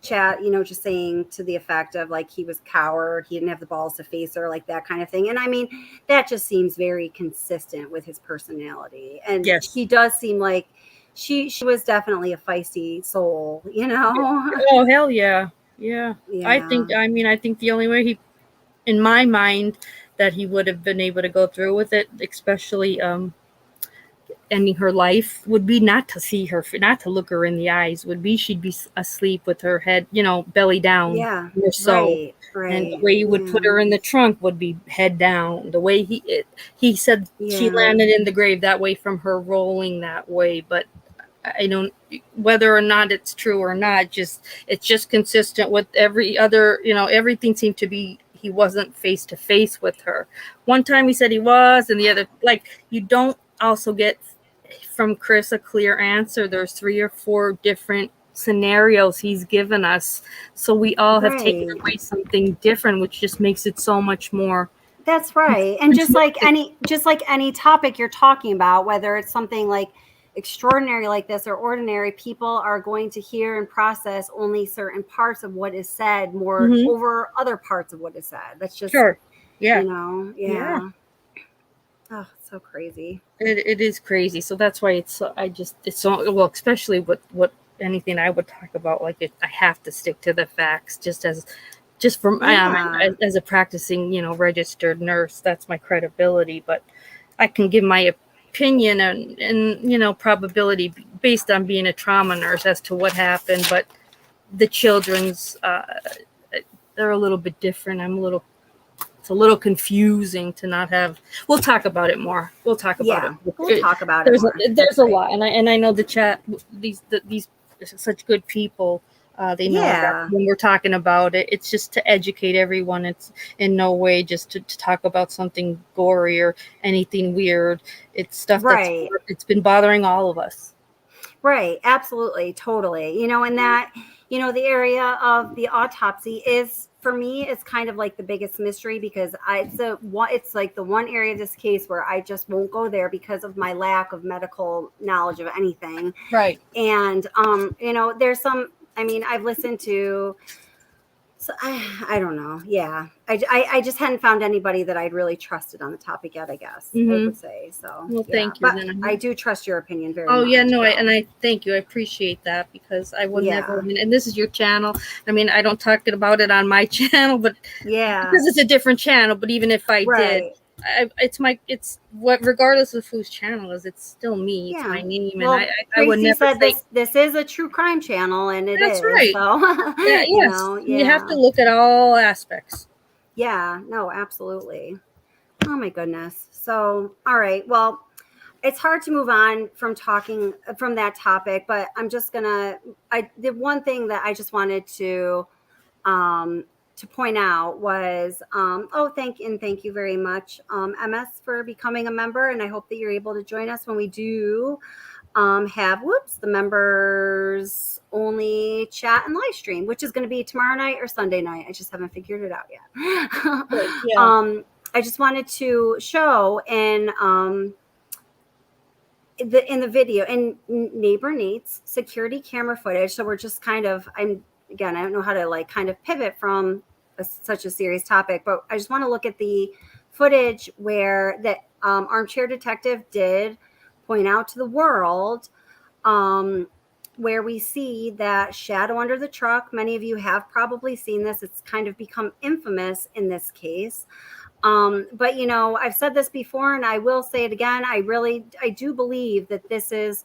chat, just saying to the effect of like he was a coward, he didn't have the balls to face her, like that kind of thing. And I mean, that just seems very consistent with his personality. And Yes. he does seem like she was definitely a feisty soul, Oh hell yeah, yeah. Yeah. I think the only way in my mind, that he would have been able to go through with it, especially ending her life, would be not to look her in the eyes. Would be she'd be asleep with her head, belly down, Yeah. or so. Right. And the way you would put her in the trunk would be head down. The way he said she landed in the grave that way from her rolling that way, but I don't, whether or not it's true or not, it's just consistent with every other, everything seemed to be, he wasn't face to face with her. One time he said he was, and the other, like, you don't also get from Chris a clear answer. There's 3 or 4 different scenarios he's given us, so we all have taken away something different, which just makes it so much more. That's right. And just like any topic you're talking about, whether it's something like extraordinary like this or ordinary, people are going to hear and process only certain parts of what is said more over other parts of what is said. That's just sure. Yeah. Yeah. Oh, it's so crazy. It is crazy. So that's why it's so, well, especially what anything I would talk about, like I have to stick to the facts, just from as a practicing, registered nurse. That's my credibility, but I can give my opinion and probability based on being a trauma nurse as to what happened. But the children's, they're a little bit different. It's a little confusing to not have. We'll talk about it more. We'll talk about it. We'll talk about it more. There's a lot, and I know the chat. These such good people. They know that when we're talking about it, it's just to educate everyone. It's in no way just to talk about something gory or anything weird. It's stuff it's been bothering all of us. Right. Absolutely. Totally. And that, the area of the autopsy is, for me, it's kind of like the biggest mystery, because it's like the one area of this case where I just won't go there because of my lack of medical knowledge of anything. Right. And, there's some, I've listened to, so I don't know. Yeah. I just hadn't found anybody that I'd really trusted on the topic yet, I guess I would say. So, well, thank you. But I do trust your opinion very much. Oh yeah, no, I thank you. I appreciate that, because I would never, and this is your channel. I don't talk about it on my channel, but because it's a different channel. But even if I did, it's what, regardless of whose channel is, it's still me. It's my name, well, and I would never said this is a true crime channel, and that's right. So, you have to look at all aspects. Yeah, no, absolutely. Oh my goodness. So, all right. Well, it's hard to move on from talking from that topic, but I'm just the one thing that I just wanted to point out was, thank you very much, MS, for becoming a member. And I hope that you're able to join us when we do have the members only chat and live stream, which is going to be tomorrow night or Sunday night. I just haven't figured it out yet. I just wanted to show in the video in neighbor Nate's security camera footage. So we're just I don't know how to kind of pivot from such a serious topic, but I just want to look at the footage where that armchair detective did point out to the world, where we see that shadow under the truck. Many of you have probably seen this. It's kind of become infamous in this case. But I've said this before, and I will say it again. I do believe that this is,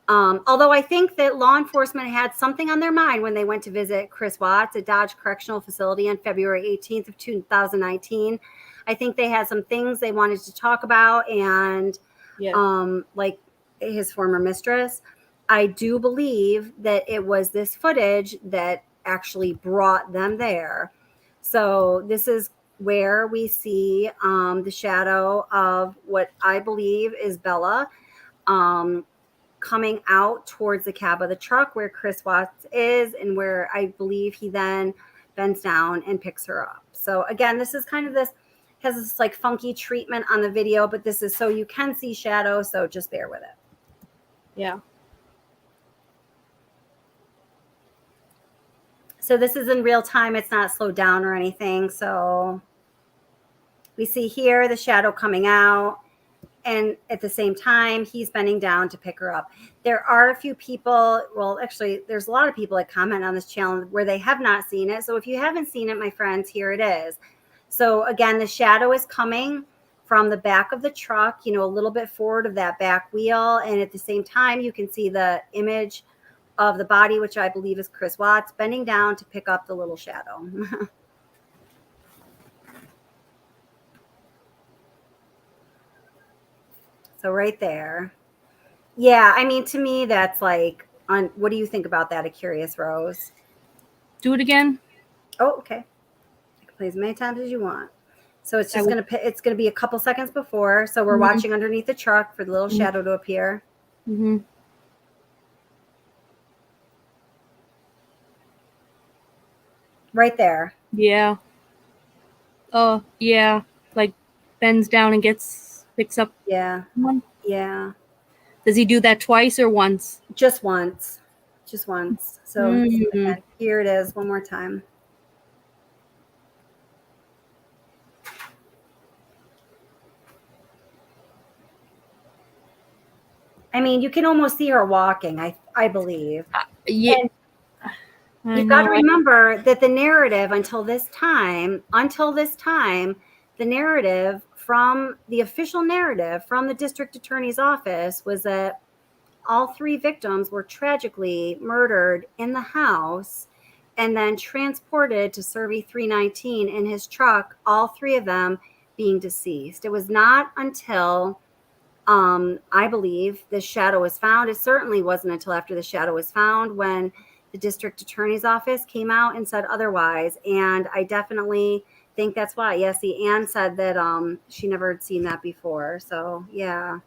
although I think that law enforcement had something on their mind when they went to visit Chris Watts at Dodge Correctional Facility on February 18th of 2019. I think they had some things they wanted to talk about, and like his former mistress. I do believe that it was this footage that actually brought them there. So this is where we see the shadow of what I believe is Bella coming out towards the cab of the truck where Chris Watts is, and where I believe he then bends down and picks her up. So again, this is kind of has this like funky treatment on the video, but this is so you can see shadow, so just bear with it. Yeah. So this is in real time. It's not slowed down or anything. So we see here the shadow coming out, and at the same time, he's bending down to pick her up. There are a few people, well, actually, there's a lot of people that comment on this channel where they have not seen it. So if you haven't seen it, my friends, here it is. So again, the shadow is coming from the back of the truck, you know, a little bit forward of that back wheel. And at the same time, you can see the image of the body, which I believe is Chris Watts, bending down to pick up the little shadow. So right there. Yeah, I mean, to me, that's like, what do you think about that, A Curious Rose? Do it again. Oh, okay. You can play as many times as you want. So it's just it's gonna be a couple seconds before. So we're watching underneath the truck for the little shadow to appear. Mm-hmm. Right there. Yeah. Oh, yeah. Like bends down and picks up. Yeah. One. Yeah. Does he do that twice or once? Just once. Just once. So again, here it is one more time. I mean, you can almost see her walking, I believe. Yeah. And you've got to remember that the narrative until this time, the narrative from the official narrative from the district attorney's office was that all three victims were tragically murdered in the house and then transported to Survey 319 in his truck, all three of them being deceased. It was not until I believe the shadow was found. It certainly wasn't until after the shadow was found when the district attorney's office came out and said otherwise. And I definitely think that's why. Yes, Anne said that she never had seen that before. So yeah.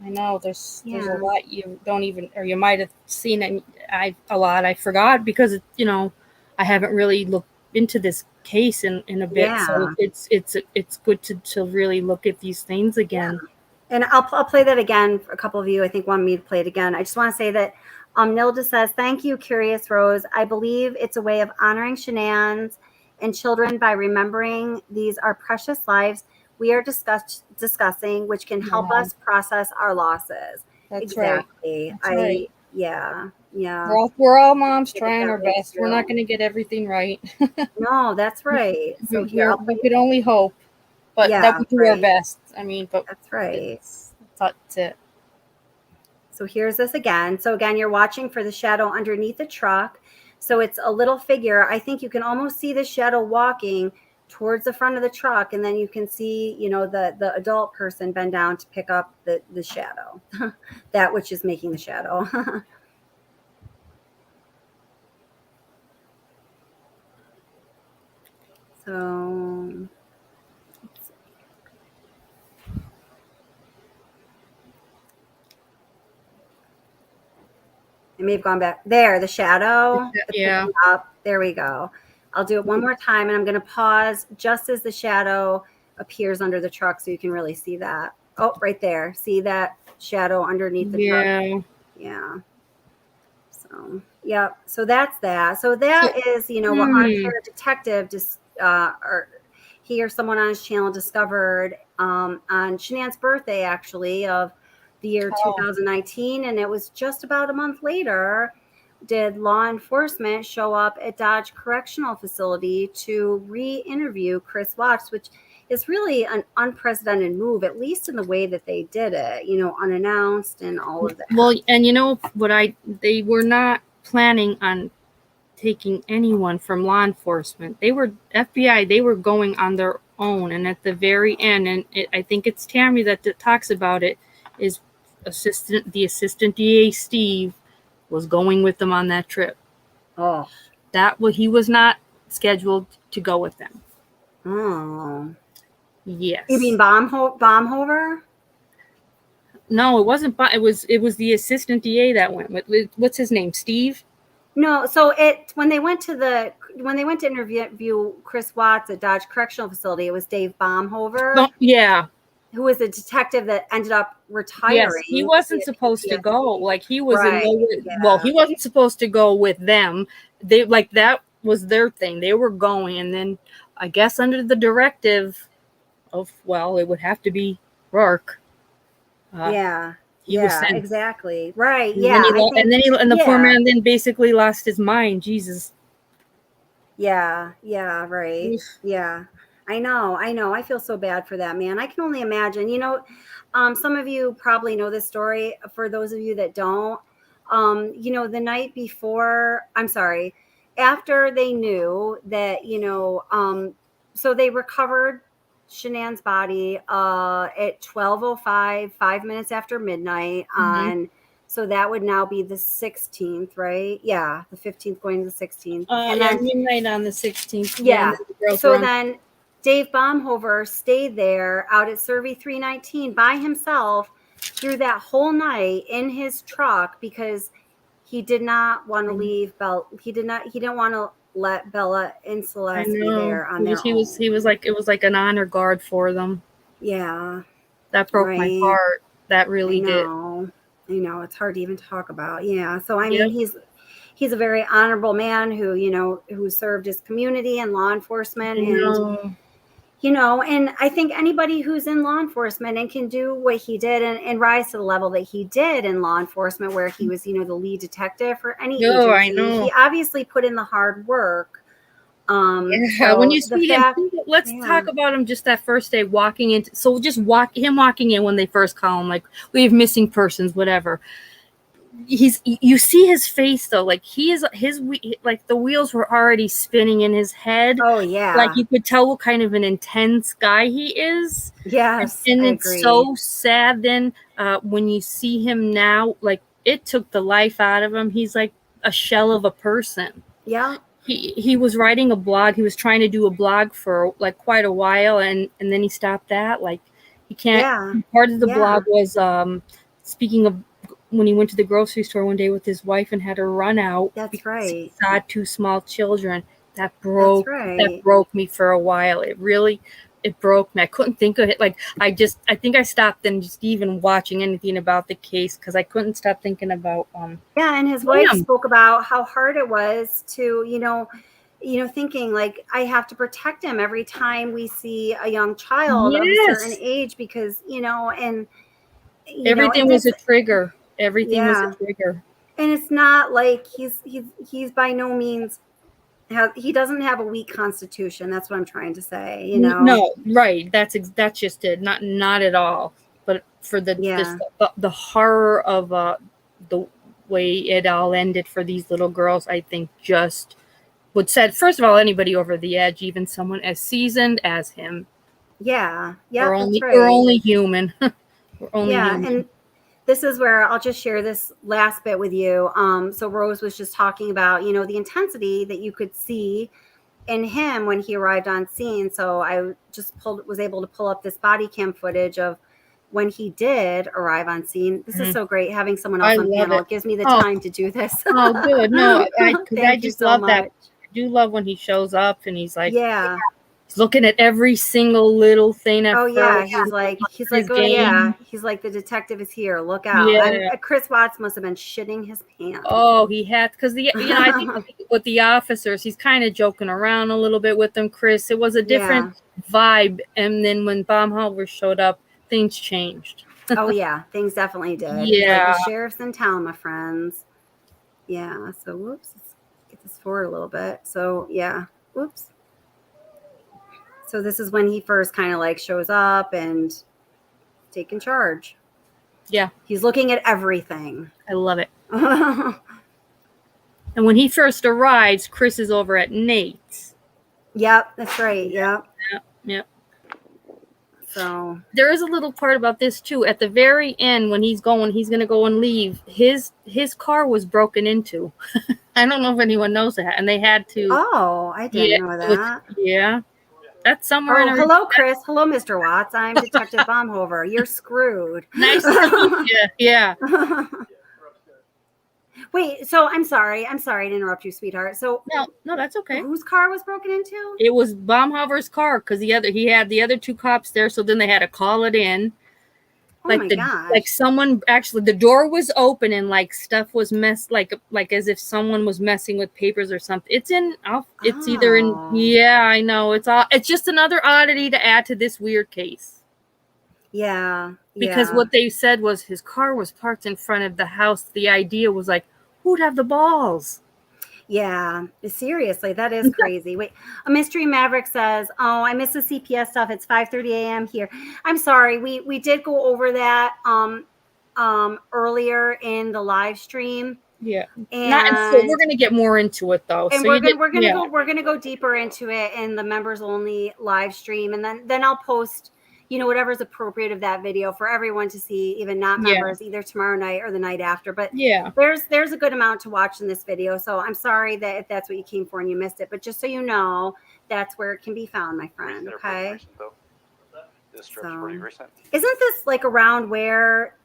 I know there's a lot you don't even, or you might have seen it. A lot I forgot because I haven't really looked into this case in a bit. Yeah. So it's good to really look at these things again. Yeah. And I'll play that again for a couple of you. I think wanted me to play it again. I just want to say that Nilda says, thank you, Curious Rose. I believe it's a way of honoring Shanann's and children by remembering these are precious lives we are discussing, which can help us process our losses. That's exactly. Right. That's right. Yeah. We're all moms trying our best. We're not going to get everything right. No, that's right. So we could only hope. But that we do our best. I mean, but that's right. That's it. So here's this again. So again, you're watching for the shadow underneath the truck. So it's a little figure. I think you can almost see the shadow walking towards the front of the truck, and then you can see, the adult person bend down to pick up the shadow, that which is making the shadow. So it may have gone back there. The shadow. Yeah. Up. There we go. I'll do it one more time, and I'm going to pause just as the shadow appears under the truck so you can really see that. Oh, right there. See that shadow underneath the truck? Yeah. So, yeah. So that's that. So that is, what Armchair Detective or he or someone on his channel discovered on Shanann's birthday, actually, of the year 2019. And it was just about a month later did law enforcement show up at Dodge Correctional Facility to re-interview Chris Watts, which is really an unprecedented move, at least in the way that they did it, unannounced and all of that. Well, and they were not planning on taking anyone from law enforcement. They were FBI. They were going on their own. And at the very end, and I think it's Tammy that talks about it, is the assistant DA Steve was going with them on that trip. Oh. He was not scheduled to go with them. Oh. Yes. You mean Baumhover? No, it wasn't. It was the assistant DA that went with. What's his name? Steve? No. So when they went to interview Chris Watts at Dodge Correctional Facility, it was Dave Baumhover. Oh, yeah. Who was a detective that ended up retiring. Yes, he wasn't supposed to go. Like he was Right, Well, he wasn't supposed to go with them. They that was their thing. They were going, and then I guess under the directive of it would have to be Rourke. Exactly. Right. And yeah. The poor man then basically lost his mind. Jesus. Yeah. Right. Oof. Yeah. I know. I feel so bad for that man. I can only imagine. Some of you probably know this story. For those of you that don't, the night before, after they knew that, so they recovered Shanann's body at 12:05, 5 minutes after midnight on. So that would now be the 16th, right? Yeah, the 15th going to the 16th. And then midnight on the 16th. Yeah. So then Dave Baumhover stayed there out at Survey 319 by himself through that whole night in his truck because he did not want to leave Bella. He didn't want to let Bella and Celeste be there on their own. He was like, it was like an honor guard for them. Yeah. That broke my heart. That really did. I know. It's hard to even talk about. Yeah. So, I mean, he's a very honorable man who served his community and law enforcement. And I think anybody who's in law enforcement and can do what he did and rise to the level that he did in law enforcement, where he was, the lead detective for any agency. I know. He obviously put in the hard work. When you see him, let's talk about him just that first day walking into. So just him walking in when they first call him, like, we have missing persons, whatever. You see his face though, like like the wheels were already spinning in his head. Oh yeah, like you could tell what kind of an intense guy he is. Yes, and it's so sad then when you see him now, like it took the life out of him. He's like a shell of a person. Yeah. He was writing a blog. He was trying to do a blog for like quite a while, and then he stopped that. Like he can't. Yeah. Part of the blog was speaking of when he went to the grocery store one day with his wife and had her run out. That's right. He saw 2 small children. That broke me for a while. It broke me. I couldn't think of it. Like I think I stopped and just even watching anything about the case because I couldn't stop thinking about and his wife spoke about how hard it was to thinking like I have to protect him every time we see a young child of a certain age because and everything was a trigger. Everything was a trigger. And it's not like he's by no means he doesn't have a weak constitution. That's what I'm trying to say. No, right. That's just it. Not at all. But for the horror of the way it all ended for these little girls, I think just would set first of all anybody over the edge, even someone as seasoned as him. Yeah, we're only human. We're only human. And this is where I'll just share this last bit with you. So Rose was just talking about, the intensity that you could see in him when he arrived on scene. So I just was able to pull up this body cam footage of when he did arrive on scene. This is so great having someone else on panel. It gives me the time to do this. Oh, good. No, I just love that. I do love when he shows up and he's like, he's looking at every single little thing. He's like, he's like, the detective is here. Look out. Yeah. Chris Watts must have been shitting his pants. Oh, he had because I think with the officers, he's kind of joking around a little bit with them. Chris, it was a different vibe, and then when Baumhover showed up, things changed. Oh yeah, things definitely did. Yeah, like the sheriff's in town, my friends. Yeah. So whoops, let's get this forward a little bit. So yeah, whoops. So this is when he first kind of like shows up and taking charge. Yeah. He's looking at everything. I love it. And when he first arrives, Chris is over at Nate's. Yep, that's right. Yep. So there is a little part about this too. At the very end, when he's going to go and leave. His car was broken into. I don't know if anyone knows that, and they had to. Oh, I didn't know that. Yeah, that's somewhere in. Hello, Chris. Hello, Mr. Watts. I'm Detective Baumhover. You're screwed. Nice to meet you. Yeah. Wait, so I'm sorry to interrupt you, sweetheart. So no, that's okay. Whose car was broken into? It was Baumhover's car because he had the other 2 cops there, so then they had to call it in. Oh my gosh. Like someone actually, the door was open and like stuff was messed, like as if someone was messing with papers or something. It's either in, yeah, I know. It's just another oddity to add to this weird case. Yeah. Because what they said was his car was parked in front of the house. The idea was like, who'd have the balls? Yeah, seriously, that is crazy. Wait, a mystery Maverick says, "Oh, I miss the CPS stuff. It's 5:30 a.m. here." I'm sorry. We did go over that earlier in the live stream. Yeah, and so we're gonna get more into it though. And so we're gonna go deeper into it in the members only live stream, and then I'll post, whatever's appropriate of that video for everyone to see, even not members, either tomorrow night or the night after. But there's a good amount to watch in this video. So I'm sorry that if that's what you came for and you missed it, but just so you know, that's where it can be found, my friend. Okay. This trip's pretty recent. Isn't this like around where,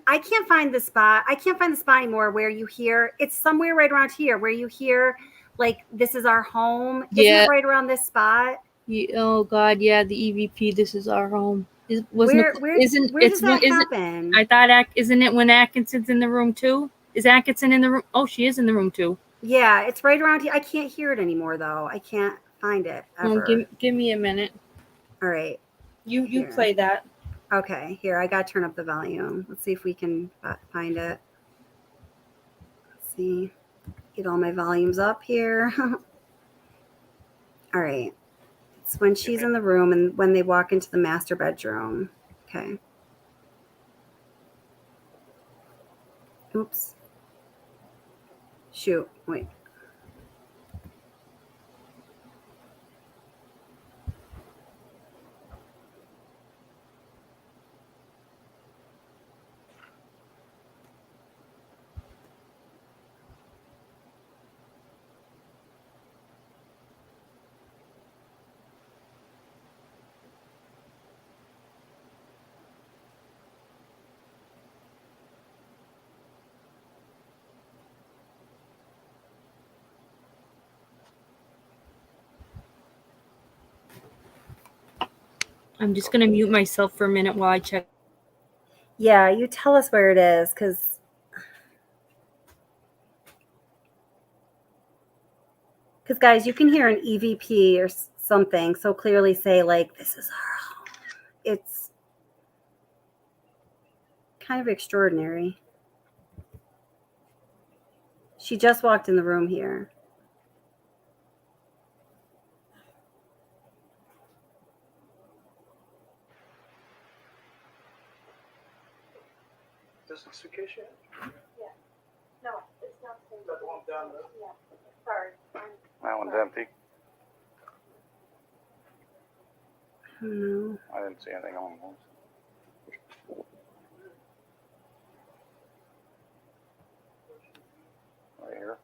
I can't find the spot. I can't find the spot anymore where you hear, it's somewhere right around here where you hear like, "This is our home." Isn't it right around this spot? Oh God, yeah, the EVP. This is our home. Where does that happen? I thought, isn't it when Atkinson's in the room too? Is Atkinson in the room? Oh, she is in the room too. Yeah, it's right around here. I can't hear it anymore though. I can't find it ever. Oh, give me a minute. All right. You play that. Okay, here, I got to turn up the volume. Let's see if we can find it. Let's see. Get all my volumes up here. All right. It's when she's in the room and when they walk into the master bedroom. Okay. Oops. Shoot. Wait. I'm just gonna mute myself for a minute while I check. Yeah, you tell us where it is, because guys, you can hear an EVP or something so clearly say like, "This is our home." It's kind of extraordinary. She just walked in the room here. This is suitcase yet? Yeah. No, it's not. Is that the one down there? Yeah. Sorry. That one's empty. No. I didn't see anything on those. Right here.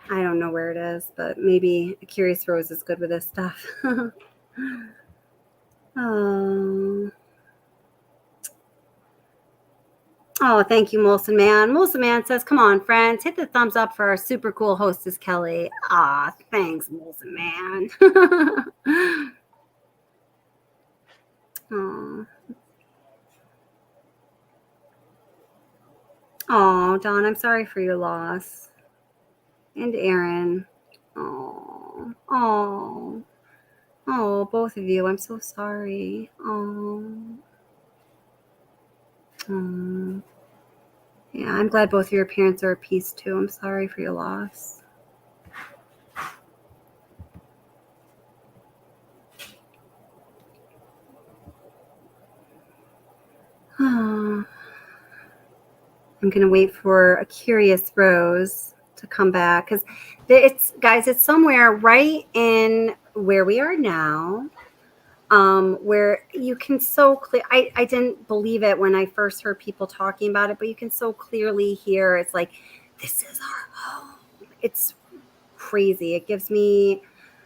I don't know where it is, but maybe a Curious Rose is good with this stuff. Oh, thank you, Molson Man. Molson Man says, "Come on, friends, hit the thumbs up for our super cool hostess, Kelly." Ah, thanks, Molson Man. Oh, Dawn, I'm sorry for your loss. And Aaron. Oh, both of you. I'm so sorry. Yeah, I'm glad both of your parents are at peace too. I'm sorry for your loss. I'm going to wait for a curious Rose to come back because it's, guys, it's somewhere right in where we are now, where you can so clear. I didn't believe it when I first heard people talking about it, but you can so clearly hear it's like, this is our home. It's crazy. It gives me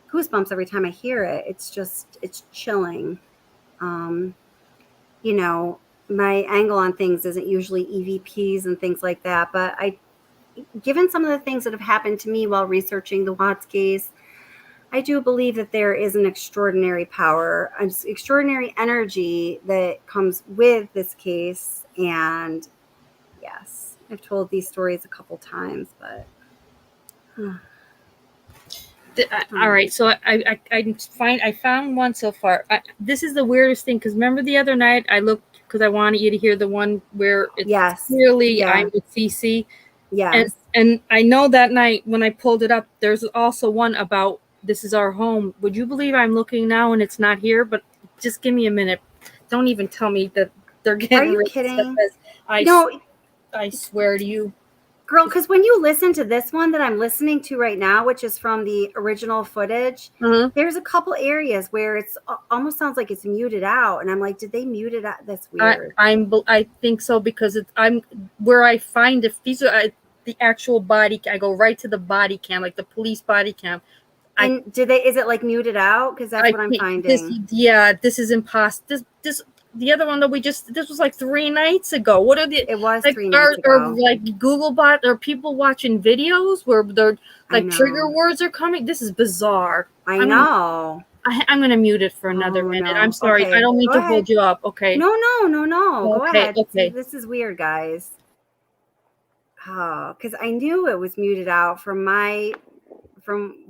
goosebumps every time I hear it. It's chilling. You know, my angle on things isn't usually EVPs and things like that, but given some of the things that have happened to me while researching the Watts case, I do believe that there is an extraordinary power, an extraordinary energy that comes with this case. And yes, I've told these stories a couple times, but All right, so I found one so far. This is the weirdest thing because remember the other night I looked because I wanted you to hear the one where it's clearly I'm with CC. Yes. And I know that night when I pulled it up, there's also one about this is our home. Would you believe I'm looking now and it's not here? But just give me a minute. Don't even tell me that they're getting. Are you kidding? I swear to you. Girl, because when you listen to this one that I'm listening to right now, which is from the original footage, there's a couple areas where it's almost sounds like it's muted out, and I'm like, did they mute it out? That's weird. I think so because I'm where I find these are the actual body. I go right to the body cam, like the police body cam. And is it like muted out? Because that's what I'm finding. This is impossible. This the other one that this was like 3 nights ago. What are the? It was like, 3 nights ago. Or like Google bot or people watching videos where they're like trigger words are coming. This is bizarre. I know. I'm gonna mute it for another minute. I'm sorry. Okay. I don't mean to hold you up. Okay. No. Go ahead. Okay. This is weird, guys. Oh, because I knew it was muted out from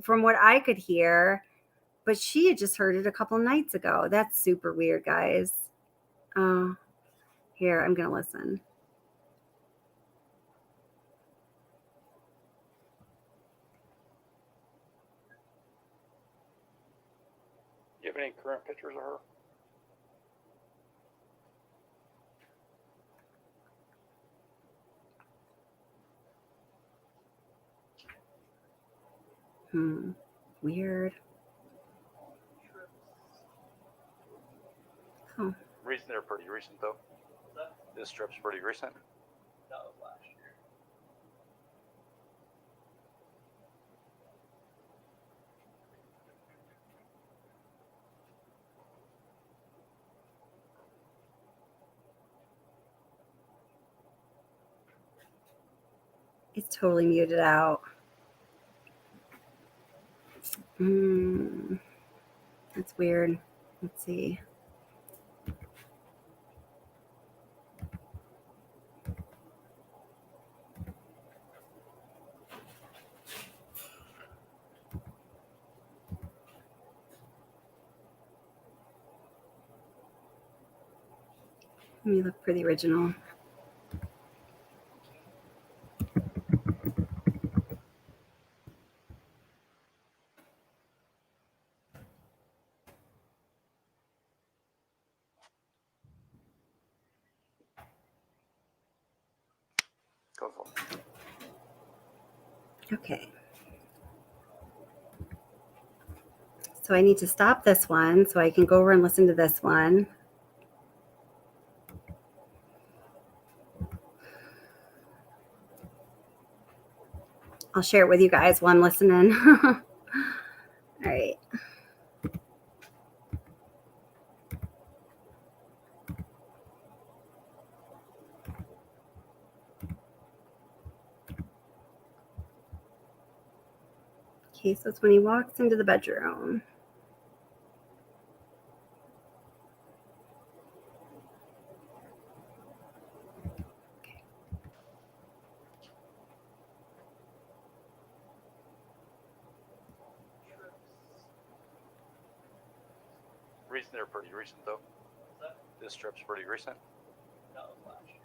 what I could hear, but she had just heard it a couple nights ago. That's super weird, guys. Here, I'm gonna listen. You have any current pictures of her? Weird. Oh. They're pretty recent though. This strip's pretty recent. That was last year. It's totally muted out. That's weird. Let's see. Let me look for the original. Go for it. Okay. So I need to stop this one so I can go over and listen to this one. I'll share it with you guys while I'm listening. All right. Okay, so it's when he walks into the bedroom. They're pretty recent though. This strip's pretty recent. That was last year.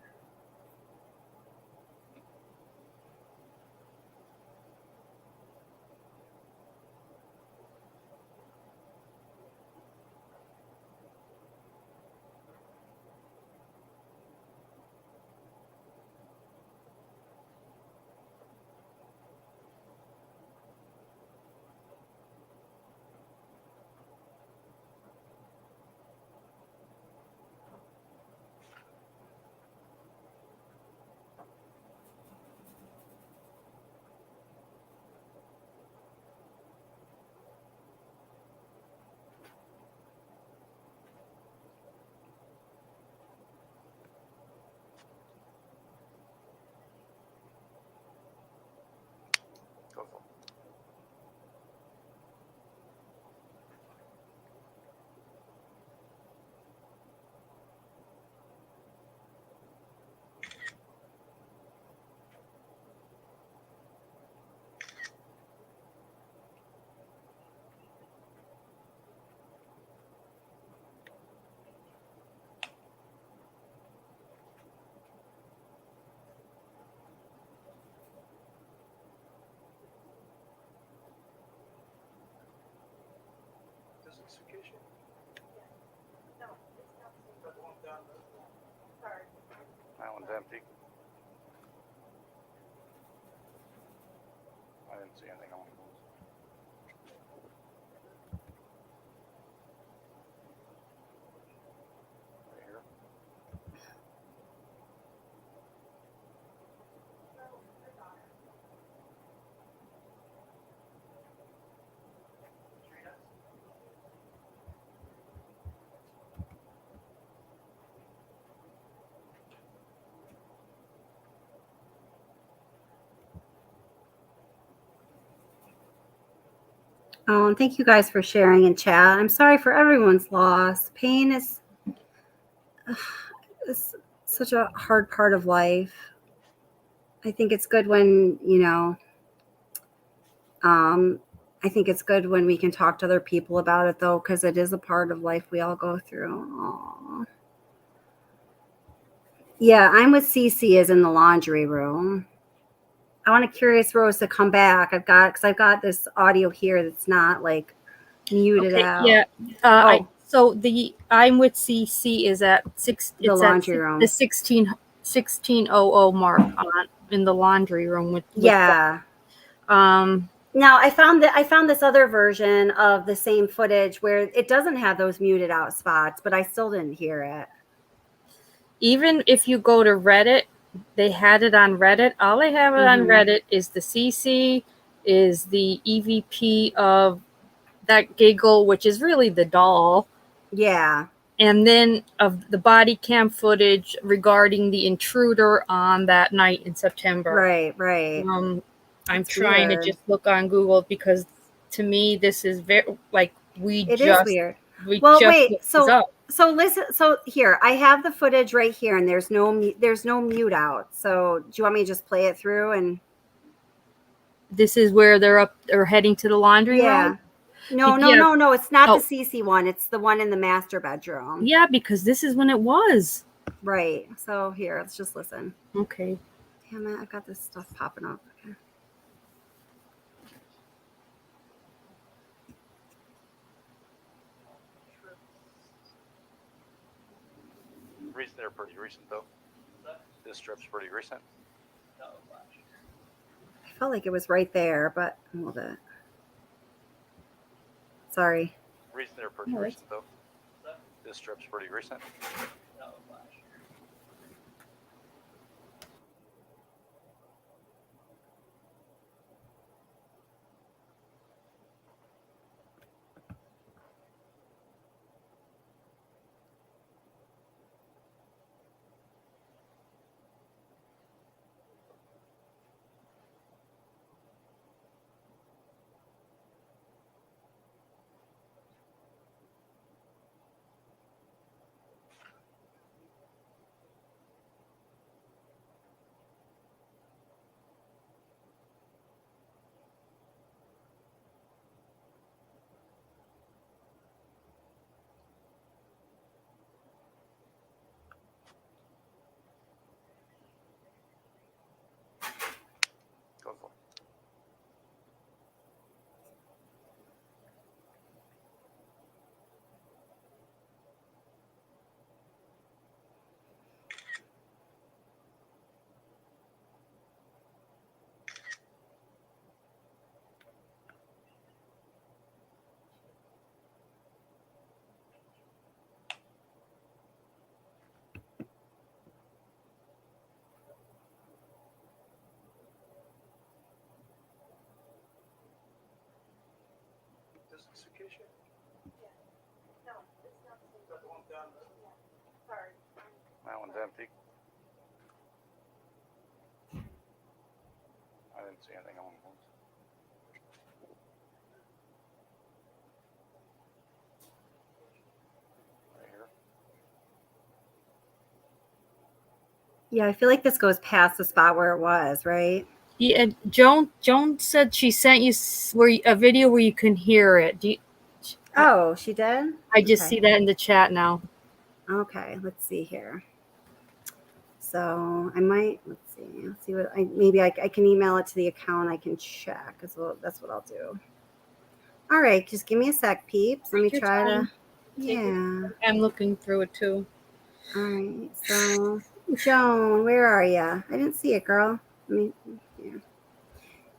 That one's empty. I didn't see anything on those. Right here. Oh, and thank you guys for sharing in chat. I'm sorry for everyone's loss. Pain is such a hard part of life. I think it's good when, I think it's good when we can talk to other people about it, though, because it is a part of life we all go through. Aww. Yeah, I'm with Cece is in the laundry room. I want a Curious Rose to come back. I've got this audio here that's not like muted out. Yeah. I'm with CC is at The laundry room. The 1600 mark in the laundry room with yeah. Now I found this other version of the same footage where it doesn't have those muted out spots, but I still didn't hear it. Even if you go to Reddit, they had it on Reddit. All they have it on Reddit is the CC, is the EVP of that giggle, which is really the doll. Yeah. And then of the body cam footage regarding the intruder on that night in September. Right. I'm trying to just look on Google because to me this is very like it is weird. So listen. So here I have the footage right here, and there's no mute out. So do you want me to just play it through? And this is where they're heading to the laundry room. No. It's not the CC one. It's the one in the master bedroom. Yeah, because this is when it was. Right. So here, let's just listen. Okay. Damn it! I've got this stuff popping up. Okay. They're pretty recent though. This strip's pretty recent. I felt like it was right there, but a little bit. Sorry. They're pretty recent though. This strip's pretty recent. Go for it. That one's empty. I didn't see anything on those. Right here. Yeah, I feel like this goes past the spot where it was, right? Yeah, Joan said she sent you a video where you can hear it. She did? I just see that in the chat now. Okay, let's see here. So I might, let's see what I can email it to the account. I can check as well. That's what I'll do. All right, just give me a sec, peeps. Let me try to. Yeah. I'm looking through it too. All right. So Joan, where are you? I didn't see it, girl. Yeah.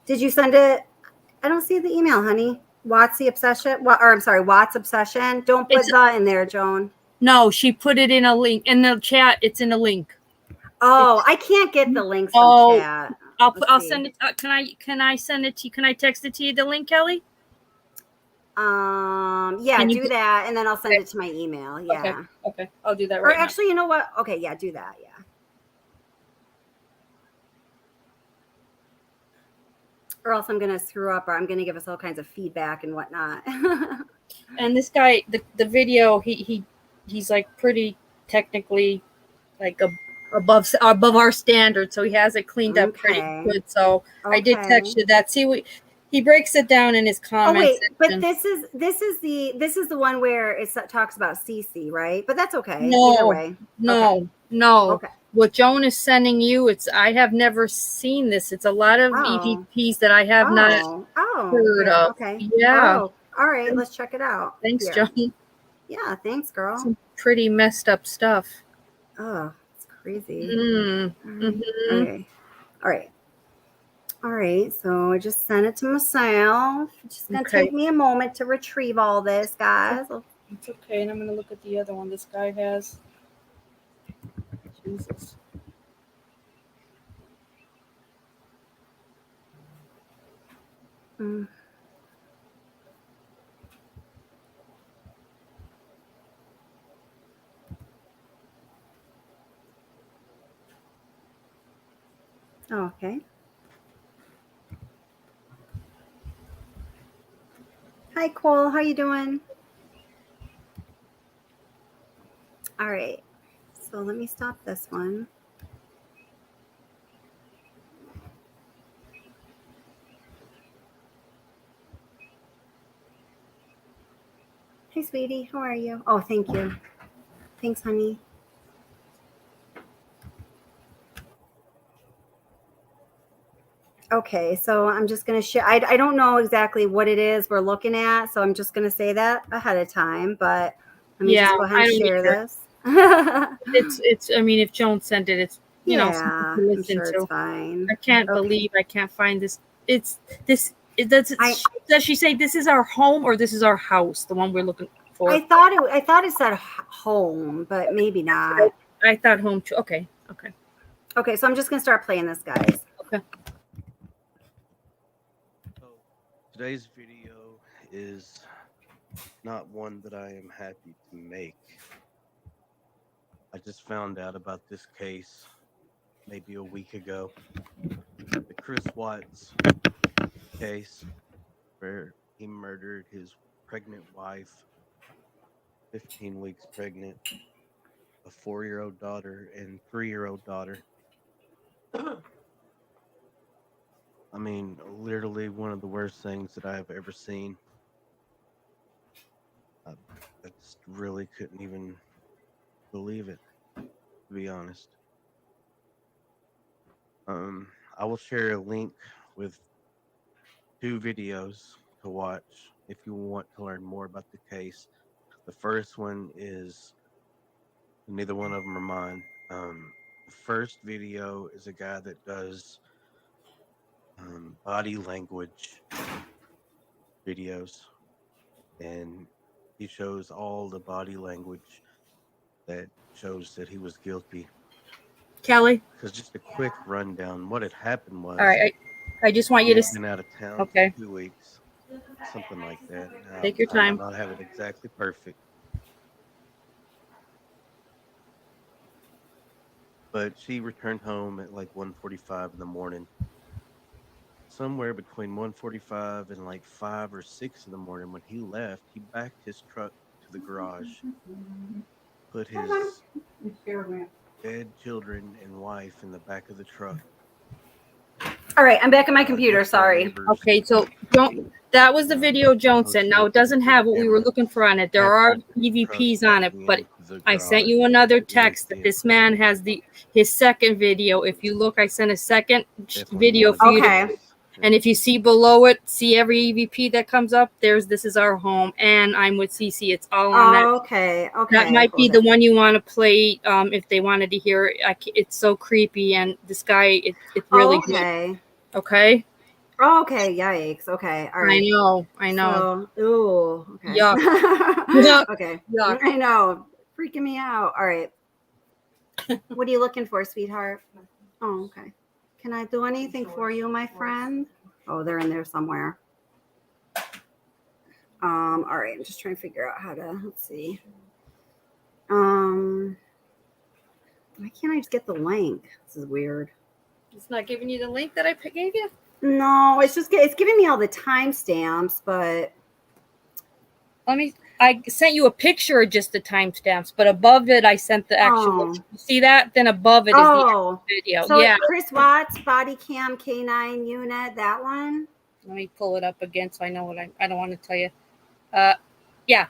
Did you send it? I don't see the email, honey. Watts the obsession. Watts obsession. Don't put the in there, Joan. No, she put it in a link in the chat. It's in a link. Oh, I can't get the links from chat. I'll send it. Can I send it to you? Can I text it to you? The link, Kelly. Yeah, do that, and then I'll send it to my email. Yeah. Okay. I'll do that Or right actually, you know what? Okay, yeah, do that. Yeah. Or else I'm gonna screw up, or I'm gonna give us all kinds of feedback and whatnot. And this guy, the video, he's like pretty technically like above our standard, so he has it cleaned up pretty good. So I did text you that. See, he breaks it down in his comments. Oh wait, but this is the one where it talks about Cece, right? But that's okay. Either way. No. Okay. What Joan is sending you, I have never seen this. It's a lot of EVPs that I have not heard of. Okay. Yeah. Oh, all right. Let's check it out. Thanks, Joan. Yeah, thanks, girl. Some pretty messed up stuff. Oh, it's crazy. Mm-hmm. Okay. All right. So I just sent it to myself. It's just gonna take me a moment to retrieve all this, guys. It's okay, and I'm gonna look at the other one this guy has. Jesus. Oh, okay. Hi, Cole. How you doing? All right. So let me stop this one. Hey, sweetie. How are you? Oh, thank you. Thanks, honey. Okay, so I'm just going to share. I don't know exactly what it is we're looking at, so I'm just going to say that ahead of time. But let me just go ahead and share this. It's. I mean, if Joan sent it, it's I'm sure it's fine. I can't believe I can't find this. It's this. Does she say this is our home or this is our house? The one we're looking for. I thought it said home, but maybe not. I thought home too. Okay. Okay, so I'm just gonna start playing this, guys. Okay. So today's video is not one that I am happy to make. I just found out about this case maybe a week ago. The Chris Watts case where he murdered his pregnant wife, 15 weeks pregnant, a 4-year-old daughter and 3-year-old daughter. I mean, literally one of the worst things that I've ever seen. I just really couldn't even believe it, to be honest. I will share a link with 2 videos to watch if you want to learn more about the case. The first one is, neither one of them are mine. The first video is a guy that does body language videos, and he shows all the body language that shows that he was guilty. Kelly? Because just a quick rundown, what had happened was... All right, I just want you to... been out of town for 2 weeks, something like that. Take your time. I might not have it exactly perfect. But she returned home at like 1:45 in the morning. Somewhere between 1:45 and like 5 or 6 in the morning, when he left, he backed his truck to the garage, put his dead children and wife in the back of the truck. All right, I'm back at my computer. Sorry. Okay, so that was the video Joan sent. Now it doesn't have what we were looking for on it. There are EVPs on it, but I sent you another text that this man has his second video. If you look, I sent a second video for you. And if you see below it, see every EVP that comes up, this is our home, and I'm with CC. It's all on that. Okay. That might be the one you want to play if they wanted to hear it. It's so creepy, and this guy, it's really good. Okay. Oh, okay. Yikes. Okay. All right. I know. So, ooh. Okay. Yuck. Yuck. Okay. Yuck. I know. Freaking me out. All right. What are you looking for, sweetheart? Oh, okay. Can I do anything for you, my friend? Oh, they're in there somewhere. All right. I'm just trying to figure out how to. Let's see. Why can't I just get the link? This is weird. It's not giving you the link that I gave you? No, it's giving me all the timestamps, but I sent you a picture of just the timestamps, but above it I sent the actual. See that? Then above it is the actual video. So yeah. Chris Watts body cam K9 unit, that one. Let me pull it up again so I know what I don't want to tell you. Yeah.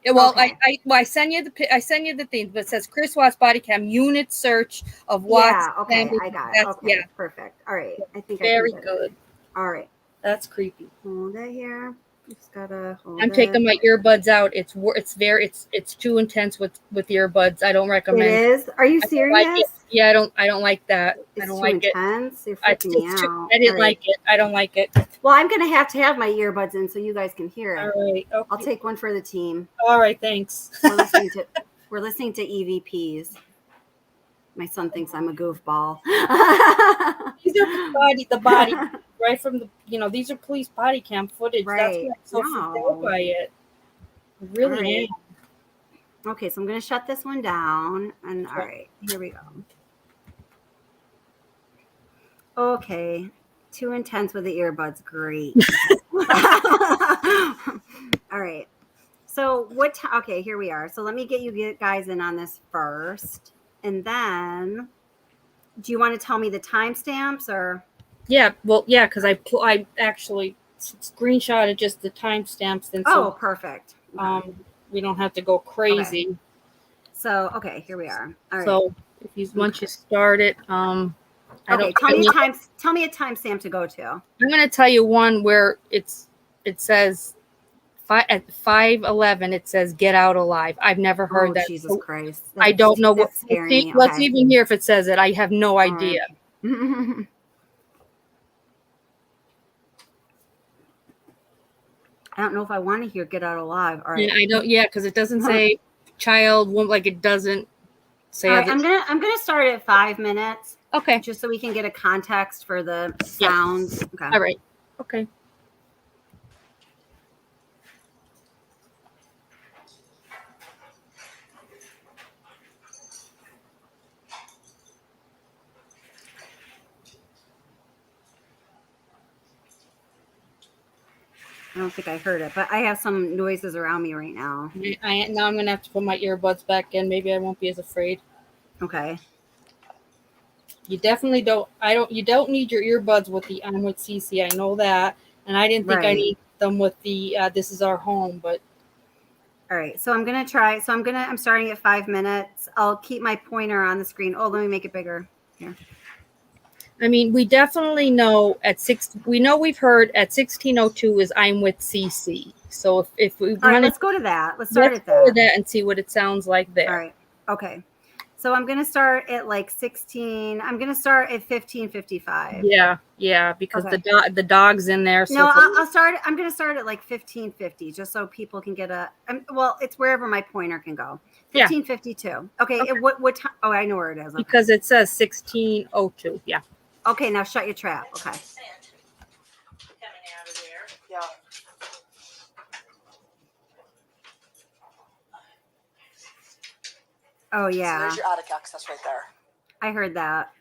Well, okay. I send you the thing, but it says Chris Watts body cam unit search of Watts. Yeah, okay, I got it. Okay, yeah, perfect. All right, I think very good. All right, that's creepy. Hold it here. Just gotta hold I'm taking my earbuds out. It's too intense with earbuds. I don't recommend. It is. Are you serious? Like yeah, I don't like that. It's I don't too like intense. it. You're freaking me out. I didn't like it. I don't like it. Well, I'm gonna have to have my earbuds in so you guys can hear it. All right. Okay. I'll take one for the team. All right. Thanks. We're listening to EVPs. My son thinks I'm a goofball. These are the body, right from the, these are police body cam footage. Right. That's why I'm so freaked out by it. I really am. Okay, so I'm going to shut this one down. And all right, here we go. Okay, too intense with the earbuds. Great. All right. So okay, here we are. So let me get you guys in on this first. And then, do you want to tell me the timestamps or? Yeah, well, yeah, because I actually screenshotted just the timestamps. Oh, perfect. We don't have to go crazy. Okay. So, okay, here we are. All right. So, once you start it, tell me a timestamp to go to. I'm going to tell you one where it says. At 5:11, it says "Get out alive." I've never heard that. Jesus Christ! I don't know what. Let's okay. even hear if it says it. I have no idea. Right. I don't know if I want to hear "Get out alive." All right. And I don't. Yeah, because it doesn't say child. Like it doesn't say. All right, I'm gonna start at 5 minutes. Okay. Just so we can get a context for the sounds. Yeah. Okay. All right. Okay. I don't think I heard it, but I have some noises around me right now. Now I'm gonna have to put my earbuds back in. Maybe I won't be as afraid. Okay. You definitely don't. You don't need your earbuds with the I'm with CC. I know that, and I didn't think I need them with the This Is Our Home. But all right, so I'm gonna try. So I'm starting at 5 minutes. I'll keep my pointer on the screen. Oh, let me make it bigger. Here. I mean, we definitely know we've heard at 16:02 is I'm with CC. So if we want let's go to that. Let's start at that. Go to that and see what it sounds like there. All right. Okay. So I'm going to start at like 16. I'm going to start at 15:55. Yeah, because the dog's in there. So no, I'm going to start at like 15:50 just so people can get it's wherever my pointer can go. 15:52. Okay. What time? Oh, I know where it is. Okay. Because it says 16:02. Yeah. Okay, now shut your trap. Okay. Coming out of there. Yeah. Oh, yeah. So there's your attic access right there. I heard that.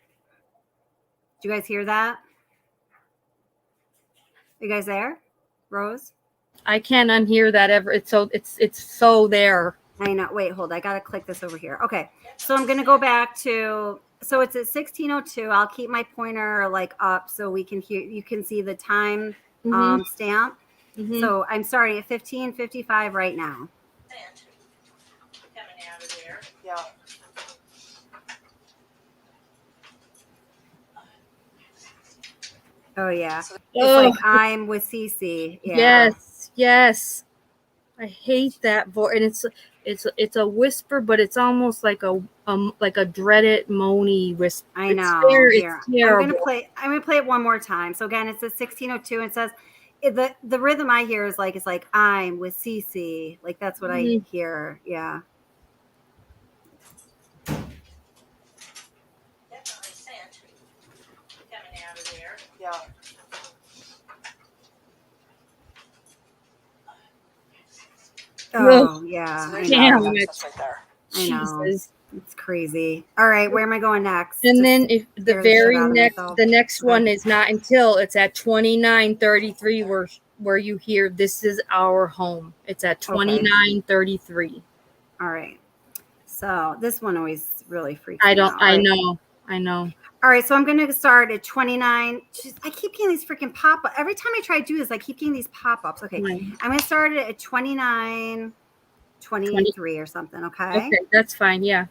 Did you guys hear that? You guys there? Rose? I can't unhear that ever. It's so there. I know. Wait, hold. I got to click this over here. Okay. So I'm going to go back to, so it's at 16:02. I'll keep my pointer like up so we can hear, you can see the time stamp. Mm-hmm. So I'm starting at 15:55 right now. Coming out of there. Yeah. Oh yeah. It's Oh, like I'm with Cece. Yeah. yes, yes. I hate that voice, and it's a whisper, but it's almost like a dreaded moany whisper. I know. Here, It's terrible. I'm gonna play it one more time. So again, it's a 1602, and it says the rhythm I hear is like it's like I'm with Cece. Like that's what I hear. Yeah. Yeah. Oh yeah. I Damn know. it. Right there. I know. Jesus. It's crazy. All right, where am I going next? And Just then if the scare the shit very out of next, myself. the next Okay. one is not until it's at 29:33 where you hear "This is our home." It's at 29:33. All right. So this one always really freaks I me don't. out. I All right. know. I know. All right, so I'm going to start at 29. I keep getting these freaking pop-ups. Every time I try to do this, I keep getting these pop-ups. Okay, I'm going to start it at 29, 23 or something, okay? Okay, that's fine. Yeah.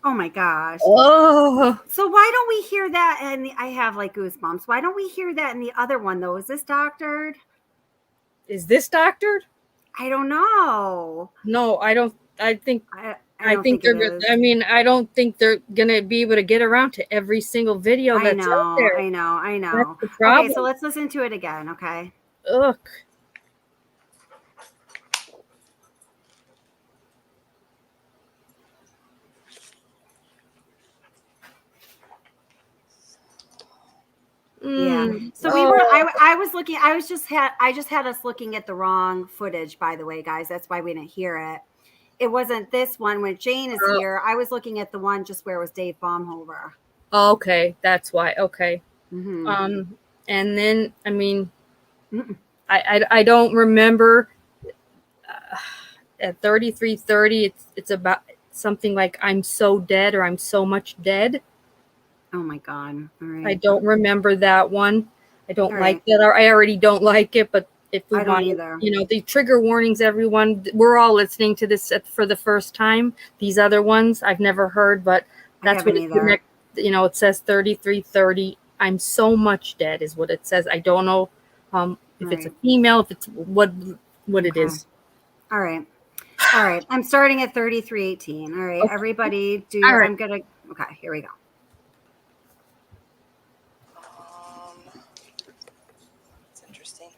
Oh my gosh. Oh. So why don't we hear that? And I have like goosebumps. Why don't we hear that in the other one though? Is this doctored? Is this doctored? I don't know. No, I don't. I think. I don't think they're. it is. I mean, I don't think they're gonna be able to get around to every single video that's out there. I know. That's the problem. Okay, so let's listen to it again, okay? Ugh. Yeah. So we were. I was looking. I just had us looking at the wrong footage. By the way, guys, that's why we didn't hear it. It wasn't this one when Jane is here. I was looking at the one just where it was Dave Baumhover. Okay, that's why. Okay. Mm-hmm. And then I mean, I don't remember. At 33:30, it's about something like "I'm so dead" or "I'm so much dead." Oh my god! All right. I don't remember that one. I don't All like right. that. I already don't like it. But if we I don't want, either. you know, the trigger warnings, everyone, we're all listening to this for the first time. These other ones I've never heard, but that's what haven't either. you know, it says 33:30. I'm so much dead is what it says. I don't know if it's a female, if it's what it is. All right. All right. I'm starting at 33:18. All right. Okay. Everybody do All right. I'm gonna okay, here we go. It's interesting.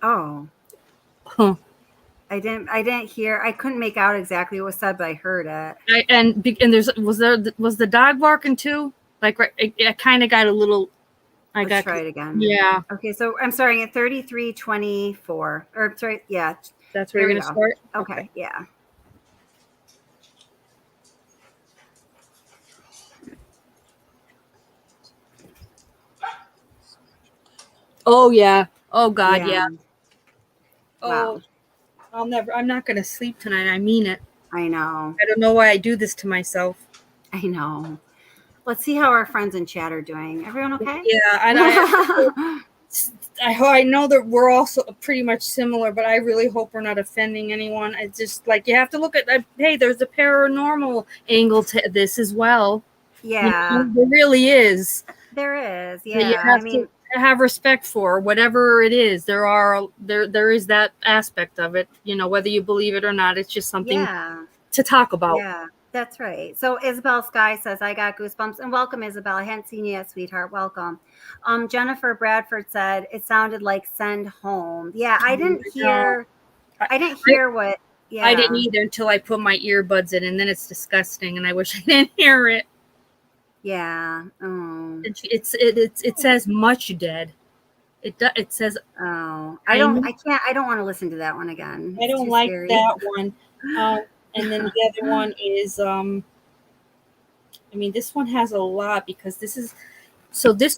Oh. Huh. I didn't hear. I couldn't make out exactly what was said, but I heard it. And was the dog barking too? Like I kind of got a little. Let's try it again. Yeah. Okay, so I'm starting at 33:24. Or sorry, yeah. That's where you're gonna start. Okay, yeah. Oh yeah. Oh God, yeah. Wow. Oh, I'm not gonna sleep tonight. I mean it. I know. I don't know why I do this to myself. I know. Let's see how our friends in chat are doing. Everyone okay? Yeah, and I know that we're also pretty much similar, but I really hope we're not offending anyone. It's just like you have to look at hey, there's a paranormal angle to this as well. Yeah. You know, there really is. There is. Yeah. Yeah. You have to have respect for whatever it is. There is that aspect of it, you know, whether you believe it or not. It's just something to talk about. Yeah, that's right. So Isabel Sky says, I got goosebumps. And welcome, Isabel. I hadn't seen you yet, sweetheart. Welcome. Jennifer Bradford said it sounded like send home. Yeah, I didn't hear what I didn't either until I put my earbuds in, and then it's disgusting and I wish I didn't hear it. Yeah. Oh. It says much dead. It says I don't want to listen to that one again. I don't like that one. And then the other one is I mean, this one has a lot because this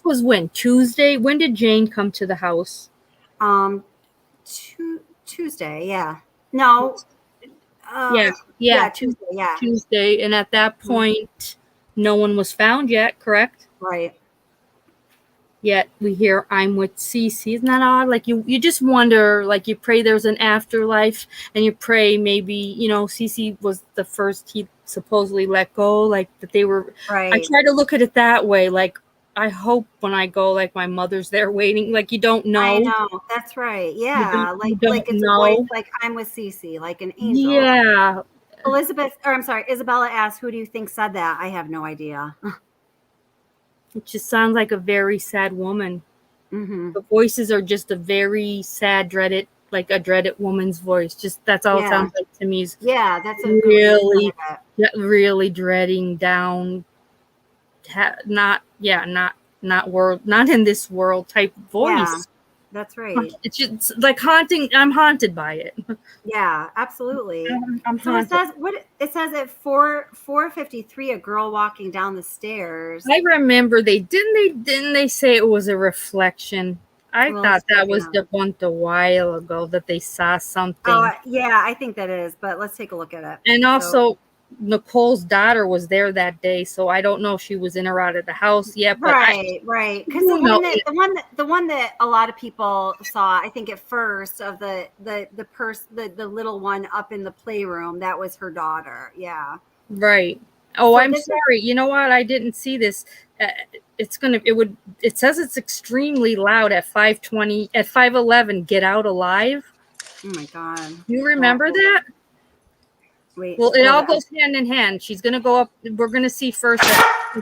was when Tuesday. When did Jane come to the house? Tuesday, yeah. No. Yeah, Tuesday. Yeah, Tuesday. And at that point, no one was found yet, correct? right. Yet we hear I'm with Cece. Isn't that odd? Like you just wonder, like you pray there's an afterlife and you pray maybe, Cece was the first he supposedly let go, like that they were Right. I try to look at it that way, like I hope when I go, like my mother's there waiting, like you don't know. I know. That's right. Yeah. You Like don't it's know. a voice, like I'm with Cece, like an angel. Yeah. Isabella asked, who do you think said that? I have no idea. It just sounds like a very sad woman. Mm-hmm. The voices are just a very sad, dreaded, like a dreaded woman's voice. Just that's all it sounds like to me. Is That's a good way to put it. really dreading down. Not in this world type voice. Yeah, that's right. It's just like haunting. I'm haunted by it. Yeah, absolutely. I'm So haunted. it says at 4:53, a girl walking down the stairs. I remember didn't they say it was a reflection. I thought that was debunked a while ago that they saw something. Oh, yeah, I think that is, but let's take a look at it. And also, Nicole's daughter was there that day, so I don't know if she was in or out of the house yet. But right. Because the one that a lot of people saw, I think at first, of the little one up in the playroom, that was her daughter. Yeah. Right. Oh, so I'm sorry. You know what? I didn't see this. It says it's extremely loud at 5:20, at 5:11. Get out alive. Oh my God. You remember that? Wait. Well, it all goes hand in hand. She's gonna go up. We're gonna see first.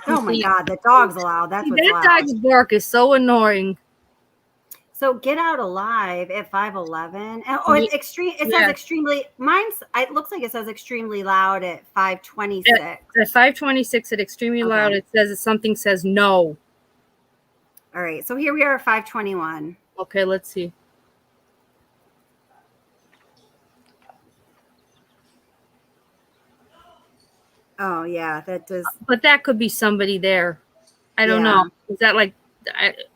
Oh my God, the dog's loud. That's what's loud. That dog's bark is so annoying. So get out alive at 5:11. Oh, it's extreme. It says extremely. It looks like it says extremely loud at 5:26. At 5:26, at extremely loud, it says something says no. All right. So here we are at 5:21. Okay, let's see. Oh yeah, that does. But that could be somebody there. I don't know. Is that like?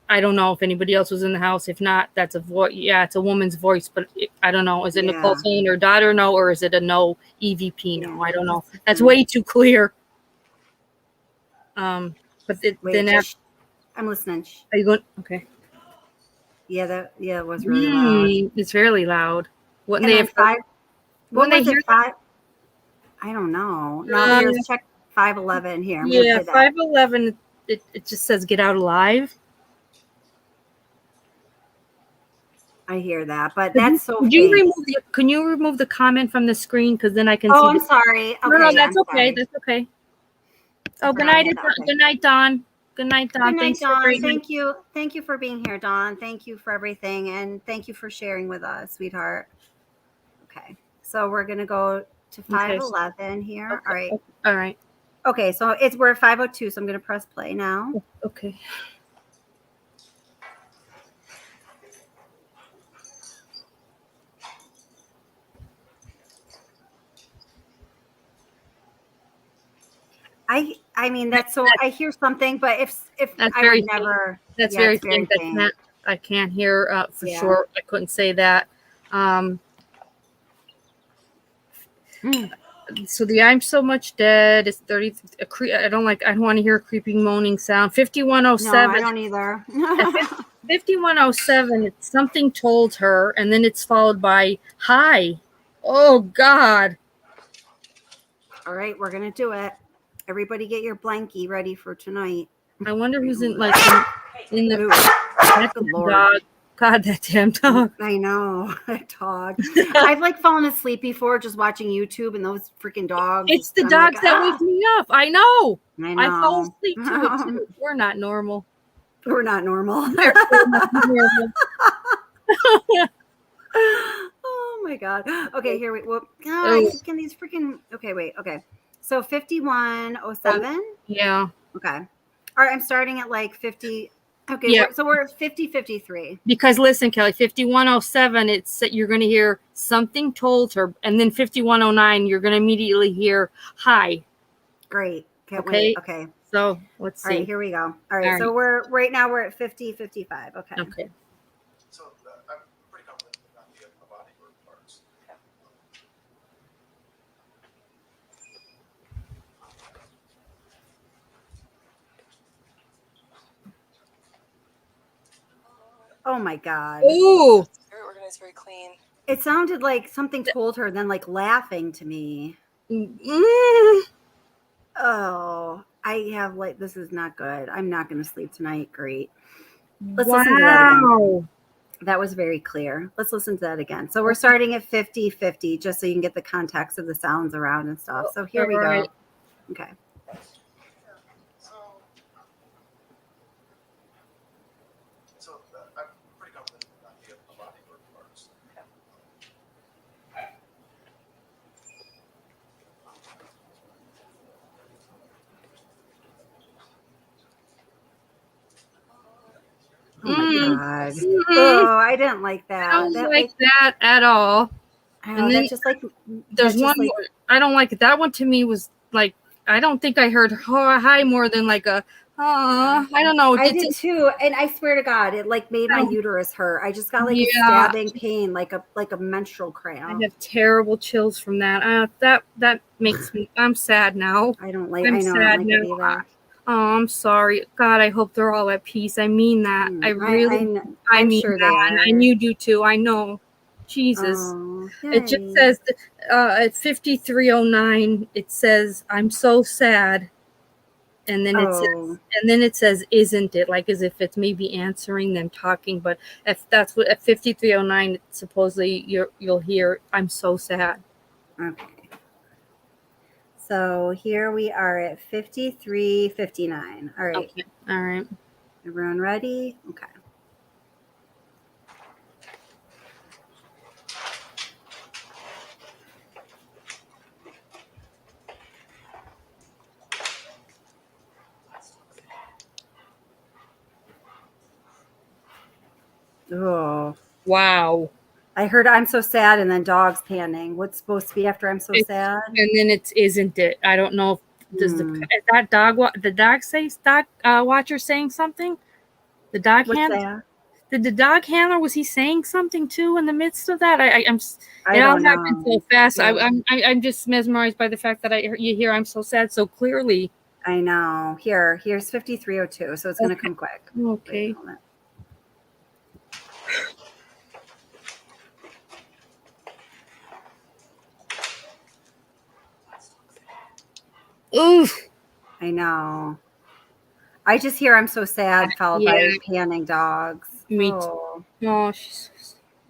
I don't know if anybody else was in the house. If not, that's a voice. Yeah, it's a woman's voice, but I don't know. Is it Nicole saying her daughter no, or is it a no EVP no? I don't know. That's way too clear. But I'm listening. Are you going? Okay. Yeah, it was really loud. It's really loud. Wouldn't they have five? What was it? 5? I don't know. No, here's check 5:11 here. Yeah, 5:11. It just says get out alive. I hear that, but that's so. Can you remove the comment from the screen, because then I can see. Oh, I'm sorry. Okay, no, that's okay. That's okay. Oh, good night, good night, Dawn. Good night, Dawn. Good night, Dawn. Thank you for being here, Dawn. Thank you for everything, and thank you for sharing with us, sweetheart. Okay, so we're gonna go to 5:11 here. Okay. All right. Okay, so we're at 5:02, so I'm gonna press play now. Okay. I mean that's so I hear something, but if that's I very would never. That's very faint. I can't hear for sure. I couldn't say that. So the I'm so much dead is 30. I don't want to hear a creeping moaning sound. 5107. No, I don't either. 5107. It's something told her, and then it's followed by hi. Oh God. All right, we're gonna do it. Everybody, get your blankie ready for tonight. I wonder who's in the dog. God, that damn dog. I know, that dog. I've fallen asleep before just watching YouTube, and those freaking dogs. It's the dogs that wake me up. I know. I fall asleep to it too. We're not normal. We're not normal. Oh my God. Okay, here we go. Can these freaking. Okay, wait. Okay. So 5107. Yeah. Okay. All right. I'm starting at 50. Okay. Yeah. So we're at 50:53. Because listen, Kelly, 5107. It's you're going to hear something told her, and then 5109. You're going to immediately hear hi. Great. Okay. Okay. So let's see. All right. Here we go. All right. So we're at 50:55. Okay. Okay. So I'm pretty confident about the body or parts. Oh my God. Ooh. Very organized, very clean. It sounded like something told her, then like laughing to me. Mm. Oh, I have like, this is not good. I'm not going to sleep tonight. Great. Let's Wow. listen to that again. That was very clear. Let's listen to that again. So we're starting at 50-50, just so you can get the context of the sounds around and stuff. So here we go. Okay. I'm pretty confident not be a body or parts. Oh my God. Mm. Oh, I didn't like that. I don't like that at all. And then just like there's one like, more. I don't like it. That one to me was like, I don't think I heard hi more than like a I don't know. I did too, and I swear to God, it like made my uterus hurt. I just got like a stabbing pain, like a menstrual cramp. I have terrible chills from that. That makes me. I'm sad now. I don't like. I'm I know. sad I don't like now. it either. Oh, I'm sorry. God, I hope they're all at peace. I mean that. I really. I mean sure that, and you do too. I know. Jesus. Oh, it just says at 5309. It says, "I'm so sad." And then it says, "Isn't it?" Like as if it's maybe answering them talking. But if that's what at 5309, supposedly you'll hear, "I'm so sad." Okay. So here we are at 53:59. All right. Okay. All right. Everyone ready? Okay. Oh. Wow. I heard "I'm so sad" and then dogs panning. What's supposed to be after "I'm so sad"? And then it's "Isn't it?" I don't know. Does is that the dog say watcher saying something? The dog handler. Did the dog handler, was he saying something too in the midst of that? It all happened so fast. Yeah. I'm just mesmerized by the fact that you hear "I'm so sad" so clearly. I know. Here's 5302, so it's going to come quick. Okay. Wait, oof. I know. I just hear "I'm so sad" followed by panning dogs. Me too.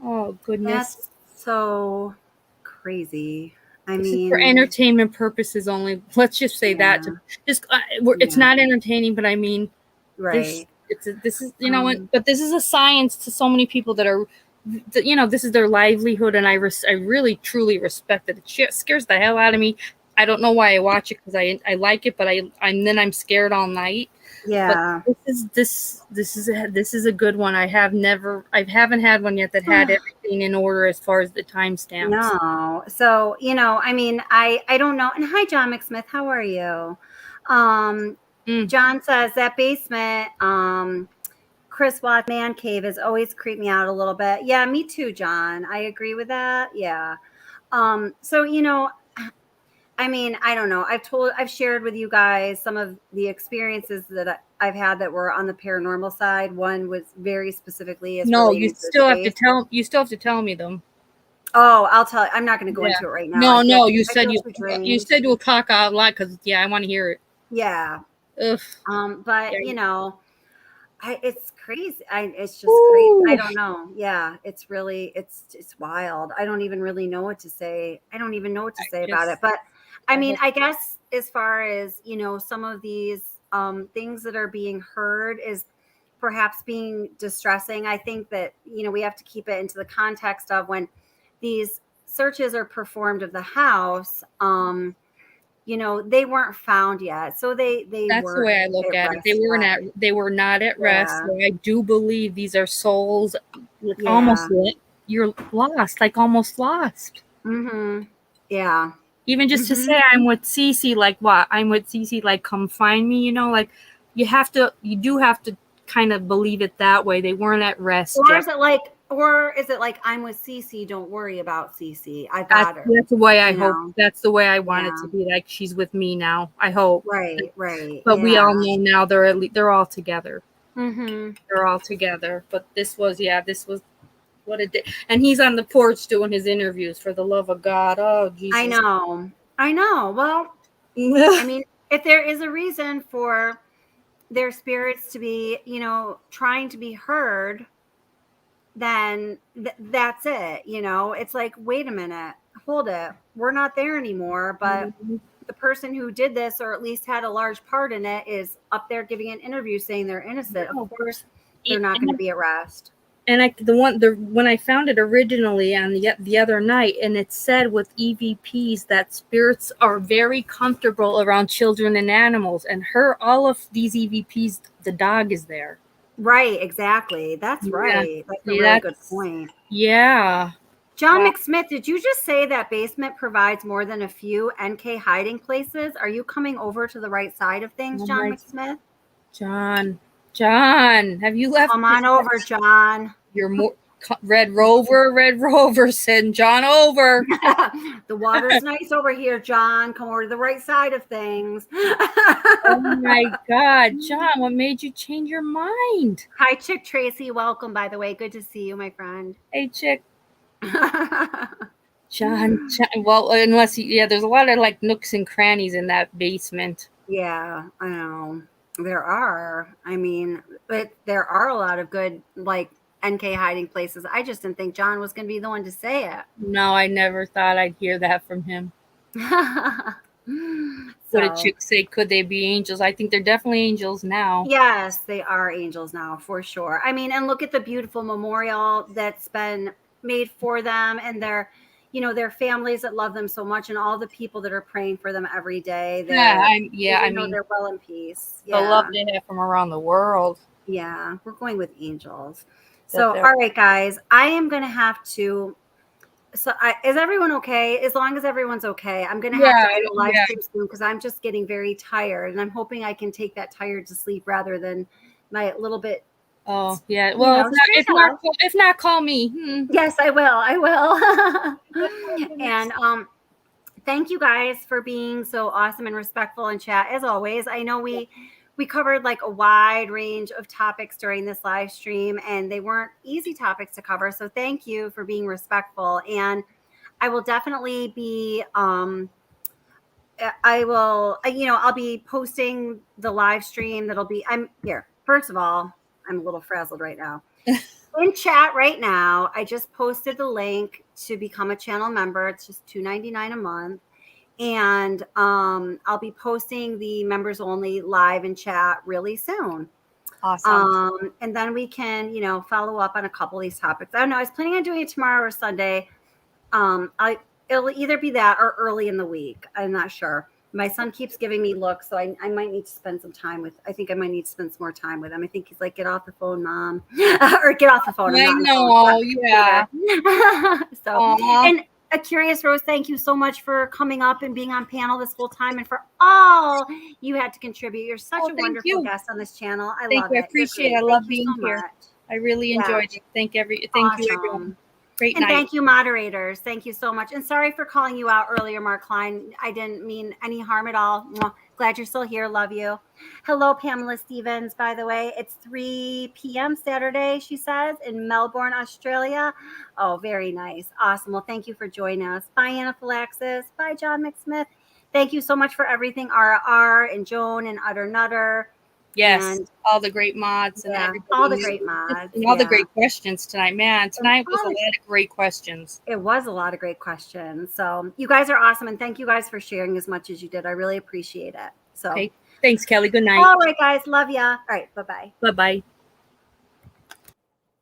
Oh, goodness. That's so crazy. I this mean, is for entertainment purposes only. Let's just say that. It's not entertaining, but I mean, right. This is but this is a science to so many people that are, this is their livelihood, and I really truly respect it. It scares the hell out of me. I don't know why I watch it, because I like it, but I'm scared all night. Yeah. But this is a good one. I haven't had one yet that had everything in order as far as the timestamps. No. So, I mean, I don't know. And hi, John McSmith. How are you? John says that basement, Chris Watts man cave has always creeped me out a little bit. Yeah, me too, John. I agree with that. Yeah. So, I mean, I don't know. I've shared with you guys some of the experiences that I've had that were on the paranormal side. One was very specifically. No, you still have to tell me them. Oh, I'll tell you. I'm not going to go into it right now. No, you said you'll talk out loud, because I want to hear it. Yeah. Ugh. But it's crazy. It's just crazy. I don't know. Yeah, it's really it's wild. I don't even really know what to say. I don't even know what to say about it. But I mean, I guess as far as some of these things that are being heard is perhaps being distressing. I think that we have to keep it into the context of when these searches are performed of the house. They weren't found yet, so they that's the way I look at it. They were not at rest. So I do believe these are souls, almost you're lost, almost lost. Mm-hmm. Yeah. Even just to say I'm with Cece, like what? I'm with Cece, like come find me. You do have to kind of believe it that way. They weren't at rest. Or is it like I'm with Cece, don't worry about Cece, I got her. That's the way I hope. That's the way I want it to be. Like she's with me now. I hope. Right. But we all know now they're all together. Mm-hmm. They're all together. But this was what it did. And he's on the porch doing his interviews. For the love of God. Oh, Jesus. I know. Well, I mean, if there is a reason for their spirits to be, trying to be heard, then that's it. It's like, wait a minute, hold it. We're not there anymore. But the person who did this, or at least had a large part in it, is up there giving an interview saying they're innocent. Of course, they're not going to be arrested. And when I found it originally on the other night, and it said with EVPs that spirits are very comfortable around children and animals, and all of these EVPs, the dog is there. Right, exactly. That's right. That's a really good point. Yeah. John McSmith, did you just say that basement provides more than a few NK hiding places? Are you coming over to the right side of things, John McSmith? John, have you left? Come on over, John. You're more Red Rover send John over. The water's nice over here, John. Come over to the right side of things. Oh my God, John, what made you change your mind? Hi, Chick Tracy. Welcome, by the way. Good to see you, my friend. Hey, Chick. John, well, there's a lot of like nooks and crannies in that basement. Yeah, I know. There are. I mean, but there are a lot of good, like, NK hiding places. I just didn't think John was going to be the one to say it. No, I never thought I'd hear that from him. What did Chick say? Could they be angels? I think they're definitely angels now. Yes, they are angels now, for sure. I mean, and look at the beautiful memorial that's been made for them, and their families that love them so much, and all the people that are praying for them every day. I mean, they're well in peace. The love they have from around the world. Yeah, we're going with angels. So, all right, guys, I am going to have to. So, is everyone okay? As long as everyone's okay, I'm going to have to end the live stream soon because I'm just getting very tired, and I'm hoping I can take that tired to sleep rather than my little bit. Oh yeah. Well, if not, call me. Yes, I will. And thank you guys for being so awesome and respectful in chat as always. I know we covered like a wide range of topics during this live stream, and they weren't easy topics to cover. So thank you for being respectful. And I will definitely be, I'll be posting the live stream. I'm here. First of all, I'm a little frazzled right now. In chat right now, I just posted the link to become a channel member. It's just $2.99 a month. And I'll be posting the members only live in chat really soon. Awesome. And then we can, follow up on a couple of these topics. I don't know. I was planning on doing it tomorrow or Sunday. It'll either be that or early in the week. I'm not sure. My son keeps giving me looks, so I might need to spend some time with. I think I might need to spend some more time with him. I think he's like, "Get off the phone, Mom," or "Get off the phone." I know, yeah. So, and a Curious Rose, thank you so much for coming up and being on panel this whole time, and for all you had to contribute. You're such a wonderful guest on this channel. I love it. I appreciate it. I love being here. I really enjoyed it. Thank you, everyone. Great night. Thank you, moderators. Thank you so much. And sorry for calling you out earlier, Mark Klein. I didn't mean any harm at all. Glad you're still here. Love you. Hello, Pamela Stevens, by the way. It's 3 p.m. Saturday, she says, in Melbourne, Australia. Oh, very nice. Awesome. Well, thank you for joining us. Bye, Anaphylaxis. Bye, John McSmith. Thank you so much for everything, RR and Joan and Utter Nutter. Yes, and all the great mods and all the great mods. And all the great questions tonight. Man, tonight was a lot of great questions. It was a lot of great questions. So you guys are awesome. And thank you guys for sharing as much as you did. I really appreciate it. So okay. Thanks, Kelly. Good night. All right, guys. Love ya. All right. Bye-bye. Bye-bye.